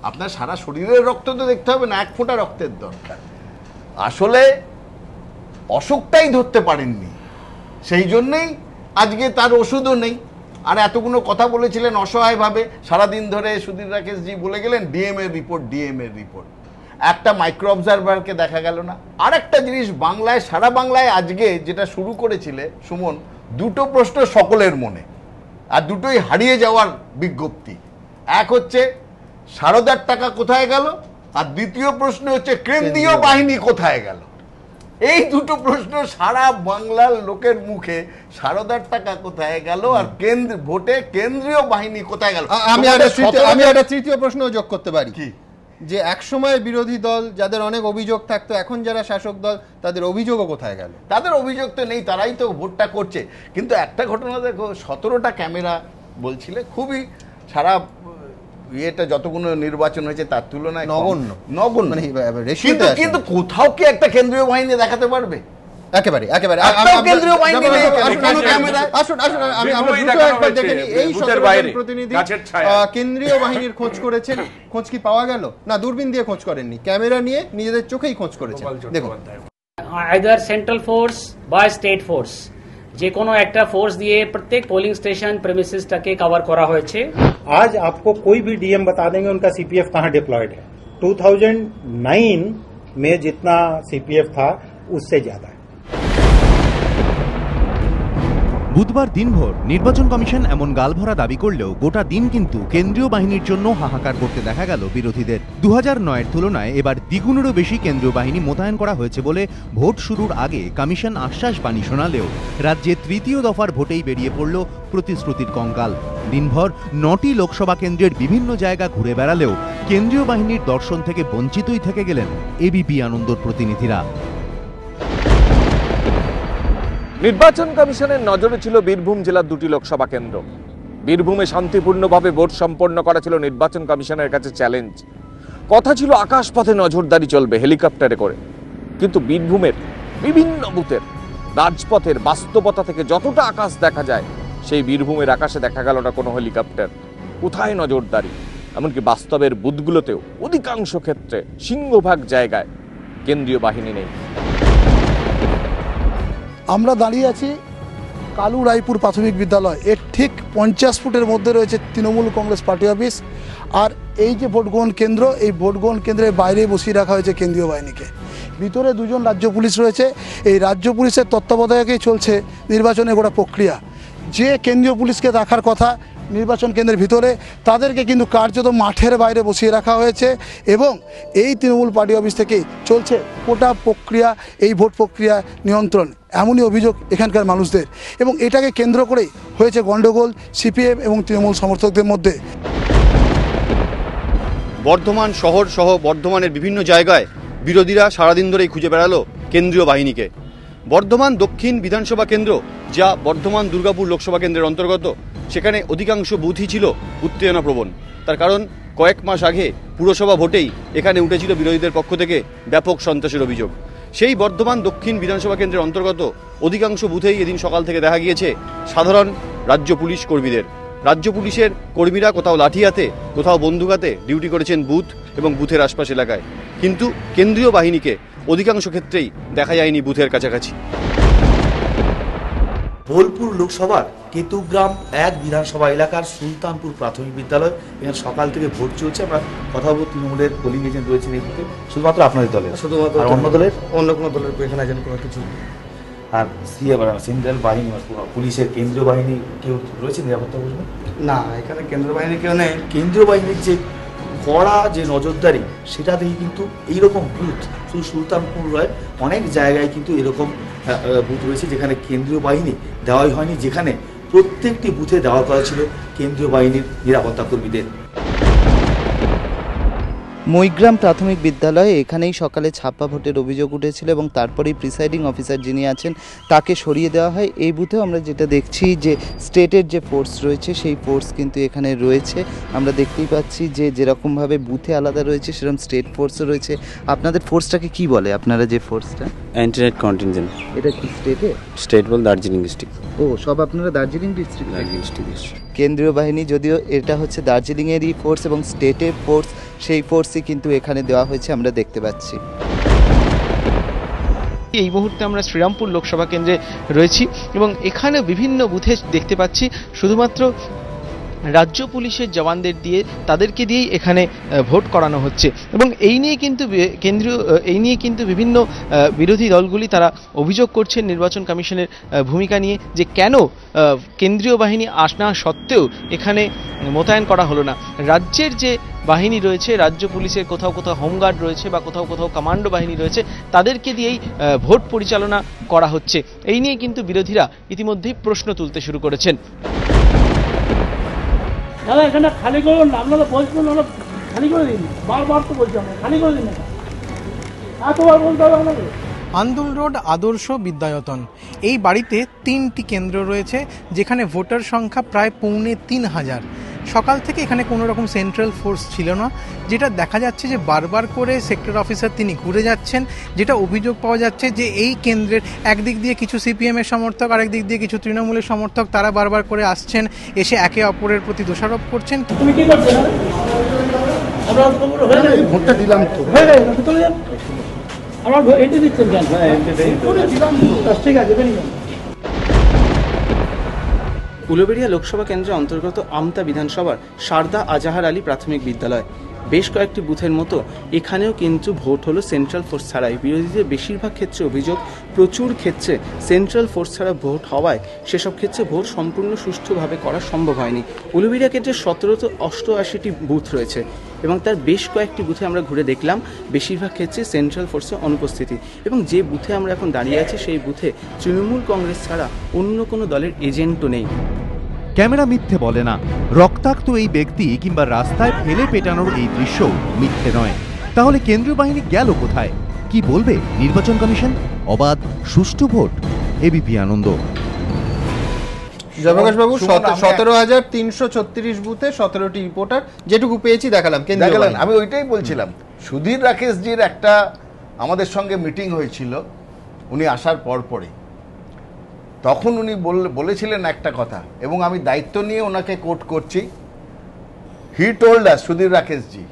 আপনার সারা শরীরের রক্ত তো দেখতে হবে না, 1 ফোঁটা রক্তের দরকার। আসলে অসুখটাই ধরতে পারেননি, সেই জন্যই আজকে তার ওষুধও নেই। আর এতগুলো কথা বলেছিলেন অসহায়ভাবে, সারাদিন ধরে সুধীর রাকেশ জি বলে গেলেন ডিএম এর রিপোর্ট। একটা মাইক্রো অবজারভারকে দেখা গেল না। আর একটা জিনিস বাংলায়, সারা বাংলায় আজকে যেটা শুরু করেছিলে সুমন, 2টো প্রশ্ন সকলের মনে, আর দুটোই হারিয়ে যাওয়ার বিজ্ঞপ্তি। এক হচ্ছে সারদার টাকা কোথায় গেল, আর দ্বিতীয় প্রশ্ন হচ্ছে কেন্দ্রীয় বাহিনী কোথায় গেল। এই 2টো প্রশ্ন সারা বাংলার লোকের মুখে, সারদার টাকা কোথায় গেল আর ভোটে কেন্দ্রীয় বাহিনী কোথায় গেল। আমি একটা তৃতীয় প্রশ্ন যোগ করতে পারি, কি যে একসময় বিরোধী দল যাদের অনেক অভিযোগ থাকতো, এখন যারা শাসক দল তাদের অভিযোগও কোথায় গেল? তাদের অভিযোগ তো নেই, তারাই তো ভোটটা করছে। কিন্তু একটা ঘটনা দেখো, 17টা ক্যামেরা বলছিলে, খুবই সারা এটা যতগুলো নির্বাচন হয়েছে তার তুলনায় নগণ্য। কিন্তু কোথাও কি একটা কেন্দ্রীয় বাহিনী দেখাতে পারবে? একেবারে কেন্দ্রীয় বাহিনী নেই। প্রতিনিধি কেন্দ্রীয় বাহিনীর খোঁজ করেছেন, খোঁজ কি পাওয়া গেল? না, দূরবীন দিয়ে খোঁজ করেননি, ক্যামেরা নিয়ে নিজেদের চোখেই খোঁজ করেছেন। দেখুন, আইদার সেন্ট্রাল ফোর্স বা স্টেট ফোর্স, যে কোনো একটা ফোর্স দিয়ে প্রত্যেক পোলিং স্টেশন প্রেমিসেসটাকে কভার করা হয়েছে। आज आपको कोई भी डीएम बता देंगे उनका सीपीएफ कहां डिप्लॉयड है। 2009 में जितना सीपीएफ था उससे ज्यादा है। বুধবার দিনভর নির্বাচন কমিশন এমন গালভরা দাবি করলেও গোটা দিন কিন্তু কেন্দ্রীয় বাহিনীর জন্য হাহাকার করতে দেখা গেল বিরোধীদের। 2009-এর তুলনায় এবার দ্বিগুণেরও বেশি কেন্দ্রীয় বাহিনী মোতায়েন করা হয়েছে বলে ভোট শুরুর আগে কমিশন আশ্বাস বাণী শোনালেও রাজ্যে তৃতীয় দফার ভোটেই বেরিয়ে পড়ল প্রতিশ্রুতির কঙ্কাল। দিনভর 9টি লোকসভা কেন্দ্রের বিভিন্ন জায়গা ঘুরে বেড়ালেও কেন্দ্রীয় বাহিনীর দর্শন থেকে বঞ্চিতই থেকে গেলেন এবিপি আনন্দর প্রতিনিধিরা। নির্বাচন কমিশনের নজরে ছিল বীরভূম জেলার 2টি লোকসভা কেন্দ্র। বীরভূমে শান্তিপূর্ণভাবে ভোট সম্পন্ন করা ছিল নির্বাচন কমিশনের কাছে চ্যালেঞ্জ। কথা ছিল আকাশপথে নজরদারি চলবে হেলিকপ্টারে করে, কিন্তু বীরভূমের বিভিন্ন বুথের রাজপথের বাস্তবতা থেকে যতটা আকাশ দেখা যায়, সেই বীরভূমের আকাশে দেখা গেল না কোনো হেলিকপ্টার। কোথায় নজরদারি? এমনকি বাস্তবের বুথগুলোতেও অধিকাংশ ক্ষেত্রে সিংহভাগ জায়গায় কেন্দ্রীয় বাহিনী নেই। আমরা দাঁড়িয়ে আছি কালু রায়পুর প্রাথমিক বিদ্যালয়, এর ঠিক 50 ফুটের মধ্যে রয়েছে তৃণমূল কংগ্রেস পার্টি অফিস। আর এই যে ভোট গ্রহণ কেন্দ্র, এই ভোট গ্রহণ কেন্দ্রের বাইরে বসিয়ে রাখা হয়েছে কেন্দ্রীয় বাহিনীকে। ভিতরে 2জন রাজ্য পুলিশ রয়েছে। এই রাজ্য পুলিশের তত্ত্বাবধায়কেই চলছে নির্বাচনের গোটা প্রক্রিয়া। যে কেন্দ্রীয় পুলিশকে রাখার কথা নির্বাচন কেন্দ্রের ভিতরে, তাদেরকে কিন্তু কার্যত মাঠের বাইরে বসিয়ে রাখা হয়েছে। এবং এই তৃণমূল পার্টি অফিস থেকেই চলছে গোটা প্রক্রিয়া, এই ভোট প্রক্রিয়া নিয়ন্ত্রণ, এমনই অভিযোগ এখানকার মানুষদের। এবং এটাকে কেন্দ্র করেই হয়েছে গণ্ডগোল সিপিএম এবং তৃণমূল সমর্থকদের মধ্যে। বর্ধমান শহর সহ বর্ধমানের বিভিন্ন জায়গায় বিরোধীরা সারাদিন ধরেই খুঁজে বেড়ালো কেন্দ্রীয় বাহিনীকে। বর্ধমান দক্ষিণ বিধানসভা কেন্দ্র, যা বর্ধমান দুর্গাপুর লোকসভা কেন্দ্রের অন্তর্গত, সেখানে অধিকাংশ বুথই ছিল উত্তেজনাপ্রবণ। তার কারণ কয়েক মাস আগে পুরসভা ভোটেই এখানে উঠেছিল বিরোধীদের পক্ষ থেকে ব্যাপক সন্ত্রাসের অভিযোগ। সেই বর্ধমান দক্ষিণ বিধানসভা কেন্দ্রের অন্তর্গত অধিকাংশ বুথেই এদিন সকাল থেকে দেখা গিয়েছে সাধারণ রাজ্য পুলিশ কর্মীদের। রাজ্য পুলিশের কর্মীরা কোথাও লাঠি হাতে, কোথাও বন্দুক হাতে ডিউটি করেছেন বুথ এবং বুথের আশপাশ এলাকায়। কিন্তু কেন্দ্রীয় বাহিনীকে অধিকাংশ ক্ষেত্রেই দেখা যায়নি বুথের কাছাকাছি। বোলপুর লোকসভার কেতুগ্রাম 1 বিধানসভা এলাকার সুলতানপুর প্রাথমিক বিদ্যালয়, এখানে সকাল থেকে ভোট চলছে। আমরা কথা বলবো, তৃণমূলের পোলিং এজেন্ট রয়েছেন এই বুথে, শুধুমাত্র আপনাদের দলের? শুধুমাত্র। আর অন্য দলের? অন্য কোনো দলের এখানে আছেন কোনো কিছু? আর সেন্ট্রাল বাহিনী, পুলিশের কেন্দ্রীয় বাহিনী কেউ রয়েছে নিরাপত্তা বলবেন? না, এখানে কেন্দ্রীয় বাহিনী কেউ নেই। কেন্দ্রীয় বাহিনীর যে কড়া যে নজরদারি, সেটা দেখে কিন্তু এইরকম বুথ শুধু সুলতানপুর নয়, অনেক জায়গায় কিন্তু এরকম বুথ রয়েছে যেখানে কেন্দ্রীয় বাহিনী দেওয়াই হয়নি, যেখানে প্রত্যেকটি বুথে দেওয়া করা ছিল কেন্দ্রীয় বাহিনীর নিরাপত্তা কর্মীদের। মৈগ্রাম প্রাথমিক বিদ্যালয়ে এখানেই সকালে ছাপ্পা ভোটের অভিযোগ উঠেছিল এবং তারপরেই প্রিসাইডিং অফিসার যিনি আছেন তাকে সরিয়ে দেওয়া হয়। এই বুথেও আমরা যেটা দেখছি যে স্টেটের যে ফোর্স রয়েছে সেই ফোর্স কিন্তু এখানে রয়েছে। আমরা দেখতেই পাচ্ছি যে যেরকমভাবে বুথে আলাদা রয়েছে সেরকম স্টেট ফোর্সও রয়েছে। আপনাদের ফোর্সটাকে কি বলে, আপনারা যে ফোর্সটা? অ্যান্টিনাইট কন্টিনজেন্ট। এটা কি স্টেটে? স্টেট বল দার্জিলিং ডিস্ট্রিক্ট। ও, সব আপনারা দার্জিলিং ডিস্ট্রিক্ট? দার্জিলিং ডিস্ট্রিক্ট। কেন্দ্রীয় বাহিনী যদিও এটা হচ্ছে দার্জিলিংয়েরই ফোর্স এবং স্টেটের ফোর্স, সেই ফোর্সই কিন্তু এখানে দেওয়া হয়েছে আমরা দেখতে পাচ্ছি। এই মুহূর্তে আমরা শ্রীরামপুর লোকসভা কেন্দ্রে রয়েছি এবং এখানে বিভিন্ন বুথে দেখতে পাচ্ছি শুধুমাত্র রাজ্য পুলিশের জওয়ানদের দিয়ে, তাদেরকে দিয়েই এখানে ভোট করানো হচ্ছে এবং এই নিয়ে কিন্তু বিভিন্ন বিরোধী দলগুলি তারা অভিযোগ করছেন নির্বাচন কমিশনের ভূমিকা নিয়ে, যে কেন কেন্দ্রীয় বাহিনী আসা সত্ত্বেও এখানে মোতায়েন করা হলো না। রাজ্যের যে বাহিনী রয়েছে, রাজ্য পুলিশের কোথাও কোথাও হোমগার্ড রয়েছে বা কোথাও কোথাও কমান্ডো বাহিনী রয়েছে, তাদেরকে দিয়েই ভোট পরিচালনা করা হচ্ছে। এই নিয়ে কিন্তু বিরোধীরা ইতিমধ্যেই প্রশ্ন তুলতে শুরু করেছেন। দাদা, এখানে খালি করুন, আপনারা বলছেন ওরা খালি করে দিন, বারবার তো বলছি আমরা খালি করে দিন, এতবার বলতে হবে আপনাকে। আন্দুল রোড আদর্শ বিদ্যায়তন, এই বাড়িতে 3টি কেন্দ্র রয়েছে যেখানে ভোটার সংখ্যা প্রায় 3,500। সকাল থেকে এখানে কোনো রকম সেন্ট্রাল ফোর্স ছিল না, যেটা দেখা যাচ্ছে যে বারবার করে সেক্টর অফিসার তিনি ঘুরে যাচ্ছেন। যেটা অভিযোগ পাওয়া যাচ্ছে যে এই কেন্দ্রের একদিক দিয়ে কিছু সিপিএমের সমর্থক, আরেক দিক দিয়ে কিছু তৃণমূলের সমর্থক, তারা বারবার করে আসছেন, এসে একে অপরের প্রতি দোষারোপ করছেন। তুমি কি করছেন? ভোটটা দিলাম তো, আমার এন্ট্রি দিচ্ছেন কেন? ঠিক আছে। উলুবেড়িয়া লোকসভা কেন্দ্রের অন্তর্গত আমতা বিধানসভার সারদা আজাহার আলী প্রাথমিক বিদ্যালয়, বেশ কয়েকটি বুথের মতো এখানেও কিন্তু ভোট হলো সেন্ট্রাল ফোর্স ছাড়াই। বিরোধীদের বেশিরভাগ ক্ষেত্রে অভিযোগ, প্রচুর ক্ষেত্রে সেন্ট্রাল ফোর্স ছাড়া ভোট হওয়ায় সেসব ক্ষেত্রে ভোট সম্পূর্ণ সুষ্ঠুভাবে করা সম্ভব হয়নি। উলুবেড়িয়া কেন্দ্রে 1788টি বুথ রয়েছে এবং তার বেশ কয়েকটি বুথে আমরা ঘুরে দেখলাম বেশিরভাগ ক্ষেত্রে সেন্ট্রাল ফোর্সের অনুপস্থিতি, এবং যে বুথে আমরা এখন দাঁড়িয়ে আছি সেই বুথে তৃণমূল কংগ্রেস ছাড়া অন্য কোনো দলের এজেন্টও নেই। ক্যামেরা মিথ্যে বলে না। রক্তাক্ত এই ব্যক্তি কিংবা রাস্তায় ফেলে পেটানোর এই দৃশ্য মিথ্যে নয়। তাহলে কেন্দ্রীয় বাহিনী গেল কোথায়? কি বলবে নির্বাচন কমিশন? অবাধ সুষ্ঠু ভোট। এবিপি আনন্দ। জয়প্রকাশ বাবু, 17,336 বুথে 17টি রিপোর্টার, যেটুকু পেয়েছি দেখালাম। আমি ওইটাই বলছিলাম, সুধীর রাকেশজির একটা আমাদের সঙ্গে মিটিং হয়েছিল উনি আসার পরে, তখন উনি বলেছিলেন একটা কথা, এবং আমি দায়িত্ব নিয়ে ওনাকে কোট করছি। হি টোল্ড আস, সুধীর রাকেশজি,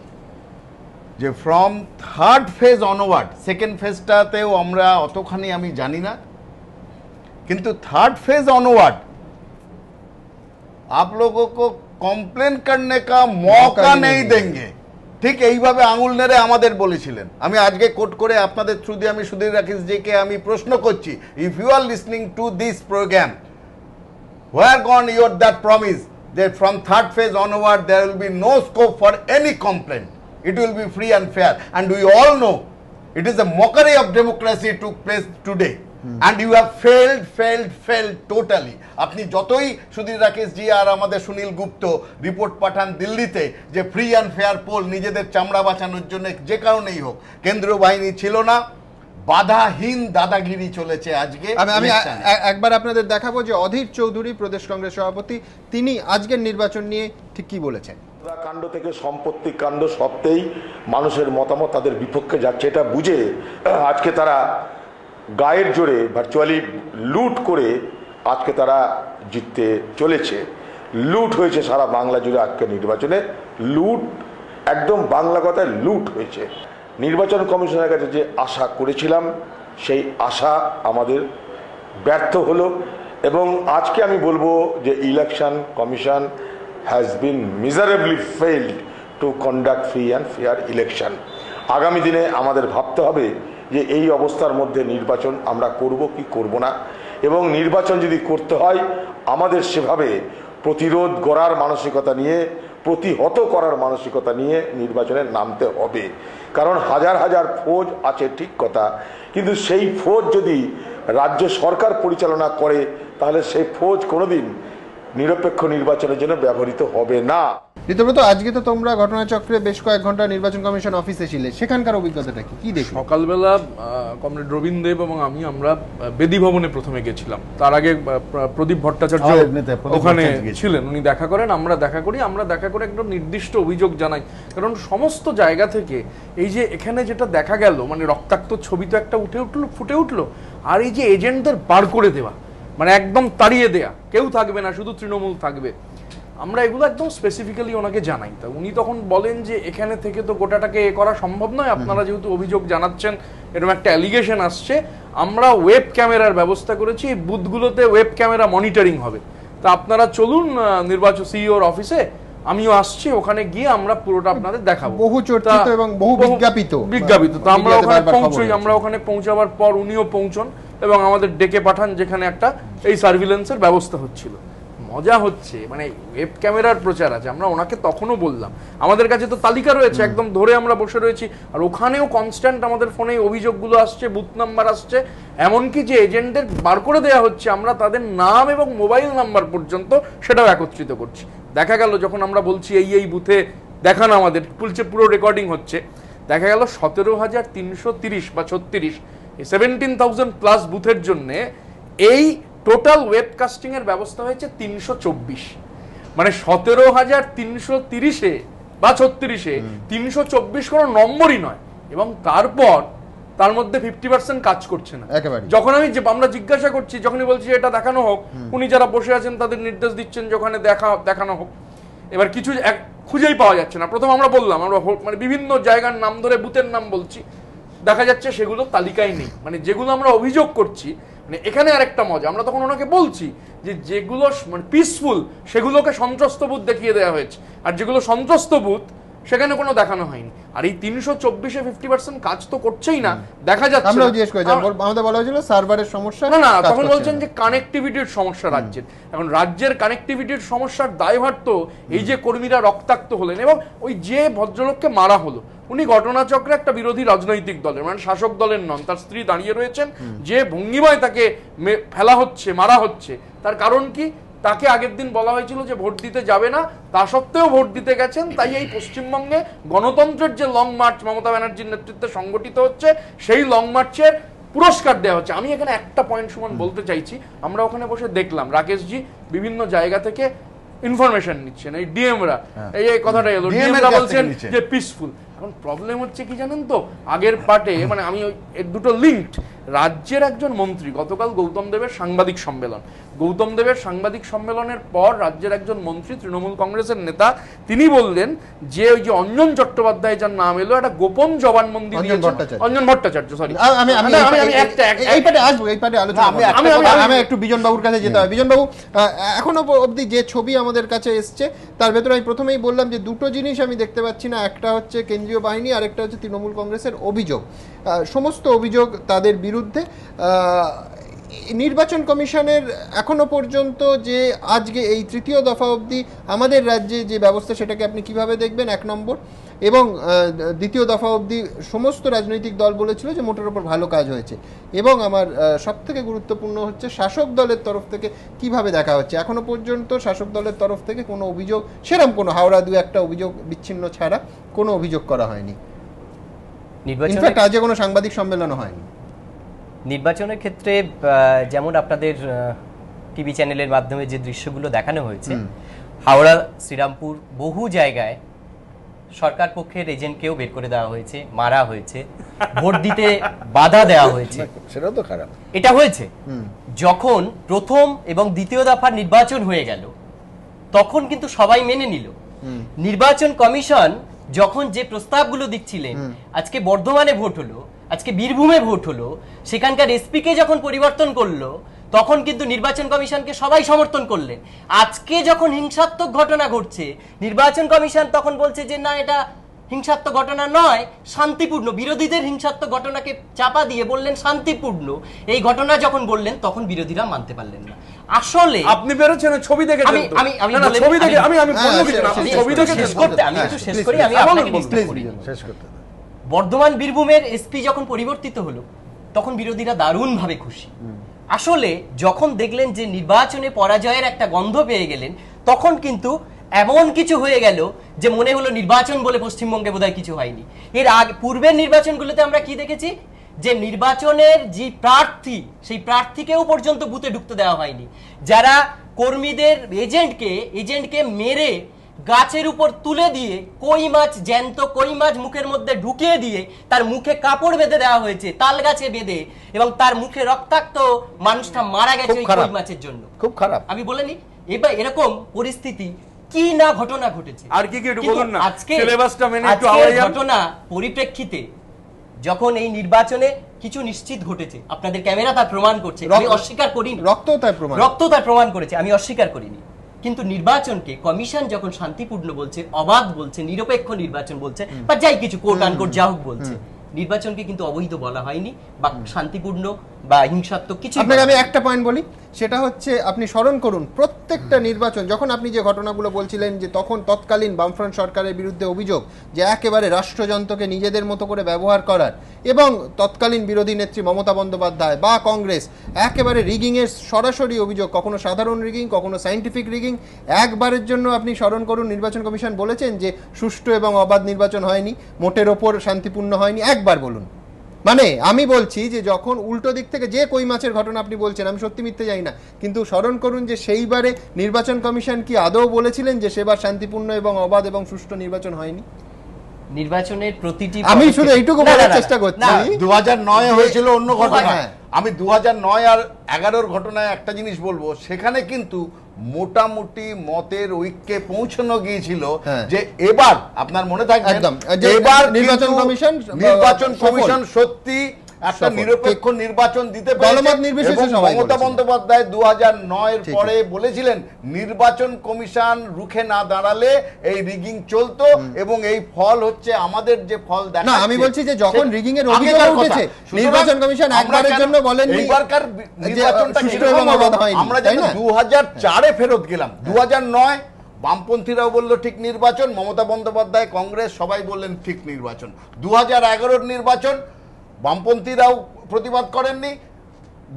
যে from 3rd phase onward, 2nd ফেজটাতেও আমরা অতখানি আমি জানি না, কিন্তু 3rd फेज ऑनवर्ड आप लोगों को কমপ্লেন करने का मौका नहीं देंगे। ঠিক এইভাবে আঙুল নেড়ে আমাদের বলেছিলেন। আমি আজকে কোট করে আপনাদের থ্রু দিয়ে আমি সুধীর রাকেশজিকে আমি প্রশ্ন করছি, if you are listening to this program, where gone your that promise that from 3rd phase onward there will be no scope for any complaint, it will be free and fair, and we all know it is a mockery of democracy took place today, and you have failed totally. আপনি যতই সুধীর রাকেশজি আর আমাদের সুনীল গুপ্ত report পাঠান দিল্লিতে যে free and fair pole, নিজেদের চামড়া বাঁচানোর জন্য যে কারণেই হোক, কেন্দ্রীয় বাহিনী ছিল না, বাধাহীন দাদাগিরি চলেছে আজকে। আমি একবার আপনাদের দেখাবো যে অধীর চৌধুরী, প্রদেশ কংগ্রেস সভাপতি, তিনি আজকের নির্বাচন নিয়ে ঠিক কি বলেছেন। কাণ্ড থেকে সম্পত্তি কাণ্ড সবতেই মানুষের মতামত তাদের বিপক্ষে যাচ্ছে, এটা বুঝে আজকে তারা গায়ের জোরে ভার্চুয়ালি লুট করে আজকে তারা জিততে চলেছে। লুট হয়েছে সারা বাংলা জুড়ে আজকে নির্বাচনে, লুট একদম বাংলা কথায় লুট হয়েছে। নির্বাচন কমিশনের কাছে যে আশা করেছিলাম সেই আশা আমাদের ব্যর্থ হলো এবং আজকে আমি বলবো যে election commission has been miserably failed to conduct free and fair election. আগামী দিনে আমাদের ভাবতে হবে যে এই অবস্থার মধ্যে নির্বাচন আমরা করব কি করব না, এবং নির্বাচন যদি করতে হয় আমাদের সেভাবে প্রতিরোধ করার মানসিকতা নিয়ে, প্রতিহত করার মানসিকতা নিয়ে নির্বাচনে নামতে হবে। কারণ হাজার হাজার ফৌজ আছে ঠিক কথা, কিন্তু সেই ফৌজ যদি রাজ্য সরকার পরিচালনা করে তাহলে সেই ফৌজ কোনোদিন নিরপেক্ষ নির্বাচনের জন্য ব্যবহৃত হবে না। ঋতব্রত, আজকে তো তোমরা ঘটনাচক্রে বেশ কয়েক ঘন্টা নির্বাচন কমিশন অফিসে ছিলে, সেখানকার অভিজ্ঞতাটা কি দেখো? সকালবেলা কমরেড রবীন দেব এবং আমি আমরা বেদি ভবনে প্রথমে গেছিলাম। তার আগে প্রদীপ ভট্টাচার্য ওখানে ছিলেন, উনি দেখা করেন, আমরা দেখা করি। আমরা দেখা করে একদম নির্দিষ্ট অভিযোগ জানাই, কারণ সমস্ত জায়গা থেকে এই যে এখানে যেটা দেখা গেল, মানে রক্তাক্ত ছবি তো একটা ফুটে উঠলো, আর এই যে এজেন্টদের বার করে দেওয়া, মানে একদম তাড়িয়ে দেয়া, কেউ থাকবে না, শুধু তৃণমূল থাকবে, আমরা এগুলো একদম স্পেসিফিক্যালি ওনাকে জানাই। তা উনি তখন বলেন যে এখানে থেকে তো গোটাটাকে এ করা সম্ভব নয়, আপনারা যেহেতু অভিযোগ জানাচ্ছেন, এরকম একটা অ্যালিগেশন আসছে, আমরা ওয়েব ক্যামেরার ব্যবস্থা করেছি, এই বুথগুলোতে ওয়েব ক্যামেরা মনিটরিং হবে, তা আপনারা চলুন নির্বাচন সিইওর অফিসে, আমিও আসছি, ওখানে গিয়ে আমরা পুরোটা আপনাদের দেখাবো। বহু চর্চিত এবং বহু বিজ্ঞাপিত। তো আমরা ওখানে পৌঁছই, আমরা ওখানে পৌঁছাবার পর উনিও পৌঁছন এবং আমাদের ডেকে পাঠান যেখানে একটা এই সার্ভিলেন্সের ব্যবস্থা হচ্ছিল। মজা হচ্ছে, মানে ওয়েব ক্যামেরার প্রচার আছে, আমরা ওনাকে তখনও বললাম, আমাদের কাছে তো তালিকা রয়েছে, একদম ধরে আমরা বসে রয়েছি, আর ওখানেও কনস্ট্যান্ট আমাদের ফোনে অভিযোগগুলো আসছে, বুথ নাম্বার আসছে, এমনকি যে এজেন্টদের বার করে দেওয়া হচ্ছে, আমরা তাদের নাম এবং মোবাইল নাম্বার পর্যন্ত সেটাও একত্রিত করছি। দেখা গেল যখন আমরা বলছি এই বুথে দেখান আমাদের, পুরো রেকর্ডিং হচ্ছে, দেখা গেল 17,330 বা 36 17,000+ বুথের জন্য এই টোটাল ওয়েবকাস্টিং এর ব্যবস্থা হয়েছে 324। মানে 17,330 বা 36-এ 324 কোনো নম্বরই নয়, এবং তারপর তার মধ্যে 50% কাজ করছে না। যখন আমরা জিজ্ঞাসা করছি, যখনই বলছি এটা দেখানো হোক, উনি যারা বসে আছেন তাদের নির্দেশ দিচ্ছেন যে ওখানে দেখানো হোক। এবার কিছু খুঁজেই পাওয়া যাচ্ছে না। প্রথম আমরা বললাম, আমরা মানে বিভিন্ন জায়গার নাম ধরে বুথের নাম বলছি, দেখা যাচ্ছে সেগুলো তালিকায় নেই। মানে যেগুলো আমরা অভিযোগ করছি, মানে এখানে আরেকটা মজা, আমরা তখন ওনাকে বলছি যে যেগুলো মানে পিসফুল সেগুলোকে সন্ত্রস্ত বুথ দেখিয়ে দেওয়া হয়েছে, আর যেগুলো সন্ত্রস্ত বুথ সেখানে কোনো দেখানো হয়নি। আর এই 324-এ 50% কাজ তো করছেই না, দেখা যাচ্ছে। আমরা জিজ্ঞেস করেছি, আমাদের বলা হয়েছিল সার্ভারের সমস্যা, না, তখন বলছেন যে কানেক্টিভিটির সমস্যা রাজ্যের। এখন রাজ্যের কানেক্টিভিটির সমস্যার দায়ভার তো এই যে কর্মীরা রক্তাক্ত হলেন এবং ওই যে ভদ্রলোককে মারা হলো, উনি ঘটনাচক্রে একটা বিরোধী রাজনৈতিক দলের, মানে শাসক দলের নন, তার স্ত্রী দাঁড়িয়ে রয়েছেন, যে ভঙ্গিমায় তাকে ফেলা হচ্ছে, মারা হচ্ছে, তার কারণ কি? তাকে আগের দিন বলা হয়েছিল যে ভোট দিতে যাবে না, তা সত্ত্বেও ভোট দিতে গেছেন। তাই এই পশ্চিমবঙ্গে গণতন্ত্রের যে লং মার্চ মমতা ব্যানার্জির নেতৃত্বে সংগঠিত হচ্ছে, সেই লং মার্চের পুরস্কার দেওয়া হচ্ছে। আমি এখানে একটা পয়েন্ট সুমন বলতে চাইছি, আমরা ওখানে বসে দেখলাম রাকেশজি বিভিন্ন জায়গা থেকে ইনফরমেশন নিচ্ছেন, এই ডিএমরা এই কথাটা এলো, ডিএমরা বলছেন যে পিসফুল। এখন প্রবলেম হচ্ছে কি জানেন তো, আগের পার্টে মানে আমি এর দুটো লিঙ্কড, রাজ্যের একজন মন্ত্রী গতকাল গৌতম দেবের সাংবাদিক সম্মেলন, গৌতম দেবের সাংবাদিক সম্মেলনের পর রাজ্যের একজন মন্ত্রী তৃণমূল কংগ্রেসের নেতা, তিনি বললেন যে ওই যে অঞ্জন চট্টোপাধ্যায় যার নাম এলো, একটা গোপন জবানবন্দি দিয়েছে অঞ্জন ভট্টাচার্য, সরি আমি একটু বিজন বাবুর কাছে যেতে হয়। বিজন বাবু, এখনো অবধি যে ছবি আমাদের কাছে এসছে তার ভেতরে আমি প্রথমেই বললাম যে দুটো জিনিস আমি দেখতে পাচ্ছি না, একটা হচ্ছে কেন্দ্রীয় বাহিনী, আরেকটা হচ্ছে তৃণমূল কংগ্রেসের অভিযোগ, সমস্ত অভিযোগ তাদের বিরুদ্ধে। নির্বাচন কমিশনের এখনো পর্যন্ত যে আজকে এই তৃতীয় দফা অবধি আমাদের রাজ্যে যে ব্যবস্থা, সেটাকে আপনি কিভাবে দেখবেন, 1 নম্বর, এবং দ্বিতীয় দফা অবধি সমস্ত রাজনৈতিক দল বলেছিল যে মোটের ওপর ভালো কাজ হয়েছে, এবং আমার সবথেকে গুরুত্বপূর্ণ হচ্ছে শাসক দলের তরফ থেকে কিভাবে দেখা হচ্ছে। এখনো পর্যন্ত শাসক দলের তরফ থেকে কোনো অভিযোগ, সেরকম কোনো হাওড়া 2-1টা অভিযোগ বিচ্ছিন্ন ছাড়া কোনো অভিযোগ করা হয়নি। ইনফ্যাক্ট আজকে কোনো সাংবাদিক সম্মেলনও হয়নি। নির্বাচনের ক্ষেত্রে যেমন আপনাদের টিভি চ্যানেলের মাধ্যমে যে দৃশ্যগুলো দেখানো হয়েছে, হাওড়া, শ্রীরামপুর, বহু জায়গায় সরকার পক্ষের এজেন্টকেও বের করে দেওয়া হয়েছে, মারা হয়েছে, ভোট দিতে বাধা দেওয়া হয়েছে। সেটাও তো খারাপ। এটা হয়েছে যখন প্রথম এবং দ্বিতীয় দফার নির্বাচন হয়ে গেল, তখন কিন্তু সবাই মেনে নিল। নির্বাচন কমিশন যখন যে প্রস্তাবগুলো দিচ্ছিলেন, আজকে বর্ধমানে ভোট হলো, আজকে বীরভূমে ভোট হলো, সেখানকার এসপি কে যখন পরিবর্তন করলো তখন কিন্তু নির্বাচন কমিশনকে সবাই সমর্থন করলেন। আজকে যখন হিংসাত্মক ঘটনা ঘটছে, নির্বাচন কমিশন তখন বলছে যে না, এটা হিংসাত্মক ঘটনা নয়, শান্তিপূর্ণ। বিরোধীদের হিংসাত্মক ঘটনাকে চাপা দিয়ে বললেন শান্তিপূর্ণ। এই ঘটনা যখন বললেন তখন বিরোধীরা মানতে পারলেন না। আসলে আপনি বেরোচ্ছেন ছবি দেখে, বর্ধমান বীরভূমের এসপি যখন পরিবর্তিত হলো তখন বিরোধীরা দারুণ ভাবে খুশি। আসলে যখন দেখলেন যে নির্বাচনে পরাজয়ের একটা গন্ধ পেয়ে গেলেন, তখন কিন্তু এমন কিছু হয়ে গেল যে মনে হলো নির্বাচন বলে পশ্চিমবঙ্গে বোধহয় কিছু হয়নি। এর আগে পূর্বের নির্বাচনগুলোতে আমরা কি দেখেছি, যে নির্বাচনের যে প্রার্থী, সেই প্রার্থীকেও পর্যন্ত বুথে ঢুকতে দেওয়া হয়নি। যারা কর্মীদের এজেন্টকে মেরে গাছের উপর তুলে দিয়ে কই মাছ, জ্যান্ত কই মাছ মুখের মধ্যে ঢুকিয়ে দিয়ে তার মুখে কাপড় বেঁধে দেওয়া হয়েছে, তাল গাছে বেঁধে, এবং তার মুখে রক্তাক্ত মানুষটা মারা গেছে ওই কই মাছের জন্য। খুব খারাপ। আমি বলিনি এবার এরকম পরিস্থিতি কি না ঘটনা ঘটেছে। আর কি কি একটু বলুন না, আজকে সিলেবাসটা মেনে একটু ঘটনা পরিপ্রেক্ষিতে যখন এই নির্বাচনে কিছু নিশ্চিত ঘটেছে, আপনাদের ক্যামেরা তার প্রমাণ করছে, আমি অস্বীকার করিনি। রক্ত তার প্রমাণ করেছে, আমি অস্বীকার করিনি। কিন্তু নির্বাচনকে কমিশন যখন শান্তিপূর্ণ বলছে, অবাধ বলছে, নিরপেক্ষ নির্বাচন বলছে, বা যাই কিছু কোট আনকোট যা হোক বলছে, নির্বাচনকে কিন্তু অবৈধ বলা হয়নি বা শান্তিপূর্ণ বা হিংসাত্মক কিছু। আপনাকে আমি একটা পয়েন্ট বলি, সেটা হচ্ছে আপনি স্মরণ করুন প্রত্যেকটা নির্বাচন, যখন আপনি যে ঘটনাগুলো বলছিলেন যে তখন তৎকালীন বামফ্রন্ট সরকারের বিরুদ্ধে অভিযোগ যে একেবারে রাষ্ট্রযন্ত্রকে নিজেদের মতো করে ব্যবহার করার, এবং তৎকালীন বিরোধী নেত্রী মমতা বন্দ্যোপাধ্যায় বা কংগ্রেস একেবারে রিগিংয়ের সরাসরি অভিযোগ, কখনো সাধারণ রিগিং, কখনো সায়েন্টিফিক রিগিং। একবারের জন্য আপনি স্মরণ করুন নির্বাচন কমিশন বলেছেন যে সুষ্ঠু এবং অবাধ নির্বাচন হয়নি, মোটের ওপর শান্তিপূর্ণ হয়নি, একবার বলুন। মানে আমি বলছি যে যখন উল্টো দিক থেকে যে কই মাছের ঘটনা আপনি বলছেন, আমি সত্যি মিথ্যে যাই না, কিন্তু স্মরণ করুন যে সেইবারে নির্বাচন কমিশন কি আদৌ বলেছিলেন যে সেবার শান্তিপূর্ণ এবং অবাধ এবং সুষ্ঠু নির্বাচন হয়নি? নির্বাচনের প্রতিটি, আমি শুধু এইটুকু বলার চেষ্টা করছি, 2009 হয়েছিল অন্য ঘটনা। আমি 2009 আর 11 ঘটনায় একটা জিনিস বলবো, সেখানে কিন্তু মোটামুটি মতের ঐক্যে পৌঁছানো গিয়েছিল যে এবার আপনার মনে থাকবে, এবার নির্বাচন কমিশন সত্যি একটা নিরপেক্ষ নির্বাচন দিতে পেরেছে। মমতা বন্দ্যোপাধ্যায় 2009 এর পরে বলেছিলেন নির্বাচন কমিশন রুখে না দাঁড়ালে এই রিগিং চলতো, এবং এই ফল হচ্ছে আমাদের যে ফল দেখা। না, আমি বলছি যে যখন রিগিং এর অভিযোগ উঠেছে নির্বাচন কমিশন একবারের জন্য বলেননি এইবারকার নির্বাচনটা সুষ্ঠু এবং অবাধ হয়নি। আমরা যেন 2004 এ ফেরত গেলাম, 2009 বামপন্থীরাও বললো ঠিক নির্বাচন, মমতা বন্দ্যোপাধ্যায়, কংগ্রেস সবাই বললেন ঠিক নির্বাচন। 2011 নির্বাচন বামপন্থীরাও প্রতিবাদ করেননি,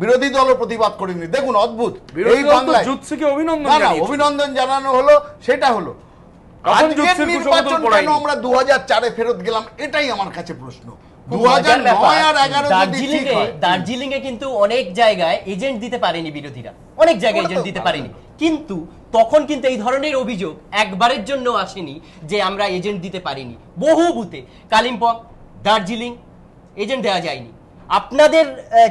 বিরোধী দলও প্রতিবাদ করেননি। দেখুন অদ্ভুত, এই বাংলায় অভিনন্দন জানানো হলো, সেটা হলো। নির্বাচন কেন আমরা 2004 ফেরত গেলাম, এটাই আমার কাছে প্রশ্ন। 2009 আর 11 দার্জিলিং এ কিন্তু অনেক জায়গায় এজেন্ট দিতে পারেনি বিরোধীরা, অনেক জায়গায় এজেন্ট দিতে পারেনি, কিন্তু তখন কিন্তু এই ধরনের অভিযোগ একবারের জন্য আসেনি যে আমরা এজেন্ট দিতে পারিনি। বহু বুথে কালিম্পং, দার্জিলিং এজেন্ট দেওয়া যায়নি। আপনাদের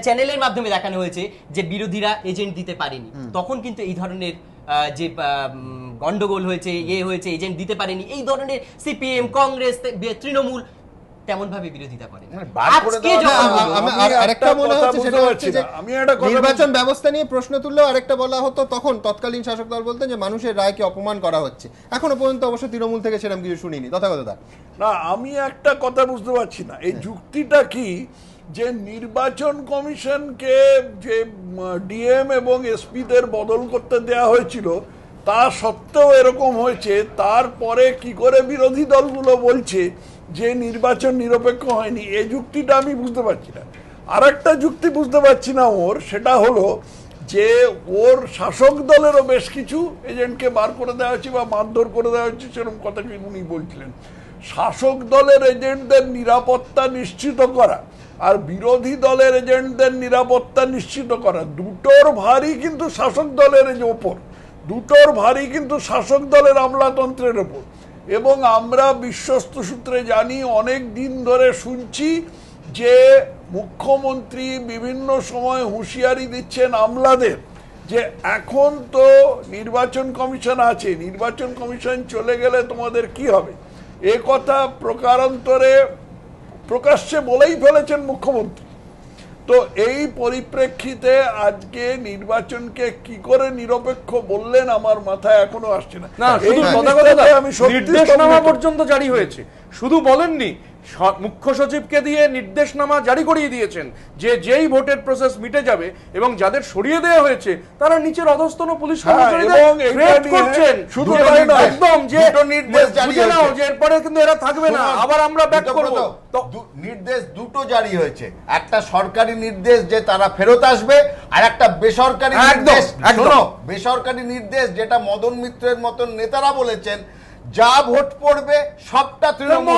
চ্যানেলের মাধ্যমে দেখানো হয়েছে যে বিরোধীরা এজেন্ট দিতে পারেনি, তখন কিন্তু এই ধরনের যে গন্ডগোল হয়েছে, হয়েছে, এজেন্ট দিতে পারেনি, এই ধরনের সিপিএম, কংগ্রেস, তৃণমূল তেমন ভাবে বিরোধিতা করে। নির্বাচন ব্যবস্থা নিয়ে প্রশ্ন তুললেও আরেকটা বলা হতো, তখন তৎকালীন শাসক দল বলতেন যে মানুষের রায়কে অপমান করা হচ্ছে। এখনো পর্যন্ত অবশ্য তৃণমূল থেকে সেরকম কিছু শুনিনি। তথাগতদা, না, আমি একটা কথা বুঝতে পারছি না, এই যুক্তিটা কি যে নির্বাচন কমিশনকে যে ডিএম এবং এসপিদের বদল করতে দেয়া হয়েছিল তা সত্ত্বেও এরকম হয়েছে, তারপরে কি করে বিরোধী দলগুলো বলছে যে নির্বাচন নিরপেক্ষ হয়নি? এই যুক্তিটা আমি বুঝতে পারছি না। আর একটা যুক্তি বুঝতে পারছি না ওর, সেটা হলো যে ওর শাসক দলেরও বেশ কিছু এজেন্টকে বার করে দেওয়া হয়েছে বা মারধর করে দেওয়া হয়েছে, সেরকম কথা উনি বলছিলেন। শাসক দলের এজেন্টদের নিরাপত্তা নিশ্চিত করা আর বিরোধী দলের এজেন্টদের নিরাপত্তা নিশ্চিত করা, দুটোর ভারই কিন্তু শাসক দলের ওপর, দুটোর ভারই কিন্তু শাসক দলের আমলাতন্ত্রের ওপর। এবং আমরা বিশ্বস্ত সূত্রে জানি, অনেক দিন ধরে শুনছি যে মুখ্যমন্ত্রী বিভিন্ন সময় হুঁশিয়ারি দিচ্ছেন আমলাদের যে এখন তো নির্বাচন কমিশন আছে, নির্বাচন কমিশন চলে গেলে তোমাদের কি হবে। এ কথা প্রকারান্তরে প্রকাশ্যে বলেই ফেলেছেন মুখ্যমন্ত্রী। তো এই পরিপ্রেক্ষিতে আজকে নির্বাচনকে কি করে নিরপেক্ষ বললেন আমার মাথায় এখনো আসছে না। আমি নির্দেশনামা পর্যন্ত জারি হয়েছে, শুধু বলেননি, মুখ্য সচিবকে দিয়ে নির্দেশনামা জারি করিয়ে দিয়েছেন যে যেই ভোটের প্রসেস মিটে যাবে এবং যাদের সরিয়ে দেওয়া হয়েছে তারা নিচের অধস্তন পুলিশ কর্মচারীদের করছেন একদম যে বুঝে নাও যে এরপরে কিন্তু এরা থাকবে না, আবার আমরা ব্যাক করব। নির্দেশ দুটো জারি হয়েছে, একটা সরকারি নির্দেশ যে তারা ফেরত আসবে, আর একটা বেসরকারি নির্দেশ, বেসরকারি নির্দেশ যেটা মদন মিত্রের মতন নেতারা বলেছেন যা ভোট পড়বে সবটা তৃণমূল,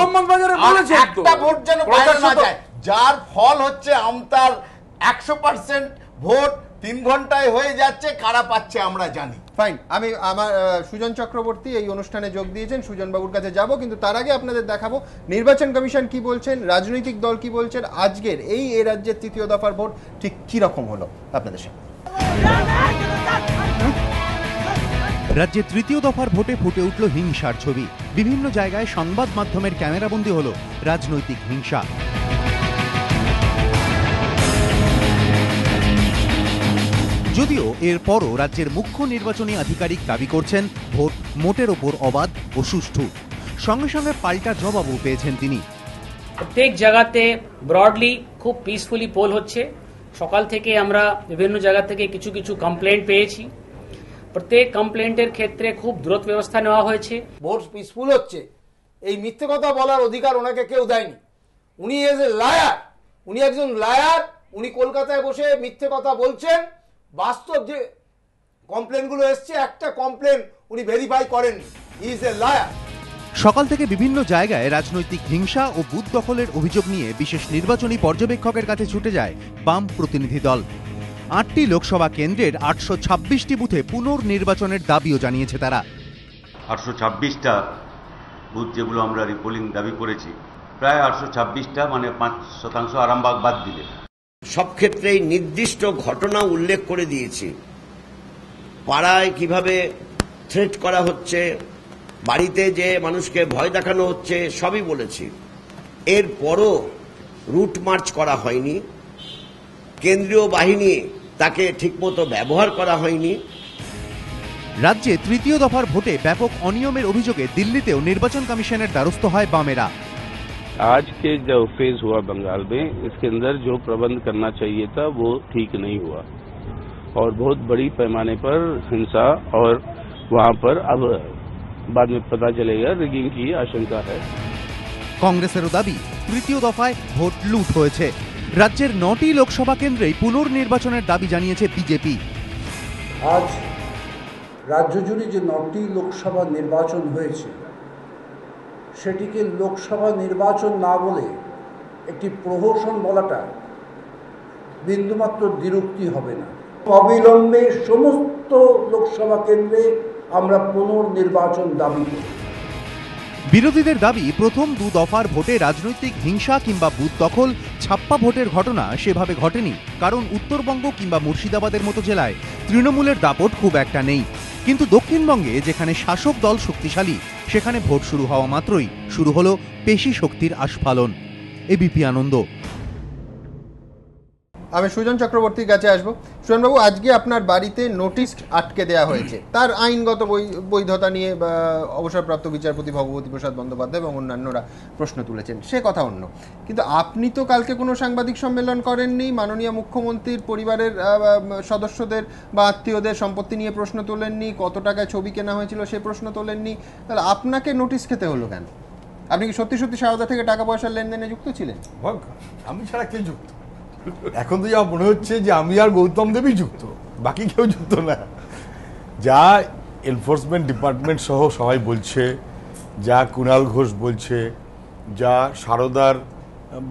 একটা ভোট যেন বাইরে না যায়, যার ফল হচ্ছে আমতার 100% ভোট 3 ঘন্টায় হয়ে যাচ্ছে, কারা পাচ্ছে আমরা জানি। ফাইন, আমি আমার সুজন চক্রবর্তী এই অনুষ্ঠানে যোগ দিয়েছেন, সুজন বাবুর কাছে যাব, কিন্তু তার আগে আপনাদের দেখাবো নির্বাচন কমিশন কি বলছেন, রাজনৈতিক দল কি বলছেন, আজকের এই রাজ্যের তৃতীয় দফার ভোট ঠিক কি রকম হলো আপনাদের সাথে। রাজ্যে তৃতীয় দফার ভোটে ফুটে উঠল হিংসার ছবি। বিভিন্ন জায়গায় সংবাদ মাধ্যমের ক্যামেরাবন্দি হলো রাজনৈতিক হিংসা। যদিও এরপরও রাজ্যের মুখ্য নির্বাচনী আধিকারিক দাবি করছেন ভোট মোটের ওপর অবাধ ও সুষ্ঠু। সঙ্গে সঙ্গে পাল্টা জবাবও পেয়েছেন তিনি। প্রত্যেক জায়গাতে ব্রডলি খুব পিসফুলি পোল হচ্ছে। সকাল থেকে আমরা বিভিন্ন জায়গা থেকে কিছু কিছু কমপ্লেন্ট পেয়েছি। প্রত্যেক কমপ্লেন্টের ক্ষেত্রে খুব দ্রুত ব্যবস্থা নেওয়া হয়েছে। ভোট পিসফুল হচ্ছে, এই মিথ্যে কথা বলার অধিকার ওনাকে কেউ দেয়নি। উনি এজ এ লায়ার, উনি একজন লায়ার। উনি কলকাতায় বসে মিথ্যে কথা বলছেন। বাস্তব যে কমপ্লেনগুলো এসছে, একটা কমপ্লেন উনি ভেরিফাই করেননি। He is a liar. সকাল থেকে বিভিন্ন জায়গায় রাজনৈতিক হিংসা ও বুথ দখলের অভিযোগ নিয়ে বিশেষ নির্বাচনী পর্যবেক্ষকের কাছে ছুটে যায় বাম প্রতিনিধি দল। 8টি লোকসভা কেন্দ্রের 826টি বুথে পুনর্নির্বাচনের দাবিও জানিয়েছে তারা। 826টা বুথ যেগুলো আমরা রিপোলিং দাবি করেছি, প্রায় 826টা, মানে 5% আরামবাগ বাদ দিলে। সব ক্ষেত্রেই নির্দিষ্ট ঘটনা উল্লেখ করে দিয়েছি। পাড়ায় কিভাবে থ্রেট করা হচ্ছে, বাড়িতে যে মানুষকে ভয় দেখানো হচ্ছে, সবই বলেছি। এরপরও রুট মার্চ করা হয়নি, কেন্দ্রীয় বাহিনী তাকে ঠিকমতো ব্যবহার করা হয়নি। রাজ্যে তৃতীয় দফার ভোটে ব্যাপক অনিয়মের অভিযোগে দিল্লিতেও নির্বাচন কমিশনের দ্বারস্থ হয় বামেরা। आज के जो फेज हुआ बंगाल में, इसके अंदर जो प्रबंध करना चाहिए था वो ठीक नहीं हुआ और बहुत बड़ी पैमाने पर हिंसा, और वहां पर अब बाद में पता चलेगा रिगिंग की आशंका है। কংগ্রেসেরও দাবি তৃতীয় দফায় ভোট লুট হয়েছে। রাজ্যের 9টি লোকসভা কেন্দ্রেই পুনর্নির্বাচনের দাবি জানিয়েছে বিজেপি। আজ রাজ্য জুড়ে যে 9টি লোকসভা নির্বাচন হয়েছে, সেটিকে লোকসভা নির্বাচন না বলে একটি প্রহসন বলাটা বিন্দুমাত্র দ্বিরুক্তি হবে না। অবিলম্বে সমস্ত লোকসভা কেন্দ্রে আমরা পুনর্নির্বাচন দাবি করি। বিরোধীদের দাবি প্রথম 2 দফার ভোটে রাজনৈতিক হিংসা কিংবা বুথ দখল, ছাপ্পা ভোটের ঘটনা সেভাবে ঘটেনি, কারণ উত্তরবঙ্গ কিংবা মুর্শিদাবাদের মতো জেলায় তৃণমূলের দাপট খুব একটা নেই। কিন্তু দক্ষিণবঙ্গে যেখানে শাসক দল শক্তিশালী, সেখানে ভোট শুরু হওয়া মাত্রই শুরু হলো পেশি শক্তির আস্ফালন। এবিপি আনন্দ। আমি সুজন চক্রবর্তীর কাছে আসবো। সুজনবাবু, আজকে আপনার বাড়িতে নোটিশ আটকে দেওয়া হয়েছে, তার আইনগত বৈধতা নিয়ে অবসরপ্রাপ্ত বিচারপতি ভগবতী প্রসাদ বন্দ্যোপাধ্যায় এবং অন্যান্যরা প্রশ্ন তুলেছেন, সে কথা অন্য। কিন্তু আপনি তো কালকে কোনো সাংবাদিক সম্মেলন করেননি, মাননীয় মুখ্যমন্ত্রীর পরিবারের সদস্যদের বা আত্মীয়দের সম্পত্তি নিয়ে প্রশ্ন তোলেননি, কত টাকায় ছবি কেনা হয়েছিল সে প্রশ্ন তোলেননি, তাহলে আপনাকে নোটিশ খেতে হলো কেন? আপনি কি সত্যি সত্যি সারদা থেকে টাকা পয়সার লেনদেনে যুক্ত ছিলেন? আমি ছাড়া কে যুক্ত? এখন তো যা মনে হচ্ছে যে আমি আর গৌতম দেবই যুক্ত, বাকি কেউ যুক্ত না। যা এনফোর্সমেন্ট ডিপার্টমেন্ট সহ সবাই বলছে, যা কুণাল ঘোষ বলছে, যা সারদার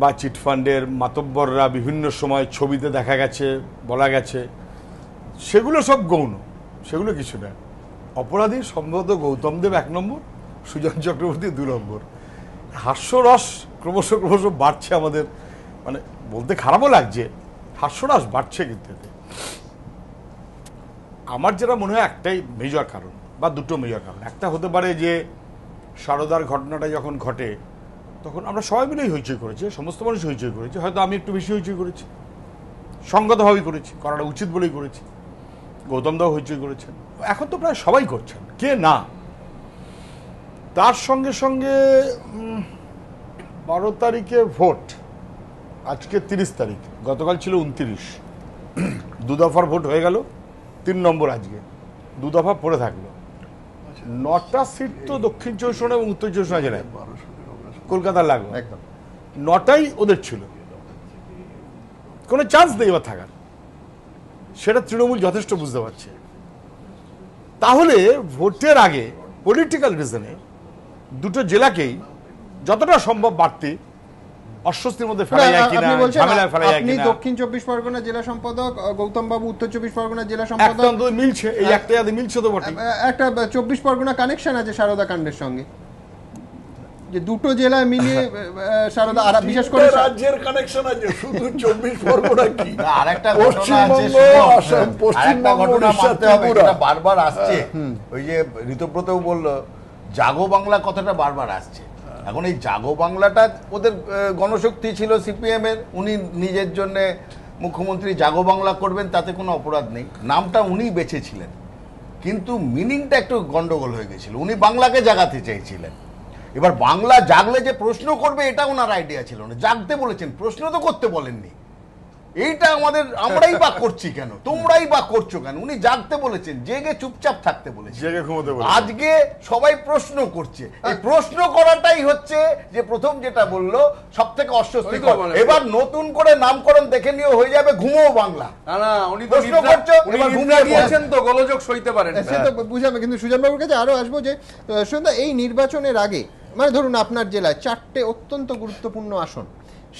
বা চিটফান্ডের মাতব্বররা বিভিন্ন সময় ছবিতে দেখা গেছে, বলা গেছে, সেগুলো সব গৌণ, সেগুলো কিছু না। অপরাধী সম্ভবত গৌতম দেব 1 নম্বর, সুজন চক্রবর্তী 2 নম্বর। হাস্যরস ক্রমশ বাড়ছে আমাদের, মানে বলতে খারাপও লাগছে, হাস্যরস বাড়ছে। কিন্তু আমার যেটা মনে হয় একটাই মেজর কারণ বা দুটো মেজর কারণ। একটা হতে পারে যে সারদার ঘটনাটা যখন ঘটে তখন আমরা সবাই মিলেই হইচই করেছি, সমস্ত মানুষ হইচই করেছে, হয়তো আমি একটু বেশি হইচই করেছি, সঙ্গতভাবেই করেছি, করাটা উচিত বলেই করেছি, গৌতম দাও হইচই করেছেন, এখন তো প্রায় সবাই করছেন, কে না। তার সঙ্গে সঙ্গে 12 তারিখে ভোট, আজকে 30 তারিখ, গতকাল ছিল 29, 2 দফার ভোট হয়ে গেল, 3 নম্বর আজকে 2 দফা পড়ে থাকলো। 9টা সিট তো দক্ষিণ 24 এবং উত্তর 24 জেলায়, কলকাতার লাগবে একদম, 9টাই ওদের ছিল, কোনো চান্স নেই এবার থাকার, সেটা তৃণমূল যথেষ্ট বুঝতে পারছে। তাহলে ভোটের আগে পলিটিক্যাল রিজনে দুটো জেলাকেই যতটা সম্ভব বাড়তি অস্বস্তির মধ্যে ফেলা যায় কিনা, ঝামেলায় ফেলা যায় কিনা। আপনি দক্ষিণ 24 পরগনা জেলা সম্পাদক, গৌতম বাবু উত্তর 24 পরগনা জেলা সম্পাদক, একদম তো মিলছে, এই একটা মিলছে তো বটে। একটা 24 পরগনা কানেকশন আছে সারদা কাণ্ডের সঙ্গে, যে দুটো জেলা মিলিয়ে সারদা, আর বিশেষ করে রাজ্যের কানেকশন আছে, শুধু 24 পরগনা কি, আরেকটা ঘটনা আছে, আসাম, পশ্চিমবঙ্গ, ঘটনা মানতে হবে, এটা বারবার আসছে। ওই যে ঋতব্রতও বলল জাগো বাংলা কথাটা বারবার আসছে। এখন এই জাগো বাংলাটা ওদের গণশক্তি ছিল সিপিএম এর, উনি নিজের জন্য মুখ্যমন্ত্রী জাগো বাংলা করবেন, তাতে কোনো অপরাধ নেই, নামটা উনি বেছেছিলেন, কিন্তু মিনিংটা একটু গন্ডগোল হয়ে গেছিল, উনি বাংলাকে জাগাতে চাইছিলেন। এবার বাংলা জাগলে যে প্রশ্ন করবে এটা ওনার আইডিয়া ছিল না, জাগতে বলেছেন, প্রশ্ন তো করতে বলেননি। এইটা আমাদের, আমরাই বা করছি কেন, তোমরাই বা করছো কেন, উনি জাগতে বলেছেন, জেগে চুপচাপ থাকতে বলেছেন, জেগে ঘুমোতে বলেছেন। আজকে সবাই প্রশ্ন করছে, এই প্রশ্ন করাটাই হচ্ছে যে প্রথম যেটা বললো সব থেকে অস্বস্তিকর। এবার নতুন করে নামকরণ দেখে নিয়ে হয়ে যাবে ঘুমো বাংলা। না উনি প্রশ্ন করছো, এবার ঘুমিয়ে গিয়েছেন তো গোলযোগ সইতে পারেন, সে তো বুঝাবে। কিন্তু সুজনবাবুর কাছে আরো আসবো যে সুজনদা, এই নির্বাচনের আগে, মানে ধরুন আপনার জেলায় 4টে অত্যন্ত গুরুত্বপূর্ণ আসন,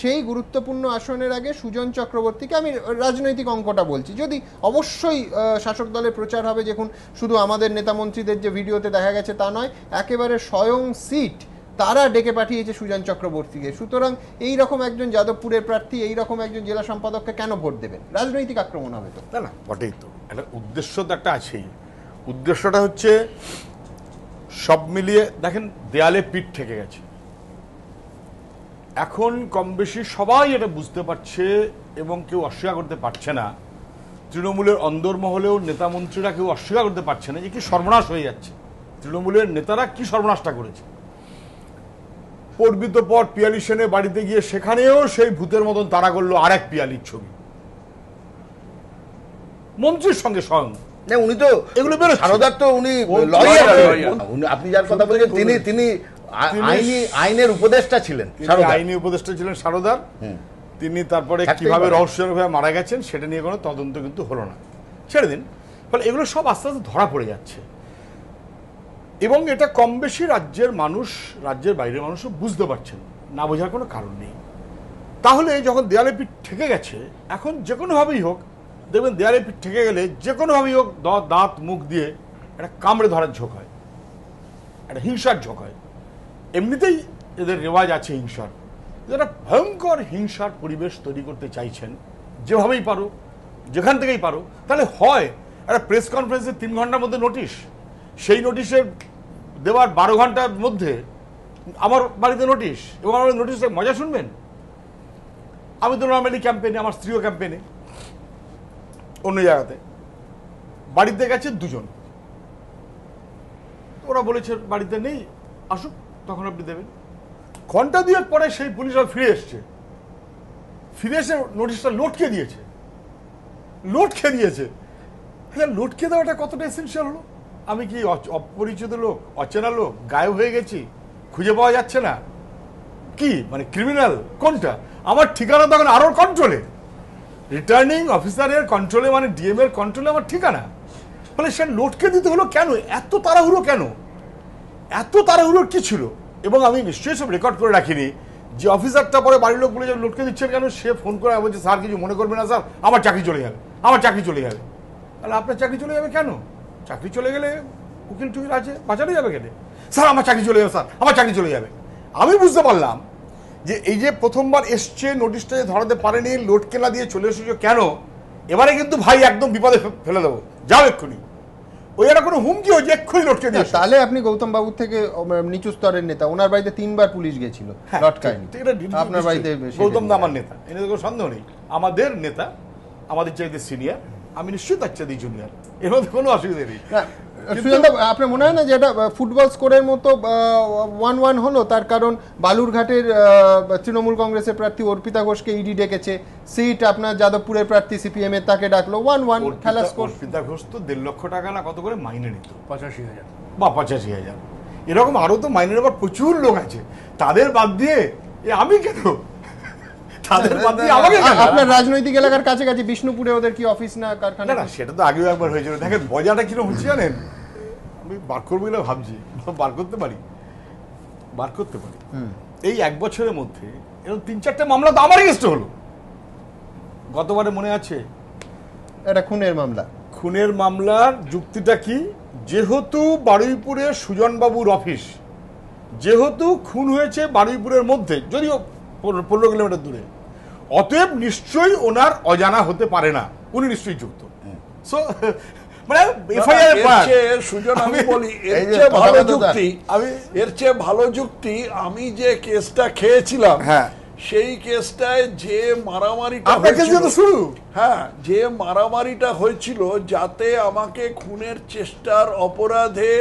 সেই গুরুত্বপূর্ণ আসনের আগে সুজন চক্রবর্তীকে, আমি রাজনৈতিক অঙ্কটা বলছি, যদি অবশ্যই শাসক দলের প্রচার হবে, যখন শুধু আমাদের নেতা মন্ত্রীদের যে ভিডিওতে দেখা গেছে তা নয়, একেবারে স্বয়ং সিট তারা ডেকে পাঠিয়েছে সুজন চক্রবর্তীকে। সুতরাং এই রকম একজন যাদবপুরের প্রার্থী, এই রকম একজন জেলা সম্পাদককে কেন ভোট দেবেন? রাজনৈতিক আক্রমণ হবে তো? না, বটেই তো, একটা উদ্দেশ্য তো একটা আছেই। উদ্দেশ্যটা হচ্ছে সব মিলিয়ে দেখেন, দেয়ালে পিঠ ঠেকে গেছে, এখন কম বেশি সবাই এটা বুঝতে পারছে এবং কেউ অস্বীকার করতে পারছে না, তৃণমূলের অন্দরমহলেও নেতা মন্ত্রীরা কেউ অস্বীকার করতে পারছে না যে কি সর্বনাশ হয়ে যাচ্ছে, তৃণমূলের নেতারা কি সর্বনাশটা করেছে। পড়বি তো পর পিয়ালি সেনের বাড়িতে গিয়ে সেখানেও সেই ভূতের মতন তারা করলো আরেক পিয়ালির ছবি, মন্ত্রীর সঙ্গে স্বয়ং। উনি তো এগুলো বেরো, সারদার তো উনি লয়ার, আপনি যার কথা বলছেন তিনি আইনের উপদেষ্টা ছিলেন, আইনি উপদেষ্টা ছিলেন সারদার। তিনি তারপরে কিভাবে রহস্যভাবে মারা গেছেন সেটা নিয়ে কোনো তদন্ত কিন্তু হলো না, ছেড়ে দিন। ফলে এগুলো সব আস্তে আস্তে ধরা পড়ে যাচ্ছে এবং এটা কম বেশি রাজ্যের মানুষ, রাজ্যের বাইরের মানুষও বুঝতে পারছেন, না বোঝার কোনো কারণ নেই। তাহলে যখন দেয়ালে পিঠ ঠেকে গেছে, এখন যে কোনোভাবেই হোক, দেখবেন দেয়ালে পিঠ ঠেকে গেলে যে কোনোভাবেই হোক দাঁত মুখ দিয়ে একটা কামড়ে ধরার ঝোঁক হয়, একটা হিংসার ঝোঁক হয়। এমনিতেই এদের রেওয়াজ আছে হিংসার, যারা ভয়ঙ্কর হিংসার পরিবেশ তৈরি করতে চাইছেন যেভাবেই পারো, যেখান থেকেই পারো, তাহলে হয় একটা প্রেস কনফারেন্সে 3 ঘন্টার মধ্যে নোটিশ, সেই নোটিশের দেওয়ার 12 ঘন্টার মধ্যে আমার বাড়িতে নোটিশ, এবং আমার নোটিশে মজা শুনবেন। আমি তো নর্মালি ক্যাম্পেনে, আমার স্ত্রীও ক্যাম্পেনে, অন্য জায়গাতে বাড়িতে গেছে 2 জন, ওরা বলেছে বাড়িতে নেই, আসুক তখন আপনি দেবেন। ঘন্টা 2 পরে সেই পুলিশ ফিরে এসছে, ফিরে এসে নোটিশটা লটকে দিয়েছে, লটকে দেওয়াটা কতটা এসেনশিয়াল হলো? আমি কি অপরিচিত লোক, অচেনা লোক, গায়েব হয়ে গেছি, খুঁজে পাওয়া যাচ্ছে না, কি মানে ক্রিমিনাল কোনটা? আমার ঠিকানা তখন আরো কন্ট্রোলে, রিটার্নিং অফিসারের কন্ট্রোলে, মানে ডিএম এর কন্ট্রোলে আমার ঠিকানা। ফলে সে লটকে দিতে হলো কেন? এত তাড়াহুড়ো কেন? এত তাড়াহুড়োর কি ছিল? এবং আমি নিশ্চয়ই সব রেকর্ড করে রাখিনি যে অফিসারটা পরে বাড়ির লোক বলে যে লটকে দিচ্ছেন কেন, সে ফোন করে বলছে স্যার কিছু মনে করবে না স্যার, আমার চাকরি চলে যাবে, আমার চাকরি চলে যাবে। তাহলে আপনার চাকরি চলে যাবে কেন? চাকরি চলে গেলে উকিল টুকিল আছে, বাঁচানো যাবে কেন? স্যার আমার চাকরি চলে যাবে, স্যার আমার চাকরি চলে যাবে। আমি বুঝতে পারলাম যে এই যে প্রথমবার এসছে, নোটিশটা যে ধরাতে পারেনি, লটকেলা দিয়ে চলে এসেছো কেন, এবারে কিন্তু ভাই একদম বিপদে ফেলে দেবো, যাও এক্ষুনি। ওই একটা কোনো হুমকি হয়েছে এক্ষুনি লটকে দিয়ে তাহলে আপনি গৌতম বাবুর থেকে নিচু স্তরের নেতা, ওনার বাড়িতে 3 বার পুলিশ গেছিল লটকায়নি, আপনার বাড়িতে গৌতম দা আমার নেতা, এনে কোনো সন্দেহ নেই, আমাদের নেতা, আমাদের চাইতে সিনিয়র, আমি নিশ্চয়ই তার চাইতে জুনিয়র, এর মধ্যে কোনো অসুবিধা নেই। আপনার মনে হয় না যে এটা ফুটবল স্কোরের মতো 1-1 হলো? তার কারণ বালুরঘাটের তৃণমূল কংগ্রেসের প্রার্থী অর্পিতা ঘোষকে ইডি ডেকেছে, সিট আপনার যাদবপুরের প্রার্থী সিপিএম এর তাকে ডাকলো, 1-1 খেলা স্কোর। অর্পিতা ঘোষ তো 1.5 লক্ষ টাকা না কত করে মাইনে নিত, 85,000 বা 85,000, এরকম আরো তো মাইনে নেবার প্রচুর লোক আছে, তাদের বাদ দিয়ে আমি কেন, তাদের বাদ দিয়ে আমাকে কেন? আপনার রাজনৈতিক এলাকার কাছাকাছি বিষ্ণুপুরে ওদের কি অফিস না কারখানা? না সেটা তো আগেও একবার হয়েছিল। দেখেন মজাটা কিরকম হচ্ছে জানেন, আমি বার করবো না ভাবছি, বার করতে পারি। এই 1 বছরের মধ্যে এরকম 3-4টে মামলা তো আমার এগেইনস্টে হলো। গতবারে মনে আছে এটা খুনের মামলা, খুনের মামলার যুক্তিটা কি, যেহেতু বারুইপুরে সুজনবাবুর অফিস, যেহেতু খুন হয়েছে বারুইপুরের মধ্যে, যদিও 15 কিলোমিটার দূরে, অতএব নিশ্চয়ই ওনার অজানা হতে পারে না, উনি নিশ্চয়ই যুক্ত। সো মানে সুজন আমি বলি এর চেয়ে ভালো যুক্তি, এর চেয়ে ভালো যুক্তি, আমি যে কেসটা খেয়েছিলাম সেই কেসটায় যে মারামারিটা শুরু, হ্যাঁ, যে মারামারিটা হয়েছিল যাতে আমাকে খুনের চেষ্টার অপরাধে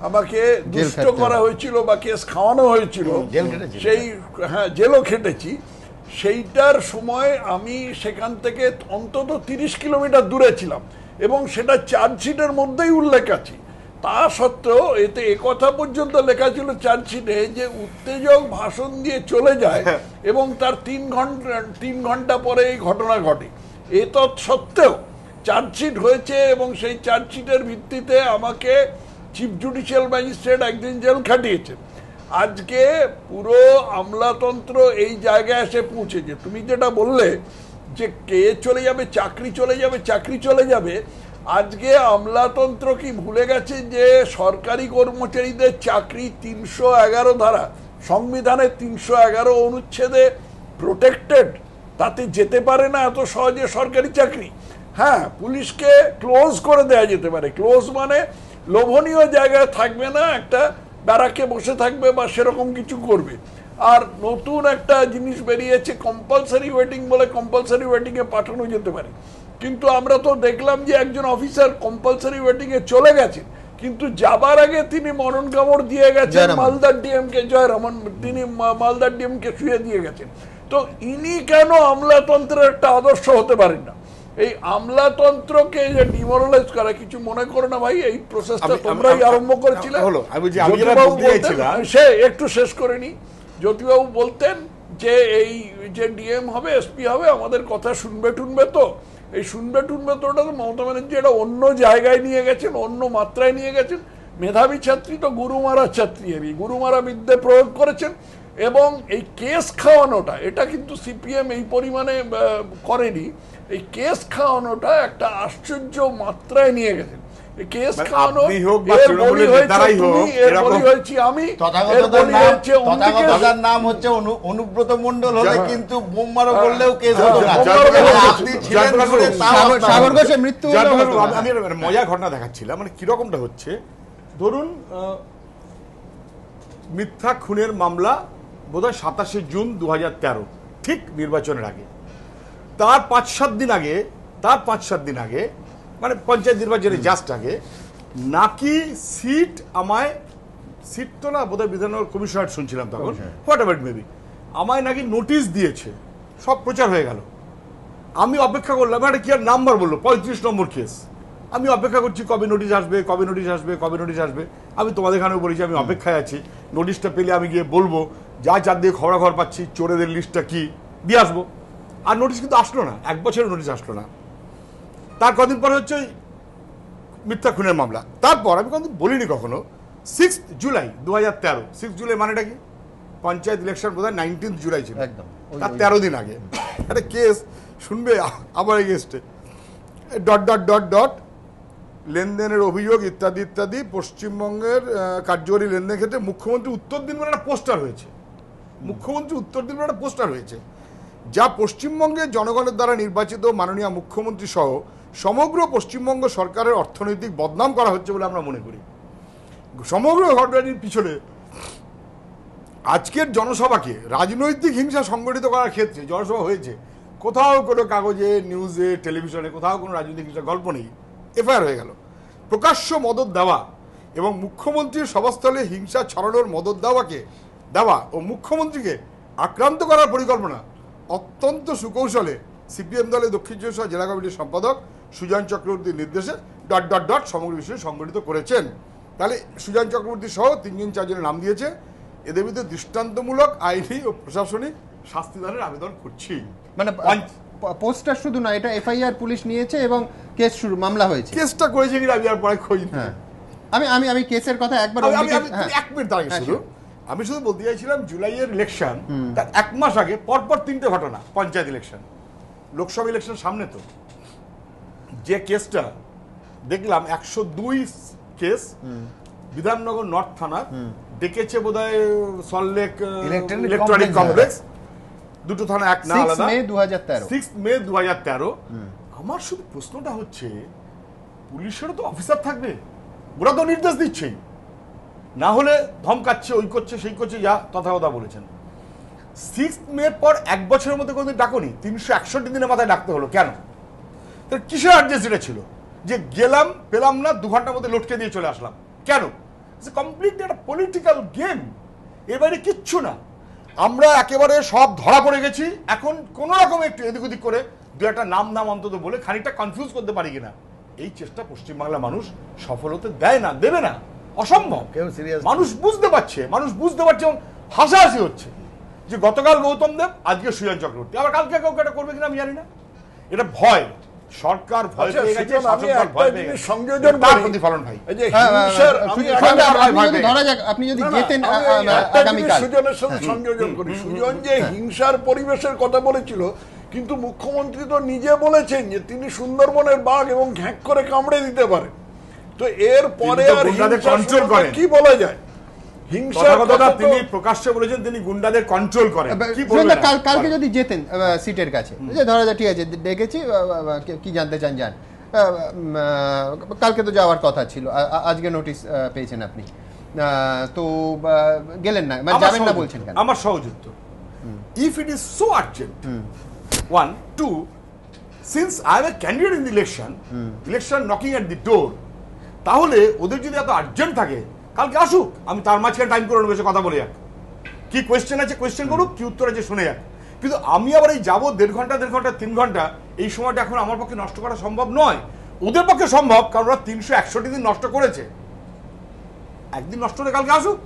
আমাকে দুষ্ট করা হয়েছিল বা কেস খাওয়ানো হয়েছিল, সেই হ্যাঁ জেলও খেটেছি, সেইটার সময় আমি সেখান থেকে অন্তত 30 কিলোমিটার দূরে ছিলাম এবং সেটা চার্জশিটের মধ্যেই উল্লেখ আছে। তা সত্ত্বেও এতে একথা পর্যন্ত লেখা ছিল চার্জশিটে যে উত্তেজক ভাষণ দিয়ে চলে যায় এবং তার 3 ঘন্টা পরে এই ঘটনা ঘটে। এ সত্ত্বেও চার্জশিট হয়েছে এবং সেই চার্জশিটের ভিত্তিতে আমাকে চিফ জুডিশিয়াল ম্যাজিস্ট্রেট একদিন জেল খাটিয়েছেন। আজকে পুরো আমলাতন্ত্র এই জায়গায় এসে পৌঁছেছে। তুমি যেটা বললে যে কে চলে যাবে, চাকরি চলে যাবে, চাকরি চলে যাবে, আজকে আমলাতন্ত্র কি ভুলে গেছে যে সরকারি কর্মচারীদের চাকরি 311 ধারা, সংবিধানের 311 অনুচ্ছেদে প্রোটেক্টেড, তাতে যেতে পারে না এত সহজে সরকারি চাকরি। হ্যাঁ, পুলিশকে ক্লোজ করে দেওয়া যেতে পারে, ক্লোজ মানে লোভনীয় জায়গায় থাকবে না, একটা ব্যারাকে বসে থাকবে বা সেরকম কিছু করবে। আর নতুন একটা জিনিস বেরিয়েছে কম্পালসারি ওয়েটিং বলে, কম্পালসারি ওয়েটিংয়ে পাঠানো যেতে পারে। কিন্তু আমরা তো দেখলাম যে একজন অফিসার কম্পালসারি ওয়েটিংয়ে চলে গেছেন, কিন্তু যাবার আগে তিনি মরণ কামড় দিয়ে গেছেন মালদার ডিএমকে, জয়রমন, তিনি মালদার ডিএমকে শুয়ে দিয়ে গেছেন। তো ইনি কেন আমলাতন্ত্রের একটা আদর্শ হতে পারেন না? এই আমলাতন্ত্রকে যে ডিমোরালাইজ করা, কিছু মনে করো না ভাই, এই প্রসেসটা তোমরাই আরম্ভ করেছিলে। সে একটু শেষ করে নি, জ্যোতিবাবু বলতেন যে এই যে ডিএম হবে, এসপি হবে, আমাদের কথা শুনবে টুনবে তো, এই শুনবে টুনবে তো ওটা তো মমতা ব্যানার্জি এটা অন্য জায়গায় নিয়ে গেছেন, অন্য মাত্রায় নিয়ে গেছেন। মেধাবী ছাত্রী তো গুরুমারা ছাত্রী, গুরুমারা বিদ্যে প্রয়োগ করেছেন এবং এই কেস খাওয়ানোটা, এটা কিন্তু সিপিএম এই পরিমাণে করেনি। এই কেস খাওয়ানোটা একটা আশ্চর্য মাত্রায় নিয়ে গেছেন। কেস খাওয়ানো, এর বলি হয়েছি আমি, তথাগতর নাম হচ্ছে অনুব্রত মণ্ডল, হলে কিন্তু বোমমারো বললেও কেস হতো না। আমি মজার ঘটনা দেখাচ্ছিলাম, মানে কিরকমটা হচ্ছে, ধরুন মিথ্যা খুনের মামলা বোধহয় 27 জুন 2013, ঠিক নির্বাচনের আগে, তার 5-7 দিন আগে মানে পঞ্চায়েত নির্বাচনের জাস্ট আগে নাকি সিট আমায়, সিট তো না বোধহয় বিধাননগর কমিশনার শুনছিলাম তখন, হোয়াট এভার মেবি, আমায় নাকি নোটিশ দিয়েছে, সব প্রচার হয়ে গেল। আমি অপেক্ষা করলাম, একটা কি আর নাম্বার বললো, 35 নম্বর কেস। আমি অপেক্ষা করছি কবে নোটিশ আসবে, কবে নোটিশ আসবে, কবে নোটিশ আসবে। আমি তোমাদের এখানেও বলেছি আমি অপেক্ষায় আছি, নোটিশটা পেলে আমি গিয়ে বলবো, যা চারদিকে খবরাখবর পাচ্ছি চোরেদের লিস্টটা কি দিয়ে আসবো। আর নোটিশ কিন্তু আসলো না, 1 বছরের নোটিশ আসলো না। তার কদিন পরে হচ্ছে মিথ্যা খুনের মামলা। তারপর আমি কিন্তু বলিনি কখনো 6 জুলাই 2013, 6 জুলাই মানেটা কি, পঞ্চায়েত ইলেকশন বোধহয় 19 জুলাই ছিল, একদম তার 13 দিন আগে একটা কেস শুনবে আমার এগেইনস্টে, ডট ডট ডট ডট লেনদেনের অভিযোগ ইত্যাদি ইত্যাদি, পশ্চিমবঙ্গের কার্যকরী লেনদেন ক্ষেত্রে মুখ্যমন্ত্রী উত্তর দিন বলে একটা পোস্টার হয়েছে, মুখ্যমন্ত্রী উত্তর দিন বলে একটা পোস্টার হয়েছে, যা পশ্চিমবঙ্গের জনগণের দ্বারা নির্বাচিত মাননীয় মুখ্যমন্ত্রী সহ সমগ্র পশ্চিমবঙ্গ সরকারের অর্থনৈতিক বদনাম করা হচ্ছে বলে আমরা মনে করি। সমগ্র ঘটনাটির পিছনে আজকের জনসভাকে রাজনৈতিক হিংসা সংগঠিত করার ক্ষেত্রে জনসভা হয়েছে, কোথাও কোনো কাগজে, নিউজে, টেলিভিশনে কোথাও কোনো রাজনৈতিক হিংসার গল্প নেই, এফআইআর হয়ে গেল। প্রকাশ্য মদত দেওয়া এবং মুখ্যমন্ত্রীর সভাস্থলে হিংসা ছড়ানোর মদত দেওয়া ও মুখ্যমন্ত্রীকে আক্রান্ত করার পরিকল্পনা অত্যন্ত সুকৌশলে সিপিএম দলের দক্ষিণ চব্বিশ জেলা কমিটির সম্পাদক সুজন চক্রবর্তীর নির্দেশে ... সমগ্র বিষয়ে সংগঠিত করেছেন। তাহলে সুজন চক্রবর্তী সহ 3-4 নাম দিয়েছে। এদের বিরুদ্ধে দৃষ্টান্তমূলক আইনি ও প্রশাসনিক শাস্তিদানের আবেদন করছি। মানে পোস্টার শুধু না, এটা এফআইআর পুলিশ নিয়েছে এবং কেস শুরু, মামলা হয়েছে। কেসটা করেছে কিনা আমি আর পরে খোঁজ নিই। আমি কেসের কথা একবার এক মিনিট দাঁড়িয়ে শুধু আমি শুধু বলতে চাইছিলাম, জুলাইয়ের ইলেকশন তার 1 মাস আগে পরপর 3টে ঘটনা, পঞ্চায়েত ইলেকশন, লোকসভা ইলেকশন সামনে, তো যে কেসটা দেখলাম 102 কেস বিধাননগর নর্থ থানা ডেকেছে বোধহয় সল্টলেক ইলেকট্রনিক কমপ্লেক্স, দুটো থানা এক না আলাদা, 6 মে 2013। আমার শুধু প্রশ্নটা হচ্ছে, পুলিশেরও তো অফিসার থাকবে, ওরা তো নির্দেশ দিচ্ছেই, না হলে ধমকাচ্ছে, ওই করছে, সেই করছে, যা তথাকথা বলেছেন। 6 মে পর 1 বছরের মধ্যে কোনোদিন ডাকুনি, 361 দিনের মাথায় ডাকতে হলো কেন? তো কিসের আর্জেন্সিটা ছিল যে গেলাম, পেলাম না, 2 ঘন্টার মধ্যে লটকে দিয়ে চলে আসলাম কেন? কমপ্লিটলি একটা পলিটিক্যাল গেম, এর বাইরে কিচ্ছু না। আমরা একেবারে সব ধরা পড়ে গেছি, এখন কোন রকম একটু এদিক ওদিক করে 2-একটা নাম অন্তত বলে খানিকটা কনফিউজ করতে পারি কিনা, এই চেষ্টা পশ্চিমবাংলা মানুষ সফল হতে দেয় না, দেবে না, অসম্ভব। মানুষ বুঝতে পারছে এবং হাসাহাসি হচ্ছে যে গতকাল গৌতম দেব, আজকে সুজন চক্রবর্তী, আবার কালকে কাউকে এটা করবে কিনা আমি জানি না। এটা ভয়, সরকার ভয় পেয়ে গেছে, সংযোজন প্রতিফলন ভাই। আপনি যদি যেতেন সুজনের সাথে সংযোজন করি, সুজন যে হিংসার পরিবেশের কথা বলেছিল, কিন্তু মুখ্যমন্ত্রী তো নিজে বলেছেন যে তিনি সুন্দরবনের বাঘ এবং ঘ্যাঁক করে কামড়ে দিতে পারেন। তো এর পরে আর কন্ট্রোল করেন, কি বলা যায়? হিংসার কথা তিনি প্রকাশ্যে বলেছেন তিনি গুন্ডাদের কন্ট্রোল করেন। কালকে যদি যেতেন সিটের কাছে, যে ধরা যাক ঠিক আছে ডেকেছি, কি জানতে চান যান, কালকে তো যাওয়ার কথা ছিল, আজকে নোটিশ পেয়েছেন আপনি, তো গেলেন না, মানে যাবেন না বলছেন কেন? আমার সহজ উত্তর, if it is so urgent, 1, 2, since I am a candidate in the election knocking at the door, তাহলে ওদের যদি এত আর্জেন্ট থাকে কালকে আসুক, আমি তার মাঝখানে টাইম করে বসে কথা বলে যাক, কি কোয়েশ্চেন আছে কোয়েশ্চেন করুক, কি উত্তর আছে শুনে যাক। কিন্তু আমি আবার এই যাবো 1.5 ঘন্টা 3 ঘন্টা, এই সময়টা এখন আমার পক্ষে নষ্ট করা সম্ভব নয়, ওদের পক্ষে সম্ভব, কারণ ওরা 361 দিন নষ্ট করেছে। একদিন নষ্ট হলে কালকে আসুক,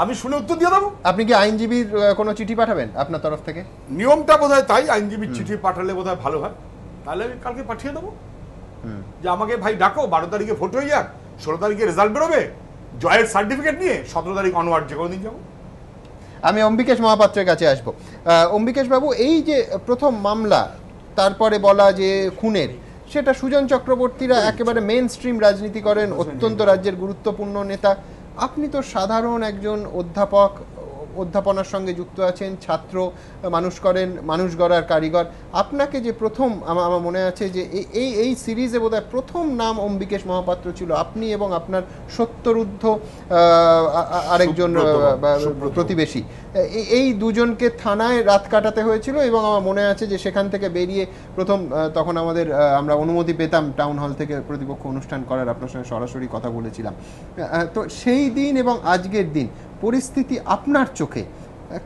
আমি শুনে উত্তর দিয়ে দেবো। আপনি কি আইনজীবীর কোনো চিঠি পাঠাবেন আপনার তরফ থেকে? নিয়মটা বোধহয় তাই, আইনজীবীর চিঠি পাঠালে বোধহয় ভালো হয়, তাহলে আমি কালকে পাঠিয়ে দেবো যে আমাকে ভাই ডাকো, 12 তারিখে ভোট হয়ে যাক, 16 তারিখে রেজাল্ট বেরোবে, জয়ের সার্টিফিকেট নিয়ে 17 তারিখ অনওয়ার্ড যে কোনো দিন যাবো। আমি অম্বিকেশ মহাপাত্রের কাছে আসবো। অম্বিকেশ বাবু, এই যে প্রথম মামলা, তারপরে বলা যে খুনের, সেটা সুজন চক্রবর্তীরা একেবারে মেইন স্ট্রিম রাজনীতি করেন, অত্যন্ত রাজ্যের গুরুত্বপূর্ণ নেতা। আপনি তো সাধারণ একজন অধ্যাপক, অধ্যাপনার সঙ্গে যুক্ত আছেন, ছাত্র মানুষ করেন, মানুষ গড়ার কারিগর। আপনাকে যে প্রথম, আমার মনে আছে যে এই সিরিজে বোধহয় প্রথম নাম অম্বিকেশ মহাপাত্র ছিল, আপনি এবং আপনার সত্যরুদ্ধ আরেকজন প্রতিবেশী, এই দুজনকে থানায় রাত কাটাতে হয়েছিল এবং আমার মনে আছে যে সেখান থেকে বেরিয়ে প্রথম, তখন আমরা অনুমতি পেতাম টাউন হল থেকে প্রতিপক্ষ অনুষ্ঠান করার, আপনার সঙ্গে সরাসরি কথা বলেছিলাম। তো সেই দিন এবং আজকের দিন পরিস্থিতি আপনার চোখে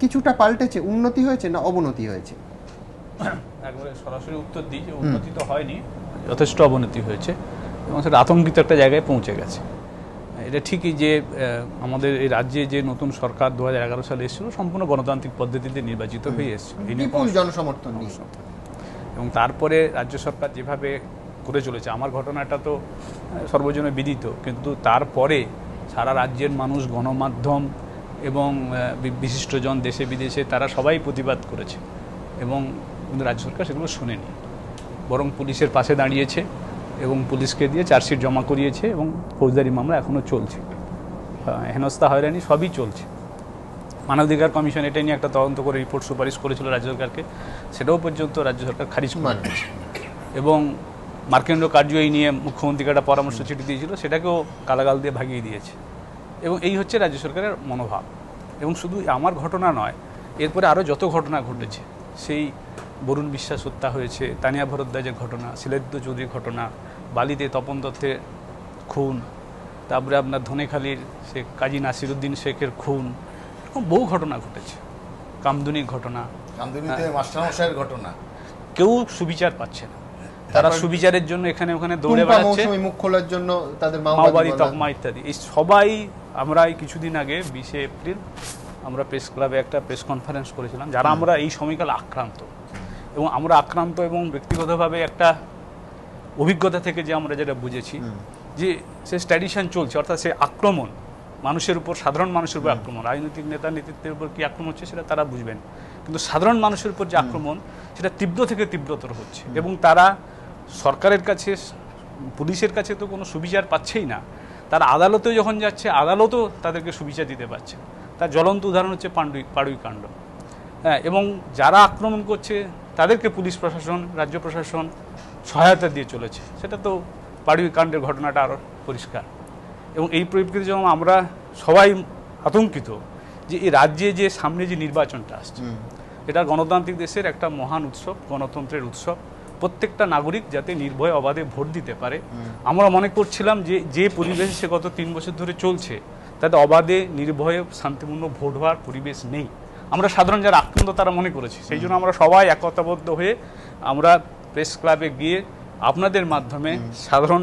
কিছুটা পাল্টেছে, উন্নতি হয়েছে না অবনতি হয়েছে? একবারে সরাসরি উত্তর দিই যে উন্নতি তো হয়নি, যথেষ্ট অবনতি হয়েছে এবং সেটা আতঙ্কিত একটা জায়গায় পৌঁছে গেছে। এটা ঠিকই যে আমাদের এই রাজ্যে যে নতুন সরকার 2011 সালে এসেছিল, সম্পূর্ণ গণতান্ত্রিক পদ্ধতিতে নির্বাচিত হয়ে এসেছে, বিপুল জনসমর্থন নিয়ে, এবং তারপরে রাজ্য সরকার যেভাবে করে চলেছে, আমার ঘটনাটা তো সর্বজনে বিদিত, কিন্তু তারপরে সারা রাজ্যের মানুষ, গণমাধ্যম এবং বিশিষ্টজন দেশে বিদেশে তারা সবাই প্রতিবাদ করেছে এবং কিন্তু রাজ্য সরকার সেগুলো শোনেনি, বরং পুলিশের পাশে দাঁড়িয়েছে এবং পুলিশকে দিয়ে চার্জশিট জমা করিয়েছে এবং ফৌজদারি মামলা এখনও চলছে, হেনস্থা হয়রানি সবই চলছে। মানবাধিকার কমিশন এটা নিয়ে একটা তদন্ত করে রিপোর্ট সুপারিশ করেছিল রাজ্য সরকারকে, সেটাও পর্যন্ত রাজ্য সরকার খারিজ করে দিয়েছে। এবং মার্কেন্দ্র কার্য এই নিয়ে মুখ্যমন্ত্রীকে একটা পরামর্শ চিঠি দিয়েছিল, সেটাকেও গালাগাল দিয়ে ভাগিয়ে দিয়েছে। এবং এই হচ্ছে রাজ্য সরকারের মনোভাব। এবং শুধু আমার ঘটনা নয়, এরপরে আরও যত ঘটনা ঘটেছে, সেই বরুণ বিশ্বাস হত্যা হয়েছে, তানিয়া ভরদ্বাজের ঘটনা, শিলাদিত্য চৌধুরীর ঘটনা, বালিতে তপন দত্তের খুন, তারপরে আপনার ধনেখালির সে কাজী নাসিরুদ্দিন শেখের খুন, এরকম বহু ঘটনা ঘটেছে, কামদুনির ঘটনা, কামদুনিতে মাস্টারমশাইয়ের ঘটনা। কেউ সুবিচার পাচ্ছে না, তারা সুবিচারের জন্য এখানে ওখানে দৌড়ে বেড়াচ্ছে, মুখ খোলার জন্য তাদের মাওবাদী তকমা ইত্যাদি। এই সবাই, আমরা এই কিছুদিন আগে 20 এপ্রিল আমরা প্রেস ক্লাবে একটা প্রেস কনফারেন্স করেছিলাম, যারা আমরা এই সময়কালে আক্রান্ত, এবং আমরা আক্রান্ত এবং ব্যক্তিগতভাবে একটা অভিজ্ঞতা থেকে যে আমরা যেটা বুঝেছি যে সে ট্র্যাডিশন চলছে, অর্থাৎ সে আক্রমণ মানুষের উপর, সাধারণ মানুষের উপর আক্রমণ, রাজনৈতিক নেতা নেতৃত্বের উপর কি আক্রমণ হচ্ছে সেটা তারা বুঝবেন, কিন্তু সাধারণ মানুষের উপর যে আক্রমণ সেটা তীব্র থেকে তীব্রতর হচ্ছে। এবং তারা সরকারের কাছে, পুলিশের কাছে তো কোনো সুবিচার পাচ্ছেই না, তারা আদালতে যখন যাচ্ছে আদালতও তাদেরকে সুবিচার দিতে পারছে। তার জ্বলন্ত উদাহরণ হচ্ছে পাড়ুই কাণ্ড। হ্যাঁ, এবং যারা আক্রমণ করছে তাদেরকে পুলিশ প্রশাসন, রাজ্য প্রশাসন সহায়তা দিয়ে চলেছে, সেটা তো পাড়ুই কাণ্ডের ঘটনাটা আরও পরিষ্কার। এবং এই পরিপ্রেক্ষিতে যখন আমরা সবাই আতঙ্কিত যে এই রাজ্যে যে সামনে যে নির্বাচনটা আসছে, এটা গণতান্ত্রিক দেশের একটা মহান উৎসব, গণতন্ত্রের উৎসব, প্রত্যেকটা নাগরিক যাতে নির্ভয়ে অবাধে ভোট দিতে পারে। আমরা মনে করছিলাম যে পরিবেশে সে গত 3 বছর ধরে চলছে, তাতে অবাধে নির্ভয়ে শান্তিপূর্ণ ভোট হওয়ার পরিবেশ নেই। আমরা সাধারণ যারা আক্রান্ত তারা মনে করেছি, সেই জন্য আমরা সবাই একতাবদ্ধ হয়ে আমরা প্রেস ক্লাবে গিয়ে আপনাদের মাধ্যমে সাধারণ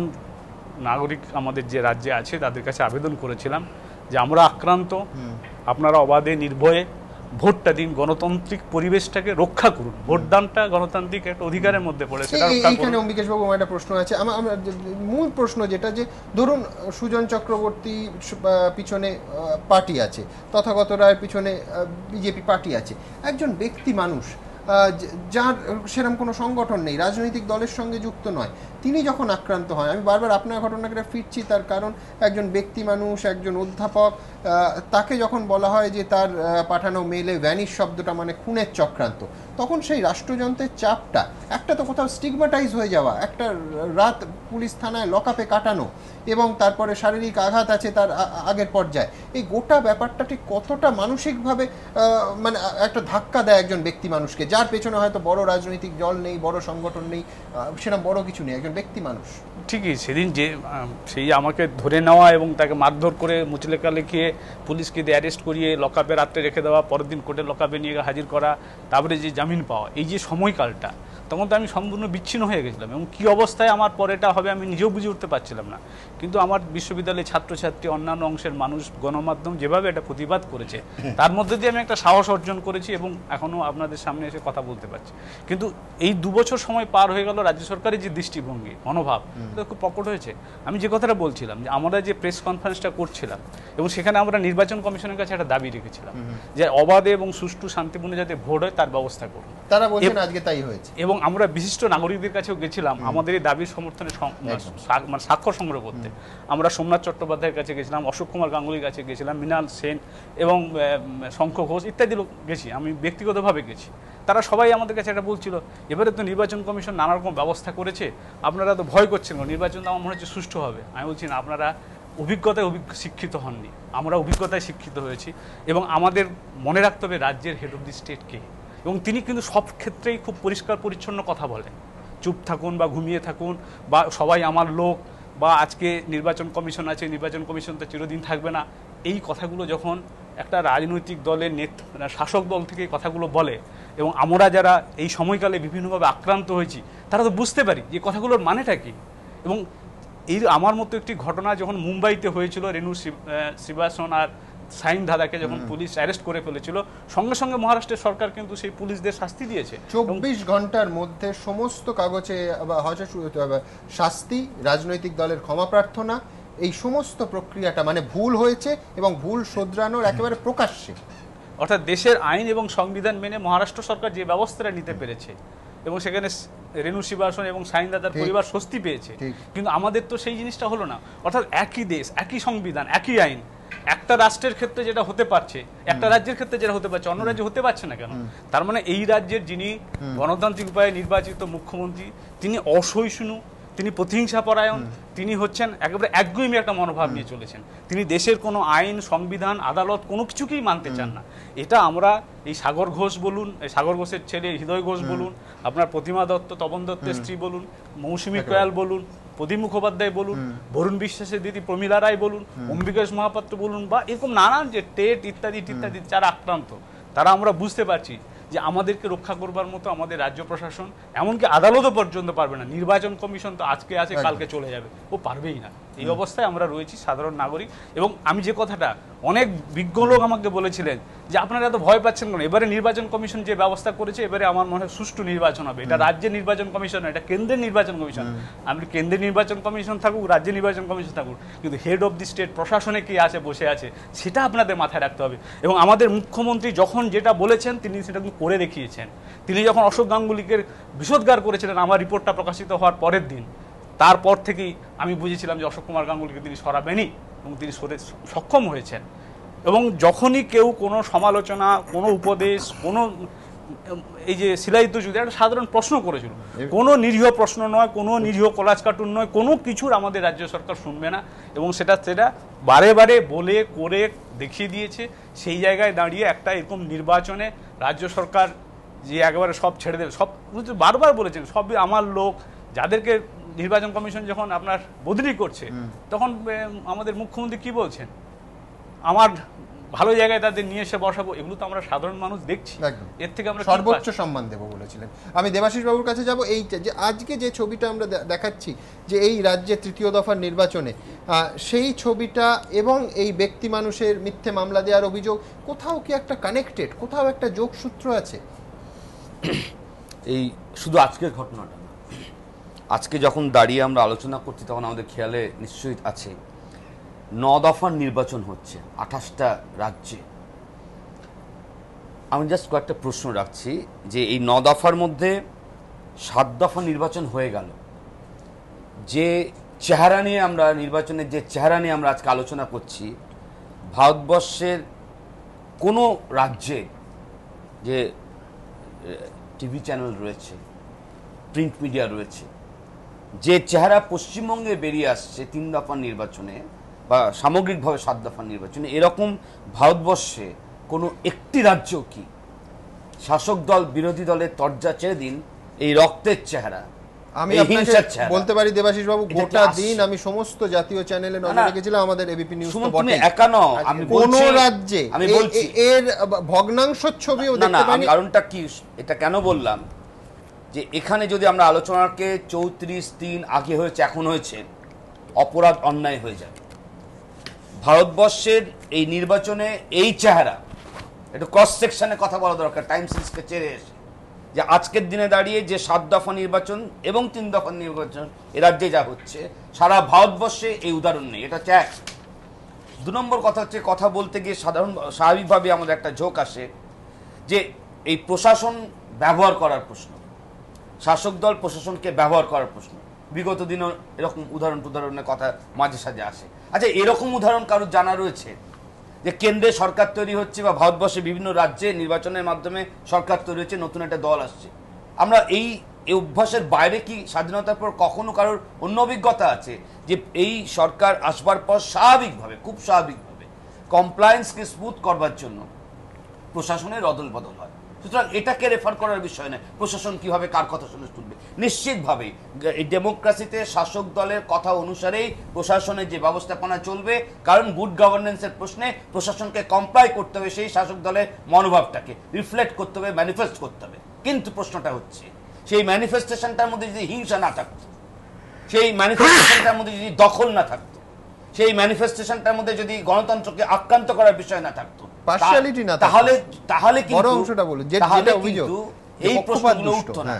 নাগরিক আমাদের যে রাজ্যে আছে তাদের কাছে আবেদন করেছিলাম যে আমরা আক্রান্ত, আপনারা অবাধে নির্ভয়ে ভোটটা দিন, গণতান্ত্রিক পরিবেশটাকে রক্ষা করুন, ভোটদানটা গণতান্ত্রিক একটা অধিকারের মধ্যে পড়ে, সেটা রক্ষা করুন। এইখানে অম্বিকেশ বাবু আমার একটা প্রশ্ন আছে, আমার মূল প্রশ্ন যেটা, যে ধরুন সুজন চক্রবর্তী পিছনে পার্টি আছে, তথাগত রায়ের পিছনে বিজেপি পার্টি আছে, একজন ব্যক্তি মানুষ যার সেরকম কোনো সংগঠন নেই, রাজনৈতিক দলের সঙ্গে যুক্ত নয়, তিনি যখন আক্রান্ত হয়, আমি বারবার আপনার ঘটনাটা ফিরছি, তার কারণ একজন ব্যক্তি মানুষ, একজন অধ্যাপক, তাকে যখন বলা হয় যে তার পাঠানো মেলে ভ্যানিশ শব্দটা মানে খুনের চক্রান্ত, তখন সেই রাষ্ট্রযন্ত্রের চাপটা, একটা তো কোথাও স্টিগমাটাইজ হয়ে যাওয়া, একটা রাত পুলিশ থানায় লকআপে কাটানো, এবং তারপরে শারীরিক আঘাত আছে তার আগের পর্যায়ে, এই গোটা ব্যাপারটা ঠিক কতটা মানসিকভাবে মানে একটা ধাক্কা দেয় একজন ব্যক্তি মানুষকে, যার পেছনে হয়তো বড় রাজনৈতিক দল নেই, বড় সংগঠন নেই, সেরকম বড় কিছু নেই, একজন ব্যক্তি মানুষ। ঠিকই, সেদিন যে সেই আমাকে ধরে নেওয়া এবং তাকে মারধর করে মুচলেখা লিখিয়ে পুলিশকে দিয়ে অ্যারেস্ট করিয়ে লকআপে রাত্রে রেখে দেওয়া, পরের দিন কোর্টে লকআপে নিয়ে হাজির করা, তারপরে যে জামিন পাওয়া, এই যে সময়কালটা, তখন তো আমি সম্পূর্ণ বিচ্ছিন্ন হয়ে গেছিলাম, এবং কী অবস্থায় আমার পরেটা হবে আমি নিজেও বুঝে উঠতে পারছিলাম না। কিন্তু আমার বিশ্ববিদ্যালয়ের ছাত্রছাত্রী, অন্যান্য অংশের মানুষ, গণমাধ্যম যেভাবে এটা প্রতিবাদ করেছে, তার মধ্যে দিয়ে আমি একটা সাহস অর্জন করেছি এবং এখনও আপনাদের সামনে এসে কথা বলতে পারছি। কিন্তু এই 2 বছর সময় পার হয়ে গেল, রাজ্য সরকারের যে দৃষ্টিভঙ্গি, মনোভাব, এটা খুব প্রকট হয়েছে। আমি যে কথাটা বলছিলাম যে আমরা যে প্রেস কনফারেন্সটা করছিলাম, এবং সেখানে আমরা নির্বাচন কমিশনের কাছে একটা দাবি রেখেছিলাম যে অবাধে এবং সুষ্ঠু শান্তিপূর্ণ যাতে ভোট হয় তার ব্যবস্থা করুন। তারা বলছেন আজকে তাই হয়েছে। এবং আমরা বিশিষ্ট নাগরিকদের কাছেও গেছিলাম আমাদের এই দাবির সমর্থনে মানে স্বাক্ষর সংগ্রহ করতে। আমরা সোমনাথ চট্টোপাধ্যায়ের কাছে গেছিলাম, অশোক কুমার গাঙ্গুলির কাছে গেছিলাম, মৃণাল সেন এবং শঙ্খ ঘোষ ইত্যাদি লোক গেছি, আমি ব্যক্তিগতভাবে গেছি। তারা সবাই আমাদের কাছে এটা বলছিল, এবারে তো নির্বাচন কমিশন নানা রকম ব্যবস্থা করেছে, আপনারা তো ভয় করছেন, নির্বাচন তো আমার মনে হচ্ছে সুষ্ঠু হবে। আমি বলছি না, আপনারা অভিজ্ঞতায় শিক্ষিত হননি, আমরা অভিজ্ঞতায় শিক্ষিত হয়েছি। এবং আমাদের মনে রাখতে হবে রাজ্যের হেড অফ দি স্টেট কে, এবং তিনি কিন্তু সব ক্ষেত্রেই খুব পরিষ্কার পরিচ্ছন্ন কথা বলেন, চুপ থাকুন বা ঘুমিয়ে থাকুন বা সবাই আমার লোক বা আজকে নির্বাচন কমিশন আছে, নির্বাচন কমিশন তো চিরদিন থাকবে না, এই কথাগুলো যখন একটা রাজনৈতিক দলের শাসক দল থেকে এই কথাগুলো বলে, এবং আমরা যারা এই সময়কালে বিভিন্নভাবে আক্রান্ত হয়েছি তারা তো বুঝতে পারি যে কথাগুলোর মানেটা কী। এবং এই আমার মতো একটি ঘটনা যখন মুম্বাইতে হয়েছিল, রেণু শ্রীবাসন আর সাইন দাদাকে যখন পুলিশ অ্যারেস্ট করে ফেলেছিল, সঙ্গে সঙ্গে মহারাষ্ট্রের সরকার কিন্তু সেই পুলিশদের শাস্তি দিয়েছে। 24 ঘন্টার মধ্যে সমস্ত কাগজে শাস্তি, রাজনৈতিক দলের ক্ষমা প্রার্থনা, এই সমস্ত প্রক্রিয়াটা মানে ভুল হয়েছে এবং ভুল শোধরানোর একেবারে প্রকাশ্যে, অর্থাৎ দেশের আইন এবং সংবিধান মেনে মহারাষ্ট্র সরকার যে ব্যবস্থাটা নিতে পেরেছে, এবং সেখানে রেণু শ্রীবাসন এবং সাইন দাদার পরিবার স্বস্তি পেয়েছে। কিন্তু আমাদের তো সেই জিনিসটা হলো না। অর্থাৎ একই দেশ, একই সংবিধান, একই আইন, একটা রাষ্ট্রের ক্ষেত্রে যেটা হতে পারছে, একটা রাজ্যের ক্ষেত্রে যেটা হতে পারছে, অন্য রাজ্যে হতে পারছে না কেন? তার মানে এই রাজ্যের যিনি গণতান্ত্রিক উপায়ে নির্বাচিত মুখ্যমন্ত্রী, তিনি অসহিষ্ণু তিনি প্রতিহিংসা পরায়ণ, তিনি হচ্ছেন একেবারে একগুঁয়েমি একটা মনোভাব নিয়ে চলেছেন। তিনি দেশের কোনো আইন, সংবিধান, আদালত কোনো কিছুকেই মানতে চান না। এটা আমরা এই সাগর ঘোষ বলুন, এই সাগর ঘোষের ছেলে হৃদয় ঘোষ বলুন, আপনার প্রতিমা দত্ত, তপন দত্তের স্ত্রী বলুন, মৌসুমী কয়াল বলুন, প্রদীপ মুখোপাধ্যায় বলুন, বরুণ বিশ্বাসের দিদি প্রমীলা রায় বলুন, অম্বিকাশ মহাপাত্র বলুন, বা এরকম নানান যে টেট ইত্যাদি ইত্যাদি যারা আক্রান্ত, তারা আমরা বুঝতে পারছি যে আমাদেরকে রক্ষা করবার মতো আমাদের রাজ্য প্রশাসন, এমনকি আদালতও পর্যন্ত পারবে না। নির্বাচন কমিশন তো আজকে আছে, কালকে চলে যাবে, ও পারবেই না। এই অবস্থায় আমরা রয়েছি সাধারণ নাগরিক। এবং আমি যে কথাটা, অনেক বিজ্ঞ লোক আমাকে বলেছিলেন যে আপনারা এত ভয় পাচ্ছেন কেন, এবারে নির্বাচন কমিশন যে ব্যবস্থা করেছে, এবারে আমার মনে হয় সুষ্ঠু নির্বাচন হবে। এটা রাজ্যের নির্বাচন কমিশন, এটা কেন্দ্রের নির্বাচন কমিশন। আমি কেন্দ্রের নির্বাচন কমিশন থাকুক, রাজ্যের নির্বাচন কমিশন থাকুক, কিন্তু হেড অফ দি স্টেট প্রশাসনে কে আছে, বসে আছে, সেটা আপনাদের মাথায় রাখতে হবে। এবং আমাদের মুখ্যমন্ত্রী যখন যেটা বলেছেন, তিনি সেটা করে দেখিয়েছেন। তিনি যখন অশোক গাঙ্গুলিকে বিষোদ্গার করেছিলেন আমার রিপোর্টটা প্রকাশিত হওয়ার পরের দিন, তারপর থেকেই আমি বুঝেছিলাম যে অশোক কুমার গাঙ্গুলিকে তিনি সরাবেনই, এবং তিনি সরে সক্ষম হয়েছেন। এবং যখনই কেউ কোনো সমালোচনা, কোনো উপদেশ, কোনো এই যে শিলায়িত যুদ্ধ একটা সাধারণ প্রশ্ন করেছিল, কোনো নিরীহ প্রশ্ন নয়, কোনো নিরীহ কলাজ কার্টুন নয়, কোনো কিছুর আমাদের রাজ্য সরকার শুনবে না। এবং সেটা বারে বারে বলে করে দেখিয়ে দিয়েছে। সেই জায়গায় দাঁড়িয়ে একটা এরকম নির্বাচনে রাজ্য সরকার যে একেবারে সব ছেড়ে দেবে, সব বারবার বলেছেন সব আমার লোক, যাদেরকে নির্বাচন কমিশন যখন আপনার বদলি করছে, তখন আমাদের মুখ্যমন্ত্রী কি বলছেন, আমার ভালো জায়গায় তাদের নিয়ে এসে বসাবো। এগুলো তো আমরা সাধারণ মানুষ দেখছি, এর থেকে আমরা সর্বোচ্চ সম্মান দেবো বলেছিলেন। আমি দেবাশিস বাবুর কাছে যাব। এই যে আজকে যে ছবিটা আমরা দেখাচ্ছি, যে এই রাজ্যে তৃতীয় দফার নির্বাচনে, সেই ছবিটা এবং এই ব্যক্তি মানুষের মিথ্যে মামলা দেওয়ার অভিযোগ, কোথাও কি একটা কানেক্টেড, কোথাও একটা যোগসূত্র আছে? এই শুধু আজকের ঘটনাটা না, আজকে যখন দাঁড়িয়ে আমরা আলোচনা করছি তখন আমাদের খেয়ালে নিশ্চয়ই আছে 9 দফার নির্বাচন হচ্ছে 28টা রাজ্যে। আমি জাস্ট কয়েকটা প্রশ্ন রাখছি যে এই 9 দফার মধ্যে 7 দফা নির্বাচন হয়ে গেল, যে চেহারা নিয়ে আমরা নির্বাচনের যে চেহারা নিয়ে আমরা আজকে আলোচনা করছি, ভারতবর্ষের কোনো রাজ্যে যে টিভি চ্যানেল রয়েছে, প্রিন্ট মিডিয়া রয়েছে, যে চেহারা পশ্চিমবঙ্গে বেরিয়ে আসছে 3 দফার নির্বাচনে বা সামগ্রিকভাবে 7 দফার নির্বাচনে, এরকম ভারতবর্ষে কোনো একটি রাজ্য কি শাসক দল বিরোধী দলের তরজা ছেড়ে দিন, এই রক্তের চেহারা, আমি আপনাকে বলতে পারি দেবাশিস বাবু, গোটা দিন আমি সমস্ত জাতীয় চ্যানেলে নজর রেখেছিলাম, আমাদের এবিপি নিউজ তো বটে, একা নয়, আমি কোন রাজ্যে আমি বলছি এর ভগ্নাংশ ছবিও দেখতে পাইনি। কারণটা কি, এটা কেন বললাম, যে এখানে যদি আমরা আলোচনাকে 34-3 আগে হয়েছে এখন হয়েছে, অপরাধ অন্যায় হয়ে যাবে। ভারতবর্ষের এই নির্বাচনে এই চেহারা, একটু ক্রস সেকশনে কথা বলা দরকার, টাইম সিরিজকে ছেড়ে এসে, যে আজকের দিনে দাঁড়িয়ে যে 7 দফা নির্বাচন এবং 3 দফা নির্বাচন এ রাজ্যে যা হচ্ছে, সারা ভারতবর্ষে এই উদাহরণ নেই। এটা হচ্ছে 1। 2 নম্বর কথা হচ্ছে, কথা বলতে গিয়ে স্বাভাবিকভাবে আমাদের একটা ঝোঁক আসে যে এই প্রশাসন ব্যবহার করার প্রশ্ন, শাসক দল প্রশাসনকে ব্যবহার করার প্রশ্ন। বিগত দিনও এরকম উদাহরণের কথা মাঝে সাঝে আসে। আচ্ছা, এরকম উদাহরণ কারোর জানা রয়েছে যে কেন্দ্রে সরকার তৈরি হচ্ছে বা ভারতবর্ষে বিভিন্ন রাজ্যে নির্বাচনের মাধ্যমে সরকার তৈরি হচ্ছে, নতুন একটা দল আসছে? আমরা এই অভ্যাসের বাইরে কি স্বাধীনতার পর কখনো কারোর অন্য অভিজ্ঞতা আছে যে এই সরকার আসবার পর স্বাভাবিকভাবে, খুব স্বাভাবিকভাবে কমপ্লায়েন্সকে স্মুথ করবার জন্য প্রশাসনের অদল বদল হয়? সুতরাং এটাকে রেফার করার বিষয় নয় প্রশাসন কিভাবে কার কথা শুনে তুলবে। নিশ্চিতভাবেই এই ডেমোক্রেসিতে শাসক দলের কথা অনুসারেই প্রশাসনের যে ব্যবস্থাপনা চলবে, কারণ গুড গভর্নেন্সের প্রশ্নে প্রশাসনকে কমপ্লাই করতে হবে, সেই শাসক দলের মনোভাবটাকে রিফ্লেক্ট করতে হবে, ম্যানিফেস্ট করতে হবে। কিন্তু প্রশ্নটা হচ্ছে, সেই ম্যানিফেস্টেশনটার মধ্যে যদি হিংসা না থাকতো, সেই ম্যানিফেস্টেশনটার মধ্যে যদি দখল না থাকতো, সেই ম্যানিফেস্টেশনটার মধ্যে যদি গণতন্ত্রকে আক্রান্ত করার বিষয় না থাকতো, তাহলে এই প্রশ্নগুলো উঠতো না।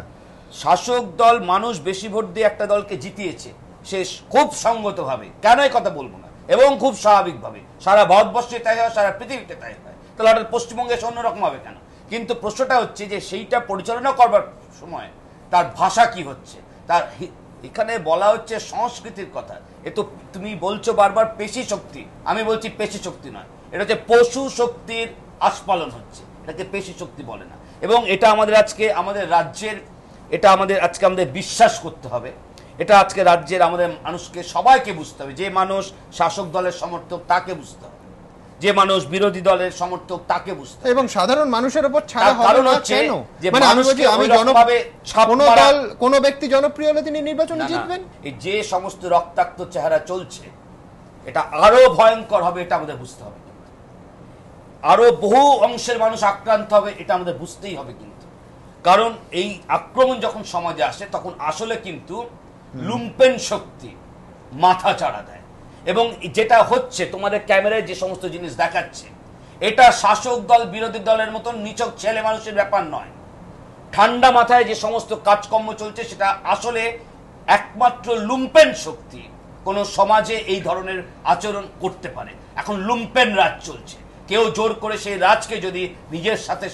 শাসক দল মানুষ বেশি ভোট দিয়ে একটা দলকে জিতিয়েছে, সে খুব সঙ্গতভাবে, কেন এই কথা বলবো না, এবং খুব স্বাভাবিকভাবে সারা ভারতবর্ষে তাই হয়, সারা পৃথিবীতে তাই হয়, তাহলে হঠাৎ পশ্চিমবঙ্গে অন্যরকম হবে কেন? কিন্তু প্রশ্নটা হচ্ছে যে সেইটা পরিচালনা করবার সময় তার ভাষা কি হচ্ছে, তার এখানে বলা হচ্ছে সংস্কৃতির কথা। এ তো তুমি বলছো বারবার পেশি শক্তি, আমি বলছি পেশি শক্তি নয়, এটা হচ্ছে পশু শক্তির আস্ফালন হচ্ছে, এটাকে পেশি শক্তি বলে না। এবং এটা আমাদের আজকে আমাদের রাজ্যের, এটা আমাদের আজকে আমাদের বিশ্বাস করতে হবে। এটা আজকে রাজ্যের আমাদের মানুষকে সবাইকে বুঝতে হবে। যে মানুষ শাসক দলের সমর্থক তাকে বুঝতে হবে, যে মানুষ বিরোধী দলের সমর্থক তাকে বুঝতে হবে। এবং সাধারণ মানুষের উপর ছাড়া হবে কারণ না হচ্ছে কেন? যে মানে আমি বলছি আমি কোন দল কোন ব্যক্তি জনপ্রিয় হলে তিনি নির্বাচনে জিতবেন। এই যে সমস্ত রক্তাক্ত চেহারা চলছে এটা আরো ভয়ঙ্কর হবে, এটা আমাদের বুঝতে হবে। আরো বহু অংশের মানুষ আক্রান্ত হবে, এটা আমাদের বুঝতেই হবে। কিন্তু কারণ এই আক্রমণ যখন সমাজে আসে তখন আসলে কিন্তু লুম্পেন শক্তি মাথা চাড়া দেয়। এবং যেটা হচ্ছে তোমাদের ক্যামেরায় যে সমস্ত জিনিস দেখাচ্ছে, এটা শাসক দল বিরোধী দলের মতন নিছক ছেলে মানুষের ব্যাপার নয়। ঠান্ডা মাথায় যে সমস্ত কাজকর্ম চলছে সেটা আসলে একমাত্র লুম্পেন শক্তি কোন সমাজে এই ধরনের আচরণ করতে পারে। এখন লুম্পেন রাজ চলছে, কেউ জোর করে সেই রাজকে যদি নিজের সাথে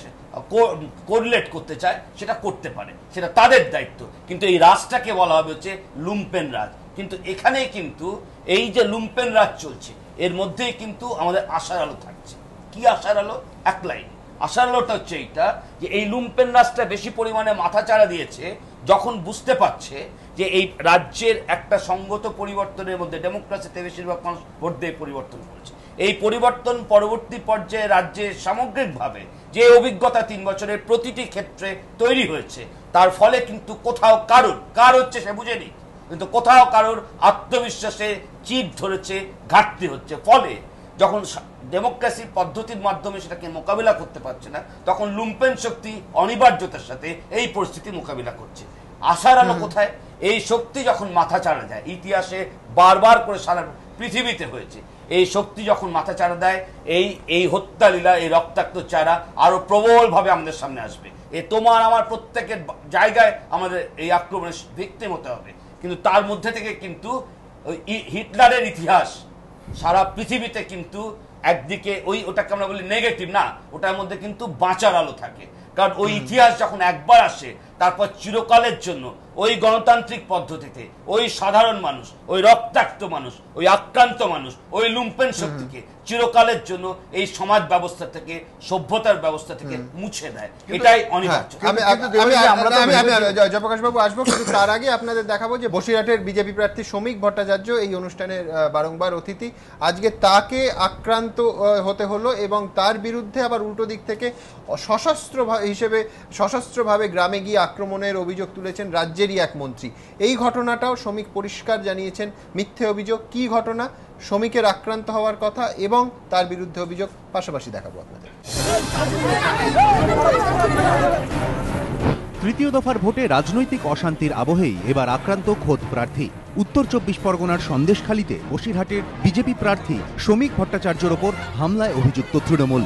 কোরিলেট করতে চায় সেটা করতে পারে, সেটা তাদের দায়িত্ব। কিন্তু এই রাজটাকে বলা হবে হচ্ছে লুম্পেন রাজ। কিন্তু এখানে কিন্তু এই যে লুম্পেন রাজ চলছে এর মধ্যেই কিন্তু আমাদের আশার আলো থাকছে। কি আশার আলো? এক লাইন আশার আলোটা হচ্ছে এইটা যে এই লুম্পেন রাজটা বেশি পরিমাণে মাথাচাড়া দিয়েছে যখন বুঝতে পারছে যে এই রাজ্যের একটা সঙ্গত পরিবর্তনের মধ্যে ডেমোক্রেসিতে বেশিরভাগ মানুষ ভোট দিয়ে পরিবর্তন করেছে। এই পরিবর্তন পরবর্তী পর্যায়ে রাজ্যে সামগ্রিকভাবে যে অভিজ্ঞতা 3 বছরের প্রতিটি ক্ষেত্রে তৈরি হয়েছে তার ফলে কিন্তু কোথাও কার হচ্ছে সে বুঝেনি, কিন্তু কোথাও কারোর আত্মবিশ্বাসে চিট ধরেছে, ঘাটতি হচ্ছে। ফলে যখন ডেমোক্রেসি পদ্ধতির মাধ্যমে সেটাকে মোকাবিলা করতে পারছে না তখন লুম্পেন শক্তি অনিবার্যতার সাথে এই পরিস্থিতি মোকাবিলা করছে। আশার আলো কোথায়? এই শক্তি যখন মাথা চাড়া যায়, ইতিহাসে বারবার করে সারা পৃথিবীতে হয়েছে, এই শক্তি যখন মাথা চাড়া দেয় এই হত্যা লীলা, এই রক্তাক্ত চারা আরো প্রবলভাবে আমাদের সামনে আসবে। তোমার আমার প্রত্যেকের জায়গায় আমাদের এই আক্রমণের ভিকটিম হতে হবে। কিন্তু তার মধ্যে থেকে কিন্তু হিটলারের ইতিহাস সারা পৃথিবীতে কিন্তু একদিকে ওটাকে আমরা বলি নেগেটিভ না, ওটার মধ্যে কিন্তু বাঁচার আলো থাকে। কারণ ওই ইতিহাস যখন একবার আসে তারপর চিরকালের জন্য ওই গণতান্ত্রিক পদ্ধতিতে ওই সাধারণ মানুষ, ওই রক্তাক্ত মানুষ, ওই আক্রান্ত মানুষ, ওই লুম্পেন শক্তিকে চিরকালের জন্য এই সমাজ ব্যবস্থা থেকে, সভ্যতার ব্যবস্থা থেকে মুছে দেয়। এটাই অনিবার্য। জয়প্রকাশ বাবু আসবো, কিন্তু তার আগে আপনাদের দেখাবো যে বসিরহাটের বিজেপি প্রার্থী শ্রমিক ভট্টাচার্য এই অনুষ্ঠানের বারংবার অতিথি, আজকে তাকে আক্রান্ত হতে হলো এবং তার বিরুদ্ধে আবার উল্টো দিক থেকে সশস্ত্রভাবে গ্রামে গিয়ে আক্রমণের অভিযোগ তুলেছেন রাজ্যেরই এক মন্ত্রী। এই ঘটনাটাও শ্রমিক পরিষ্কার জানিয়েছেন মিথ্যে অভিযোগ। কি ঘটনা? শ্রমিকের আক্রান্ত হওয়ার কথা এবং তার বিরুদ্ধে অভিযোগ পাশাপাশি দেখাবো আপনাদের। তৃতীয় দফার ভোটে রাজনৈতিক অশান্তির আবহেই এবার আক্রান্ত খোদ প্রার্থী। উত্তর 24 পরগনার সন্দেশখালীতে বসিরহাটের বিজেপি প্রার্থী শ্রমিক ভট্টাচার্যের ওপর হামলায় অভিযুক্ত তৃণমূল।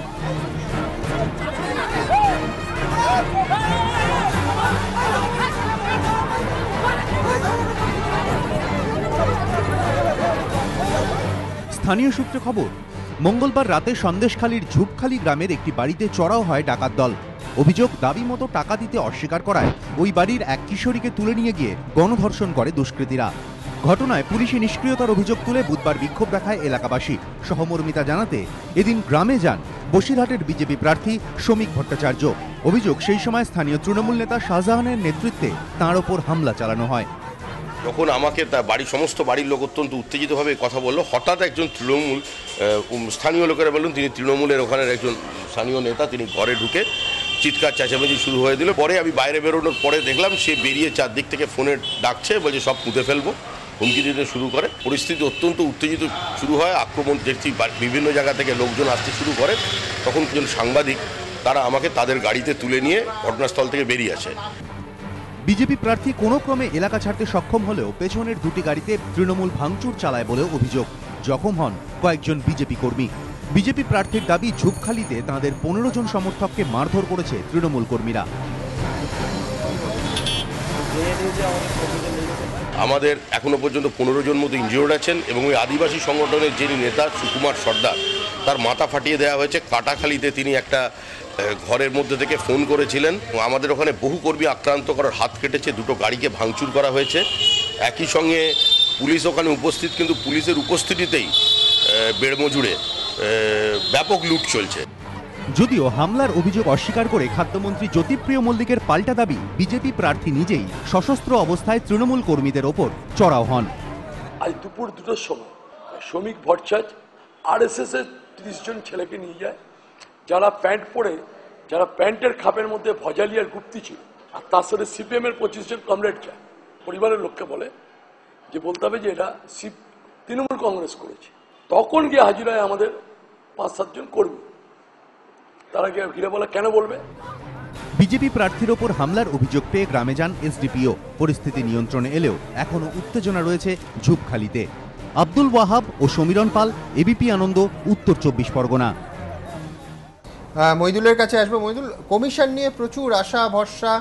স্থানীয় সূত্রে খবর, মঙ্গলবার রাতে সন্দেশখালীর ঝুপখালী গ্রামের একটি বাড়িতে চড়াও হয় ডাকাত দল। অভিযোগ, দাবি মতো টাকা দিতে অস্বীকার করায় ওই বাড়ির এক কিশোরীকে তুলে নিয়ে গিয়ে গণধর্ষণ করে দুষ্কৃতীরা। ঘটনায় পুলিশি নিষ্ক্রিয়তার অভিযোগ তুলে বুধবার বিক্ষোভ দেখায় এলাকাবাসী। সহমর্মিতা জানাতে এদিন গ্রামে যান বসিরহাটের বিজেপি প্রার্থী শ্রমিক ভট্টাচার্য। অভিযোগ, সেই সময় স্থানীয় তৃণমূল নেতা শাহজাহানের নেতৃত্বে তাঁর ওপর হামলা চালানো হয়। যখন আমাকে তার বাড়ির সমস্ত বাড়ির লোক অত্যন্ত উত্তেজিতভাবে কথা বললো, হঠাৎ একজন তৃণমূল স্থানীয় লোকেরা বললেন তিনি তৃণমূলের ওখানের একজন স্থানীয় নেতা, তিনি ঘরে ঢুকে চিৎকার চেঁচামেচি শুরু হয়ে দিল। পরে আমি বাইরে বেরোনোর পরে দেখলাম সে বেরিয়ে চারদিক থেকে ফোনে ডাকছে, বলছে সব পুঁতে ফেলবো, হুমকি দিতে শুরু করে। পরিস্থিতি অত্যন্ত উত্তেজিত শুরু হয়, আক্রমণ দেখছি বিভিন্ন জায়গা থেকে লোকজন আসতে শুরু করে। তখন একজন সাংবাদিক তারা আমাকে তাদের গাড়িতে তুলে নিয়ে ঘটনাস্থল থেকে বেরিয়ে আসে। বিজেপি প্রার্থী কোনো ক্রমে এলাকা ছাড়তে সক্ষম হলেও পেছনের দুটি গাড়িতে তৃণমূল ভাঙচুর চালায় বলেও অভিযোগ। জখম হন কয়েকজন বিজেপি কর্মী। বিজেপি প্রার্থীর দাবি, ঝুপখালীতে তাঁদের 15 জন সমর্থককে মারধর করেছে তৃণমূল কর্মীরা। আমাদের এখনো পর্যন্ত 15 জন মতো ইনজিওর্ড আছেন এবং ওই আদিবাসী সংগঠনের যিনি নেতা সুকুমার সর্দার, তার মাথা ফাটিয়ে দেওয়া হয়েছে। কাটাখালীতে তিনি একটা ঘরের মধ্যে থেকে ফোন করেছিলেন। আমাদের ওখানে বহু কর্মী আক্রান্ত করার হাত কেটেছে, দুটো গাড়িকে ভাঙচুর করা হয়েছে। একই সঙ্গে পুলিশ ওখানে উপস্থিত, কিন্তু পুলিশের উপস্থিতিতেই বেড়মজুড়ে ব্যাপক লুট চলছে। যদিও হামলার অভিযোগ অস্বীকার করে খাদ্যমন্ত্রী জ্যোতিপ্রিয় মল্লিকের পাল্টা দাবি, বিজেপি প্রার্থী নিজেই সশস্ত্র অবস্থায় তৃণমূল কর্মীদের ওপর চড়াও হন। আজ দুপুর 2টার সময় শ্রমিক ভট্টাচার্য RSS এর 30 জন ছেলেকে নিয়ে যায়, যারা প্যান্ট পরে, যারা প্যান্টের খাপের মধ্যে ভজালি আর গুপ্তি ছিল, আর তার সাথে CPM এর 25 জন কমরেড যায়। পরিবারের লোককে বলে যে বলতে হবে যে এটা তৃণমূল কংগ্রেস করেছে। তখন গিয়ে হাজির হয় আমাদের 5-7 জন কর্মী। তারা গিয়ে ঘিরে বলে কেন বলবে? বিজেপি প্রার্থীর ওপর হামলার অভিযোগ পেয়ে গ্রামে যান SDPO। পরিস্থিতি নিয়ন্ত্রণে এলেও এখনো উত্তেজনা রয়েছে ঝুপখালিতে। আব্দুল ওয়াহাব ও সমীরণ পাল, ABP আনন্দ, উত্তর 24 পরগনা। মইদুলের কাছে আসবো। মইদুল, কমিশন নিয়ে প্রচুর আশা ভরসা,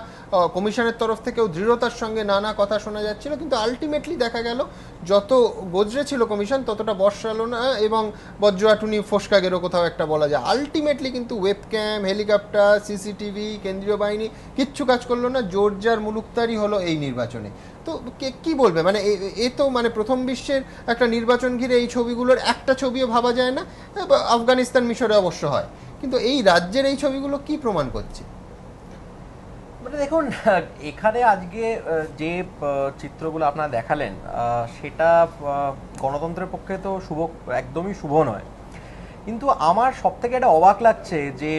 কমিশনের তরফ থেকেও দৃঢ়তার সঙ্গে নানা কথা শোনা যাচ্ছিল, কিন্তু আলটিমেটলি দেখা গেল যত গজরে ছিল কমিশন ততটা বর্ষালো না, এবং বজ্রাটুনি ফোসকা গেরো কোথাও একটা বলা যায়। আলটিমেটলি কিন্তু ওয়েবক্যাম, হেলিকপ্টার, CCTV, কেন্দ্রীয় বাহিনী কিচ্ছু কাজ করলো না, জোরজার মুলুকতারি হলো এই নির্বাচনে। তো কি বলবে, মানে এ তো মানে প্রথম বিশ্বের একটা নির্বাচন ঘিরে এই ছবিগুলোর একটা ছবিও ভাবা যায় না। আফগানিস্তান, মিশরে অবশ্য হয়, কিন্তু এই রাজ্যের এই ছবিগুলো কি প্রমাণ করছে? মানে দেখুন, এখানে আজকে যে চিত্রগুলো আপনারা দেখালেন সেটা গণতন্ত্রের পক্ষে তো একদমই শুভ নয়। কিন্তু আমার সব থেকে এটা অবাক লাগছে যে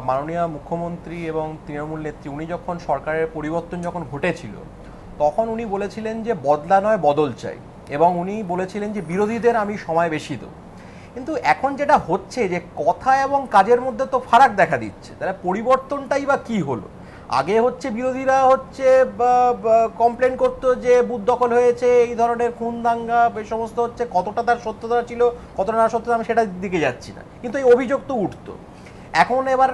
মাননীয় মুখ্যমন্ত্রী এবং তৃণমূল নেত্রী, উনি যখন সরকারের পরিবর্তন যখন ঘটেছিল তখন উনি বলেছিলেন যে বদলা নয় বদল চাই, এবং উনি বলেছিলেন যে বিরোধীদের আমি সময় বেশি দেব। কিন্তু এখন যেটা হচ্ছে যে কথা এবং কাজের মধ্যে তো ফারাক দেখা দিচ্ছে। তাহলে পরিবর্তনটাই বা কি হলো? আগে হচ্ছে বিরোধীরা হচ্ছে কমপ্লেন করতো যে বুথ দখল হয়েছে, এই ধরনের খুন দাঙ্গা, এই সমস্ত হচ্ছে, কতটা তার সত্যতা ছিল কতটা না সত্যতা আমি সেটার দিকে যাচ্ছি না, কিন্তু এই অভিযোগ তো উঠতো। এখন এবার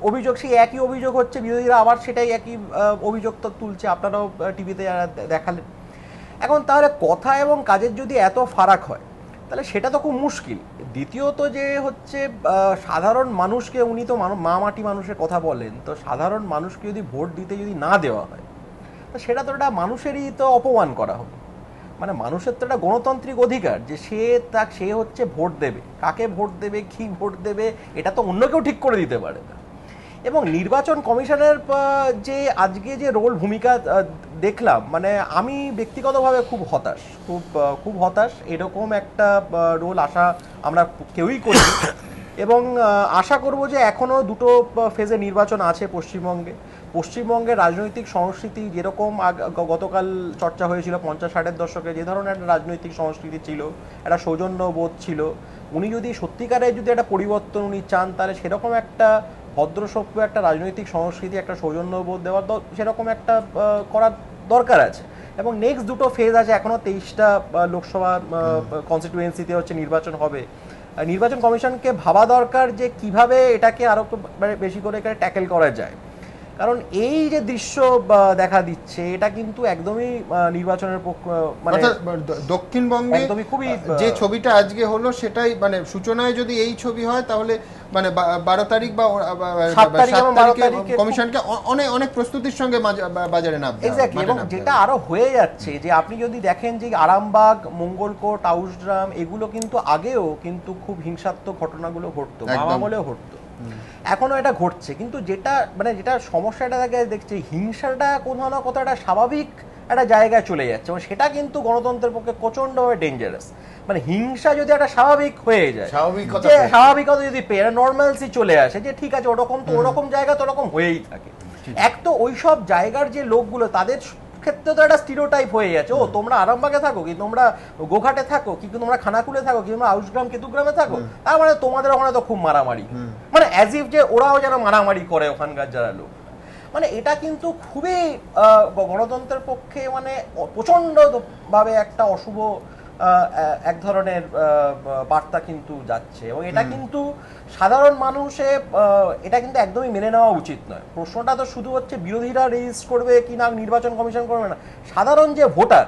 অভিযোগ, সেই একই অভিযোগ হচ্ছে, বিরোধীরা আবার সেটাই একই অভিযোগ তো তুলছে, আপনারাও টিভিতে দেখালেন। এখন তাহলে কথা এবং কাজের যদি এত ফারাক হয় তাহলে সেটা তো খুব মুশকিল। দ্বিতীয়ত যে হচ্ছে সাধারণ মানুষকে, উনি তো মা মাটি মানুষের কথা বলেন, তো সাধারণ মানুষকে যদি ভোট দিতে যদি না দেওয়া হয় তো সেটা তো একটা মানুষেরই তো অপমান করা হবে। মানে মানুষের তো একটা গণতান্ত্রিক অধিকার যে সে হচ্ছে ভোট দেবে, কাকে ভোট দেবে, কি ভোট দেবে, এটা তো অন্য কেউ ঠিক করে দিতে পারে না। এবং নির্বাচন কমিশনের যে আজকে যে রোল ভূমিকা দেখলাম, মানে আমি ব্যক্তিগতভাবে খুব হতাশ। এরকম একটা রোল আশা আমরা কেউই করি, এবং আশা করব যে এখনো দুটো ফেজে নির্বাচন আছে পশ্চিমবঙ্গের রাজনৈতিক সংস্কৃতি যেরকম গতকাল চর্চা হয়েছিল 50-60-এর দশকে, যে ধরনের একটা রাজনৈতিক সংস্কৃতি ছিল, একটা সৌজন্যবোধ ছিল, উনি যদি সত্যিকারের যদি একটা পরিবর্তন উনি চান তাহলে সেরকম একটা ভদ্রসভ্য একটা রাজনৈতিক সংস্কৃতি, একটা সৌজন্যবোধ দেওয়ার সেরকম একটা করার দরকার আছে। এবং নেক্সট দুটো ফেজ আছে, এখনো 23টা লোকসভা কনস্টিটিউয়েন্সিতে হচ্ছে নির্বাচন হবে। নির্বাচন কমিশনকে ভাবা দরকার যে কিভাবে এটাকে আরো বেশি করে এখানে ট্যাকেল করা যায়, কারণ এই যে দৃশ্য দেখা দিচ্ছে এটা কিন্তু একদমই নির্বাচনের মানে দক্ষিণবঙ্গে খুবই যে ছবিটা আজকে হলো সেটাই, মানে সূচনায় যদি এই ছবি হয় তাহলে মানে 12 তারিখ বা 7 তারিখে কমিশনকে অনেক প্রস্তুতির সঙ্গে বাজারে নামবে। এক্স্যাক্টলি। এবং যেটা আরো হয়ে যাচ্ছে যে আপনি যদি দেখেন যে আরামবাগ, মঙ্গলকোট, আউশগ্রাম, এগুলো কিন্তু আগেও কিন্তু খুব হিংসাত্মক ঘটনাগুলো ঘটতো, আমলেও ঘটতো, এখনো এটা ঘটছে। কিন্তু যেটা সমস্যাটা দেখছি, হিংসাটা কোথাও না কোথাও একটা স্বাভাবিক একটা জায়গায় চলে যাচ্ছে, এবং সেটা কিন্তু গণতন্ত্রের পক্ষে প্রচন্ডভাবে ডেঞ্জারাস। মানে হিংসা যদি একটা স্বাভাবিক হয়ে যায়, স্বাভাবিকতা যদি পেয়ে নর্মালসি চলে আসে, যে ঠিক আছে ওরকম তো ওরকম জায়গা তো ওরকম হয়েই থাকে। এক তো ওইসব জায়গার যে লোকগুলো তাদের ক্ষেত্রে তো একটা স্টিরিওটাইপ হয়ে যাচ্ছে, ও তোমরা আরামবাগে থাকো, কি তোমরা গোঘাটে থাকো, কি তোমরা খানাকুলে থাকো, কি তোমরা আউশগ্রাম কেতুগ্রামে থাকো, তার মানে তোমাদের ওখানে তো খুব মারামারি, মানে অ্যাজ ইফ যে ওরাও যেন মারামারি করে ওখানকার যারা লোক। মানে এটা কিন্তু খুবই গণতন্ত্রের পক্ষে মানে প্রচন্ড ভাবে একটা অশুভ এক ধরনের বার্তা কিন্তু যাচ্ছে, এবং এটা কিন্তু সাধারণ মানুষে এটা কিন্তু একদমই মেনে নেওয়া উচিত নয়। প্রশ্নটা তো শুধু হচ্ছে বিরোধীরা রেজিস্ট করবে কি না, নির্বাচন কমিশন করবে না, সাধারণ যে ভোটার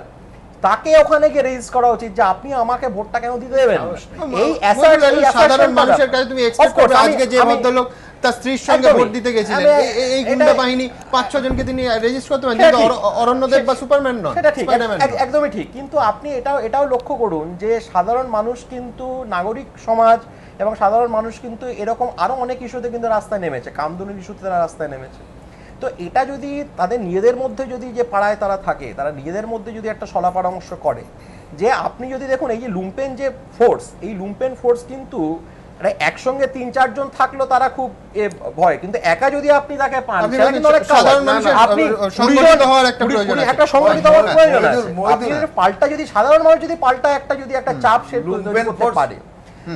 তাকে ওখানে গিয়ে রেজিস্ট করা উচিত যে আপনি আমাকে ভোটটা কেন দিতে দেবেন। এই সাধারণ মানুষের কাছে তুমি এক্সপেক্ট করবে আজকে যে ভদ্রলোক তার স্ত্রীর সঙ্গে ভোট দিতে গেছিলেন, এই গুন্ডা বাহিনী 5-6 জনকে তিনি রেজিস্টার করতে পারেন, কিন্তু অরণ্যদেব বা সুপারম্যান নন। সেটা ঠিক, একদমই ঠিক। কিন্তু আপনি এটাও লক্ষ্য করুন যে সাধারণ মানুষ কিন্তু, নাগরিক সমাজ এবং সাধারণ মানুষ কিন্তু এরকম আরো অনেক ইস্যুতে কিন্তু রাস্তায় নেমেছে, কামদুনির ইস্যুতে তারা রাস্তায় নেমেছে। তো এটা যদি তাদের নিজেদের মধ্যে যদি, যে পাড়ায় তারা থাকে, তারা নিজেদের মধ্যে যদি একটা সলা পরামর্শ করে, যে আপনি যদি দেখুন এই যে লুম্পেন যে ফোর্স, এই লুম্পেন ফোর্স কিন্তু একসঙ্গে 3-4 জন থাকলো তারা খুব ভয়, কিন্তু একা যদি আপনি তাকে পান, আপনি সংগঠিত হওয়ার একটা প্রয়োজন আছে, একটা সংগঠিত হওয়ার প্রয়োজন আছে। আপনি পাল্টা যদি সাধারণ মানুষ যদি পাল্টা একটা চাপ সে করতে পারে,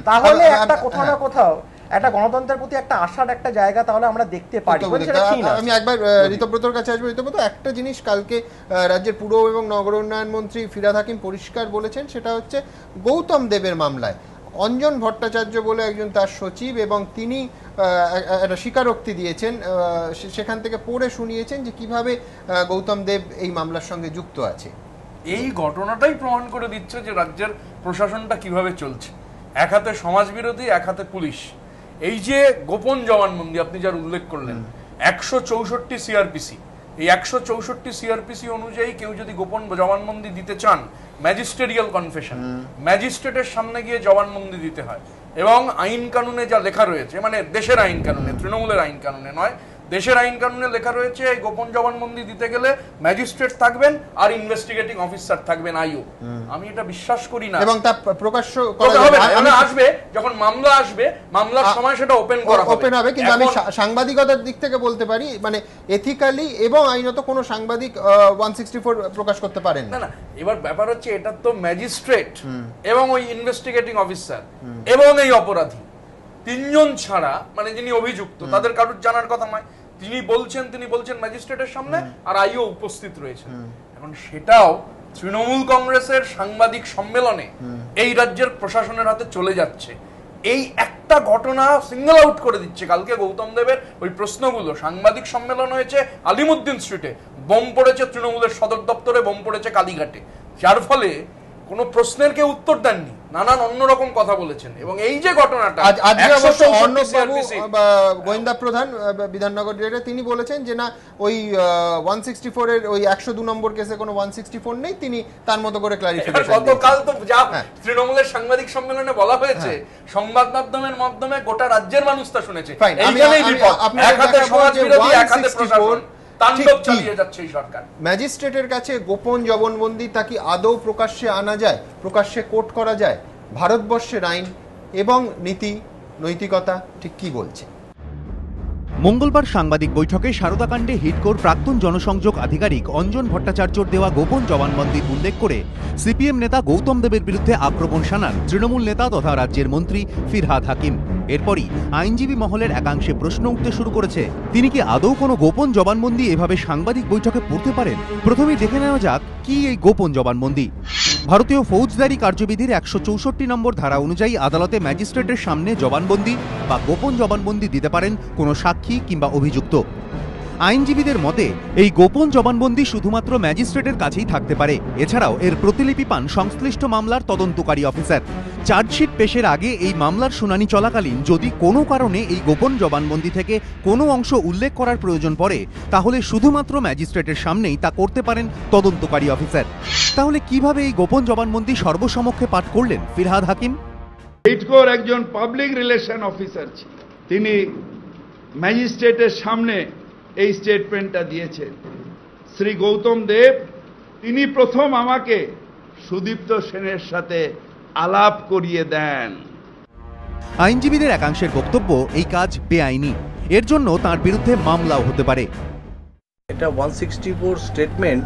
তাহলে একটা কোথাও না কোথাও একটা গণতন্ত্রের প্রতি একটা আশার একটা জায়গা তাহলে আমরা দেখতে পারি। আমি একবার ঋতব্রতর কাছে আসবো। ঋতব্রত, একটা জিনিস কালকে রাজ্যের পুর এবং নগর উন্নয়ন মন্ত্রী ফিরহাদ হাকিম পরিষ্কার বলেছেন, সেটা হচ্ছে গৌতম দেবের মামলায় অঞ্জন ভট্টাচার্য বলে একজন তার সচিব, এবং তিনি একটা স্বীকারোক্তি দিয়েছেন, সেখান থেকে পড়ে শুনিয়েছেন যে কিভাবে গৌতম দেব এই মামলার সঙ্গে যুক্ত আছে। এই ঘটনাটাই প্রমাণ করে দিচ্ছে যে রাজ্যের প্রশাসনটা কিভাবে চলছে, এক হাতে সমাজ বিরোধী, এক হাতে পুলিশ। এই যে গোপন জবানবন্দি আপনি যার উল্লেখ করলেন, 164 সিআরপিসি, এই 164 সিআরপিসি অনুযায়ী কেউ যদি গোপন জবানবন্দি দিতে চান, ম্যাজিস্ট্রেরিয়াল কনফেশন, ম্যাজিস্ট্রেটের সামনে গিয়ে জবানবন্দি দিতে হয়। এবং আইন কানুনে যা লেখা রয়েছে, মানে দেশের আইন কানুনে, তৃণমূলের আইন কানুনে নয়, দেশের আইন কানুনে লেখা রয়েছে এই গোপন জবানবন্দি দিতে গেলে ম্যাজিস্ট্রেট থাকবেন আর ইনভেস্টিগেটিং অফিসার থাকবেন আইও। আমি এটা বিশ্বাস করি না, এবং তা প্রকাশ্য করা হবে না, আসবে যখন মামলা আসবে, মামলার সময় সেটা ওপেন হবে। কিন্তু আমি সাংবাদিকতার দিক থেকে বলতে পারি, মানে এথিক্যালি এবং আইনত কোনো সাংবাদিক 164 প্রকাশ করতে পারেন না। এবার ব্যাপার হচ্ছে এটা তো ম্যাজিস্ট্রেট এবং ওই ইনভেস্টিগেটিং অফিসার এবং এই অপরাধী 3 জন ছাড়া, মানে যিনি অভিযুক্ত, তাদের কারোর জানার কথা নয়। তিনি বলছেন ম্যাজিস্ট্রেটের সামনে, আর আইও উপস্থিত রয়েছে। এখন সেটাও তৃণমূল কংগ্রেসের সাংবাদিক সম্মেলনে এই রাজ্যের প্রশাসনের হাতে চলে যাচ্ছে। এই একটা ঘটনা সিঙ্গল আউট করে দিচ্ছে। কালকে গৌতম দেবের ওই প্রশ্নগুলো, সাংবাদিক সম্মেলন হয়েছে আলিমুদ্দিন স্ট্রিটে, বোম পড়েছে তৃণমূলের সদর দপ্তরে, বোম পড়েছে কালীঘাটে, যার ফলে কোনো প্রশ্নের কেউ উত্তর দেননি, নানান অন্যরকম কথা বলেছেন। এবং এই যে ঘটনাটা, গোয়েন্দা প্রধান বিধাননগর জেলে তিনি বলেছেন যে না, ওই 164 এর ওই 102 নম্বর কেসে কোনো 164 নেই, তিনি তার মতো করে ক্লারিফিকেশন। গতকাল তো যা তৃণমূলের সাংবাদিক সম্মেলনে বলা হয়েছে, সংবাদ মাধ্যমের মাধ্যমে গোটা রাজ্যের মানুষ তা শুনেছে। এইখানেই বিপদ, এক হাতে সমাজ বিরোধী, এক হাতে প্রশাসন, তাণ্ডব চালিয়ে যাচ্ছে এই সরকার। ম্যাজিস্ট্রেটের কাছে গোপন জবানবন্দি তা কি আদৌ প্রকাশ্যে আনা যায়, প্রকাশ্যে কোর্ট করা যায়? ভারতবর্ষের আইন এবং নীতি নৈতিকতা ঠিক কি বলছে? মঙ্গলবার সাংবাদিক বৈঠকে সারদাকাণ্ডে হিডকোর প্রাক্তন জনসংযোগ আধিকারিক অঞ্জন ভট্টাচার্যর দেওয়া গোপন জবানবন্দির উল্লেখ করে সিপিএম নেতা গৌতম দেবের বিরুদ্ধে আক্রমণ শানান তৃণমূল নেতা তথা রাজ্যের মন্ত্রী ফিরহাদ হাকিম। এরপরই আইনজীবী মহলের একাংশে প্রশ্ন উঠতে শুরু করেছে, তিনি কি আদৌ কোনো গোপন জবানবন্দি এভাবে সাংবাদিক বৈঠকে পড়তে পারেন? প্রথমেই দেখে নেওয়া যাক কি এই গোপন জবানবন্দি। ভারতীয় ফৌজদারি কার্যবিধির 164 নম্বর ধারা অনুযায়ী আদালতে ম্যাজিস্ট্রেটের সামনে জবানবন্দি বা গোপন জবানবন্দি দিতে পারেন কোনো সাক্ষী কিংবা অভিযুক্ত। আইনজীবীদের মতে এই গোপন জবানবন্দি শুধুমাত্র ম্যাজিস্ট্রেটের কাছেই থাকতে পারে। এছাড়াও এর প্রতিলিপি পান সংশ্লিষ্ট মামলার তদন্তকারী অফিসার। চার্জশিট পেশের আগে এই মামলার শুনানি চলাকালীন যদি কোনো কারণে এই গোপন জবানবন্দি থেকে কোনো অংশ উল্লেখ করার প্রয়োজন পড়ে, তাহলে শুধুমাত্র ম্যাজিস্ট্রেটের সামনেই তা করতে পারেন তদন্তকারী অফিসার। তাহলে কিভাবে এই গোপন জবানবন্দি সর্বসমক্ষে পাঠ করলেন ফিরহাদ হাকিম? হিডকোর একজন পাবলিক রিলেশন অফিসার ছিল, তিনি ম্যাজিস্ট্রেটের সামনে এই স্টেটমেন্টটা দিয়েছেন। শ্রী গৌতম দেব তিনি প্রথম আমাকে সুদীপ্ত সেনের সাথে আলাপ করিয়ে দেন। আইনজীবীদের একাংশের বক্তব্য, এই কাজ বেআইনি, এর জন্য তার বিরুদ্ধে মামলাও হতে পারে। এটা 164 স্টেটমেন্ট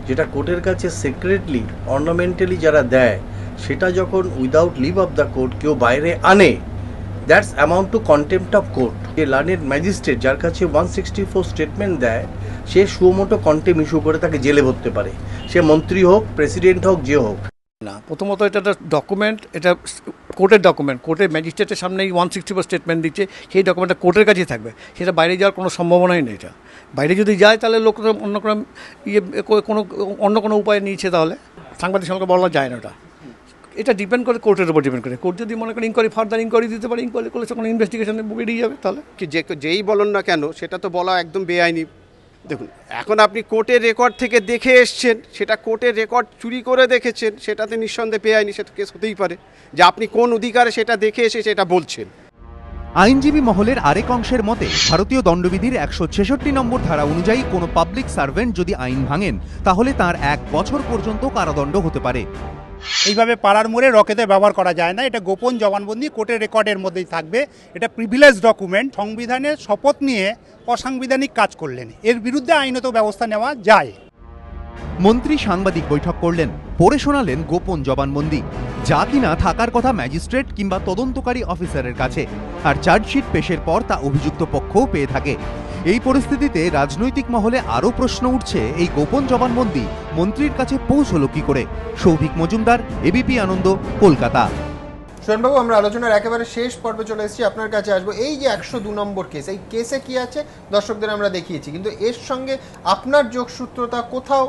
যেটা কোর্টের কাছে সিক্রেটলি অর্নামেন্টালি যারা দেয়, সেটা যখন without leave of the court কেউ বাইরে আনে, that's amount to contempt of court. যে লার্নেড ম্যাজিস্ট্রেট যার কাছে 164 স্টেটমেন্ট দেয়, সে সুমোটো কন্টেম্প ইস্যু করে তাকে জেলে ভরতে পারে, সে মন্ত্রী হোক, প্রেসিডেন্ট হোক, যে হোক না। প্রথমত এটা একটা ডকুমেন্ট, এটা কোর্টের ডকুমেন্ট, কোর্টের ম্যাজিস্ট্রেটের সামনেই 164 স্টেটমেন্ট দিচ্ছে, সেই ডকুমেন্টটা কোর্টের কাছেই থাকবে, সেটা বাইরে যাওয়ার কোনো সম্ভাবনাই নেই। এটা বাইরে যদি যায় তাহলে লোক অন্য কোনো উপায় নিয়েছে, তাহলে সাংবাদিক সঙ্গে বলা যায় না। ওটা এটা ডিপেন্ড করে কোর্টের উপর ডিপেন্ড করে। কোর্ট যদি মনে করে ইনকোয়ারি, ফার্দার ইনকোয়ারি দিতে পারে, ইনকোয়ারি করলে কোনো ইনভেস্টিগেশনে বেরিয়ে যাবে। তাহলে কি যেই বলুন না কেন সেটা তো বলা একদম বেআইনি। দেখুন, এখন আপনি কোর্টের রেকর্ড থেকে দেখে এসছেন, সেটা কোর্টের রেকর্ড চুরি করে দেখেছেন, সেটাতে নিঃসন্দেহে বেআইনি, সেটা কেস হতেই পারে। যে আপনি কোন অধিকারে সেটা দেখে এসে সেটা বলছেন। আইনজীবী মহলের আরেক অংশের মতে ভারতীয় দণ্ডবিধির 166 নম্বর ধারা অনুযায়ী কোনো পাবলিক সার্ভেন্ট যদি আইন ভাঙেন তাহলে তার 1 বছর পর্যন্ত কারাদণ্ড হতে পারে। এইভাবে পাড়ার মোড়ে রকেতে ব্যবহার করা যায় না। এটা গোপন জবানবন্দি কোর্টের রেকর্ডের মধ্যেই থাকবে। এটা প্রিভিলেজ ডকুমেন্ট। সংবিধানের শপথ নিয়ে অসাংবিধানিক কাজ করলেন, এর বিরুদ্ধে আইনত ব্যবস্থা নেওয়া যায়। মন্ত্রী সাংবাদিক বৈঠক করলেন, পড়ে শোনালেন গোপন জবানবন্দি, যা কিনা থাকার কথা ম্যাজিস্ট্রেট কিংবা তদন্তকারী অফিসারের কাছে, আর চার্জশিট পেশের পর তা অভিযুক্ত পক্ষও পেয়ে থাকে। এই পরিস্থিতিতে রাজনৈতিক মহলে আরও প্রশ্ন উঠছে, এই গোপন জবানবন্দি মন্ত্রীর কাছে পৌঁছল কি করে? সৌভিক মজুমদার, এবিপি আনন্দ, কলকাতা। সোহেনবাবু, আমরা আলোচনার একেবারে শেষ পর্বে চলে এসেছি, আপনার কাছে আসবো। এই যে 102 নম্বর কেস, এই কেসে কি আছে দর্শকদের আমরা দেখিয়েছি, কিন্তু এর সঙ্গে আপনার যোগসূত্রতা কোথাও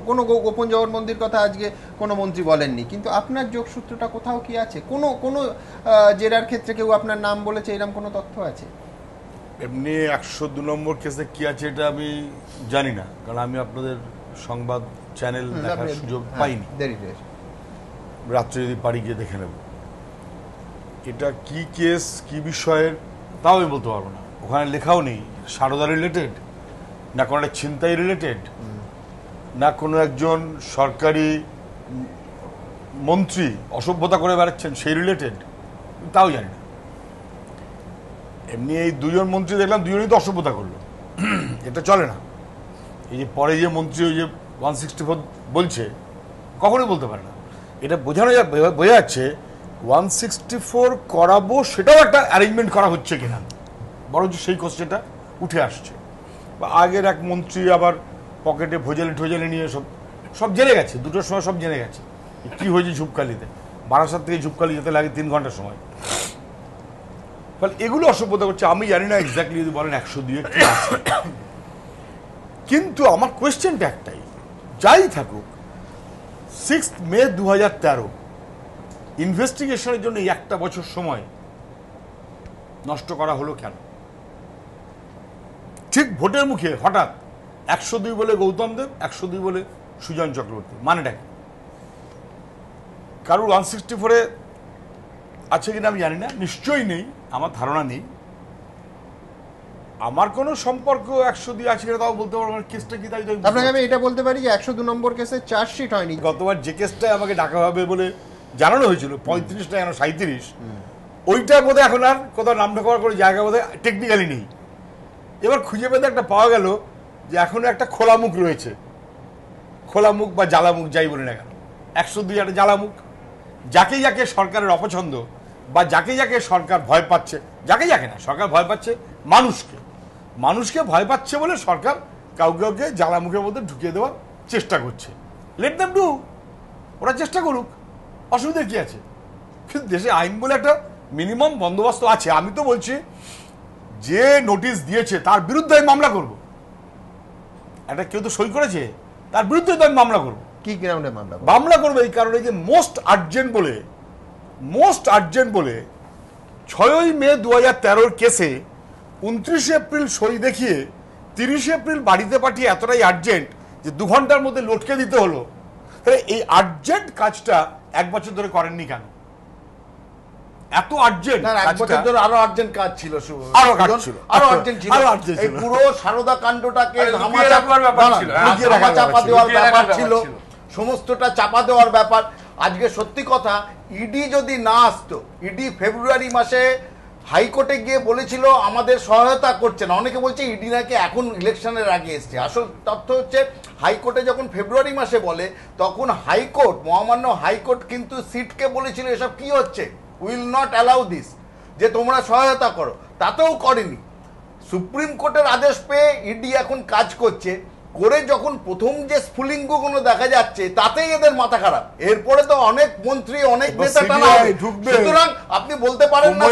কোনো গোপন জবানবন্দির কথা আজকে কোনো মন্ত্রী বলেননি, কিন্তু আপনার যোগসূত্রটা কোথাও কি আছে? কোনো জেরার ক্ষেত্রে কেউ আপনার নাম বলেছে, এরকম কোনো তথ্য আছে? এমনি 102 নম্বর কেসে কি আছে এটা আমি জানি না, কারণ আমি আপনাদের সংবাদ চ্যানেল দেখার সুযোগ পাইনি। রাত্রে যদি পারি গিয়ে দেখে নেব এটা কি কেস, কি বিষয়ের, তাও আমি বলতে পারবো না। ওখানে লেখাও নেই সারদা রিলেটেড, না কোনো একটা ছিনতাই রিলেটেড, না কোনো একজন সরকারি মন্ত্রী অসভ্যতা করে বেড়াচ্ছেন সেই রিলেটেড, তাও জানি না। এমনি এই দুজন মন্ত্রী দেখলাম, দুজনেই তো অসভ্যতা করলো, এটা চলে না। এই যে পরে যে মন্ত্রী ওই যে 164 বলছে, কখনোই বলতে পারে না। এটা বোঝা যাচ্ছে 164 করাবো সেটাও একটা অ্যারেঞ্জমেন্ট করা হচ্ছে কিনা, বরঞ্চ সেই কোশ্চেনটা উঠে আসছে। বা আগের এক মন্ত্রী আবার পকেটে ভোজালি নিয়ে সব জেনে গেছে, 2টোর সময় সব জেনে গেছে কি হয়েছে ঝুপকালিতে। বারাসাত থেকে ঝুপকালি যেতে লাগে 3 ঘন্টার সময়। ফলে এগুলো অসভ্যতা করছে। আমি জানি না এক্স্যাক্টলি যদি বলেন 102 কি আছে, কিন্তু আমার কোয়েশ্চেনটা একটাই, যাই থাকুক 6 মে 2013 ইনভেস্টিগেশনের জন্য 1 বছর সময় নষ্ট করা হলো কেন? ঠিক ভোটের মুখে হঠাৎ 102 বলে গৌতম দেব, 102 বলে সুজন চক্রবর্তী, মানেটা কি? কারোর 164-এ আছে কিনা আমি জানি না, নিশ্চয়ই নেই, আমার ধারণা নেই। আমার কোনো সম্পর্ক 102 আছে কিনা তাও বলতে পারবো না। কেসটা কি তাই আপনাকে আমি এটা বলতে পারি যে 102 নম্বর কেসে চার্জশিট হয়নি। গতবার যে কেসটায় আমাকে ডাকা হবে বলে জানানো হয়েছিল 35টা কেন 37, ওইটা বোধহয় এখন আর কোথাও নাম ঢোকার করে জায়গা বোধহয় টেকনিক্যালি নেই। এবার খুঁজে পেতে একটা পাওয়া গেল যে এখনো একটা খোলা মুখ রয়েছে, খোলা মুখ বা জ্বালা মুখ যাই বলে না কেন, 102 একটা জ্বালা মুখ। যাকে যাকে সরকারের অপছন্দ বা যাকে যাকে সরকার ভয় পাচ্ছে, যাকে যাকে না, সরকার ভয় পাচ্ছে মানুষকে ভয় পাচ্ছে বলে সরকার কাউকে জ্বালা মুখের মধ্যে ঢুকিয়ে দেওয়ার চেষ্টা করছে। লেট দেম ডু, ওরা চেষ্টা করুক, অসুবিধা কি আছে? কিন্তু দেশে আইন বলে একটা মিনিমাম বন্দোবস্ত আছে। আমি তো বলছি যে নোটিশ দিয়েছে তার বিরুদ্ধে আমি মামলা করব। একটা কেউ তো সই করেছে, তার বিরুদ্ধে তো আমি মামলা করব। কি গ্রাউন্ডে মামলা করবো? এই কারণে যে মোস্ট আর্জেন্ট বলে 6ই মে 2013 কেসে 29 এপ্রিল সই দেখিয়ে 30 এপ্রিল বাড়িতে পাঠিয়ে এতটাই আর্জেন্ট যে 2 ঘন্টার মধ্যে লটকে দিতে হলো। তাহলে এই আর্জেন্ট কাজটা 1 বছর ধরে করেননি কেন? এত আর্জেন্ট, 1 বছর ধরে আরো আর্জেন্ট কাজ ছিল, আরো আর্জেন্ট ছিল। এই পুরো সারদা কাণ্ডটাকে চাপা দেওয়ার ব্যাপার ছিল, সমস্তটা চাপা দেওয়ার ব্যাপার। আজকে সত্যি কথা, ইডি যদি না আসতো, ইডি ফেব্রুয়ারি মাসে হাইকোর্টে গিয়ে বলেছিল আমাদের সহায়তা করছে না। অনেকে বলছে ইডি নাকি এখন ইলেকশনের আগে এসছে। আসল তথ্য হচ্ছে হাইকোর্টে যখন ফেব্রুয়ারি মাসে বলে, তখন হাইকোর্ট, মহামান্য হাইকোর্ট কিন্তু সিটকে বলেছিল এসব কি হচ্ছে, উইল নট অ্যালাউ দিস, যে তোমরা সহায়তা করো, তাতেও করেনি। সুপ্রিম কোর্টের আদেশ পেয়ে ইডি এখন কাজ করছে, করে যখন প্রথম যে স্ফুলিঙ্গগুলো দেখা যাচ্ছে তাতেই এদের মাথা খারাপ। এরপরে তো অনেক মন্ত্রী, অনেক নেতা টানা হবে। সুতরাং আপনি বলতে পারেন না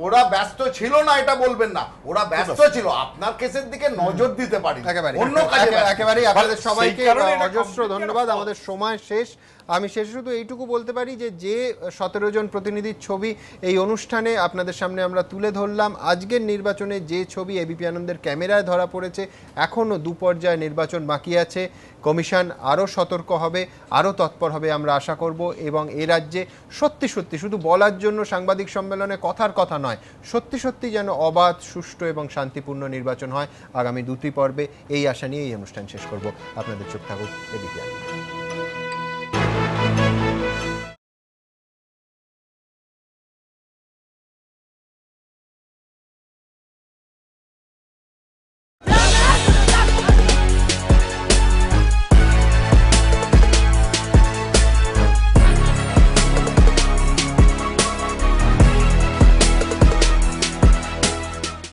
ওরা ব্যস্ত ছিল না এটা বলবেন না, ওরা ব্যস্ত ছিল আপনার কেসের দিকে নজর দিতে পারি অন্য কাজে। একেবারে আপনাদের সবাইকে অজস্র ধন্যবাদ। আমাদের সময় শেষ। আমি শেষে শুধু এইটুকু বলতে পারি যে 17 জন প্রতিনিধির ছবি এই অনুষ্ঠানে আপনাদের সামনে আমরা তুলে ধরলাম, আজকের নির্বাচনে যে ছবি এবিপি আনন্দের ক্যামেরায় ধরা পড়েছে, এখনও 2 পর্যায়ে নির্বাচন বাকি আছে। কমিশন আরও সতর্ক হবে, আরও তৎপর হবে আমরা আশা করব, এবং এ রাজ্যে সত্যি সত্যি শুধু বলার জন্য সাংবাদিক সম্মেলনে কথার কথা নয়, সত্যি সত্যি যেন অবাধ, সুষ্ঠু এবং শান্তিপূর্ণ নির্বাচন হয় আগামী 2টি পর্বে। এই আশা নিয়ে এই অনুষ্ঠান শেষ করব। আপনাদের চোখ থাকুক এবিপি আনন্দ।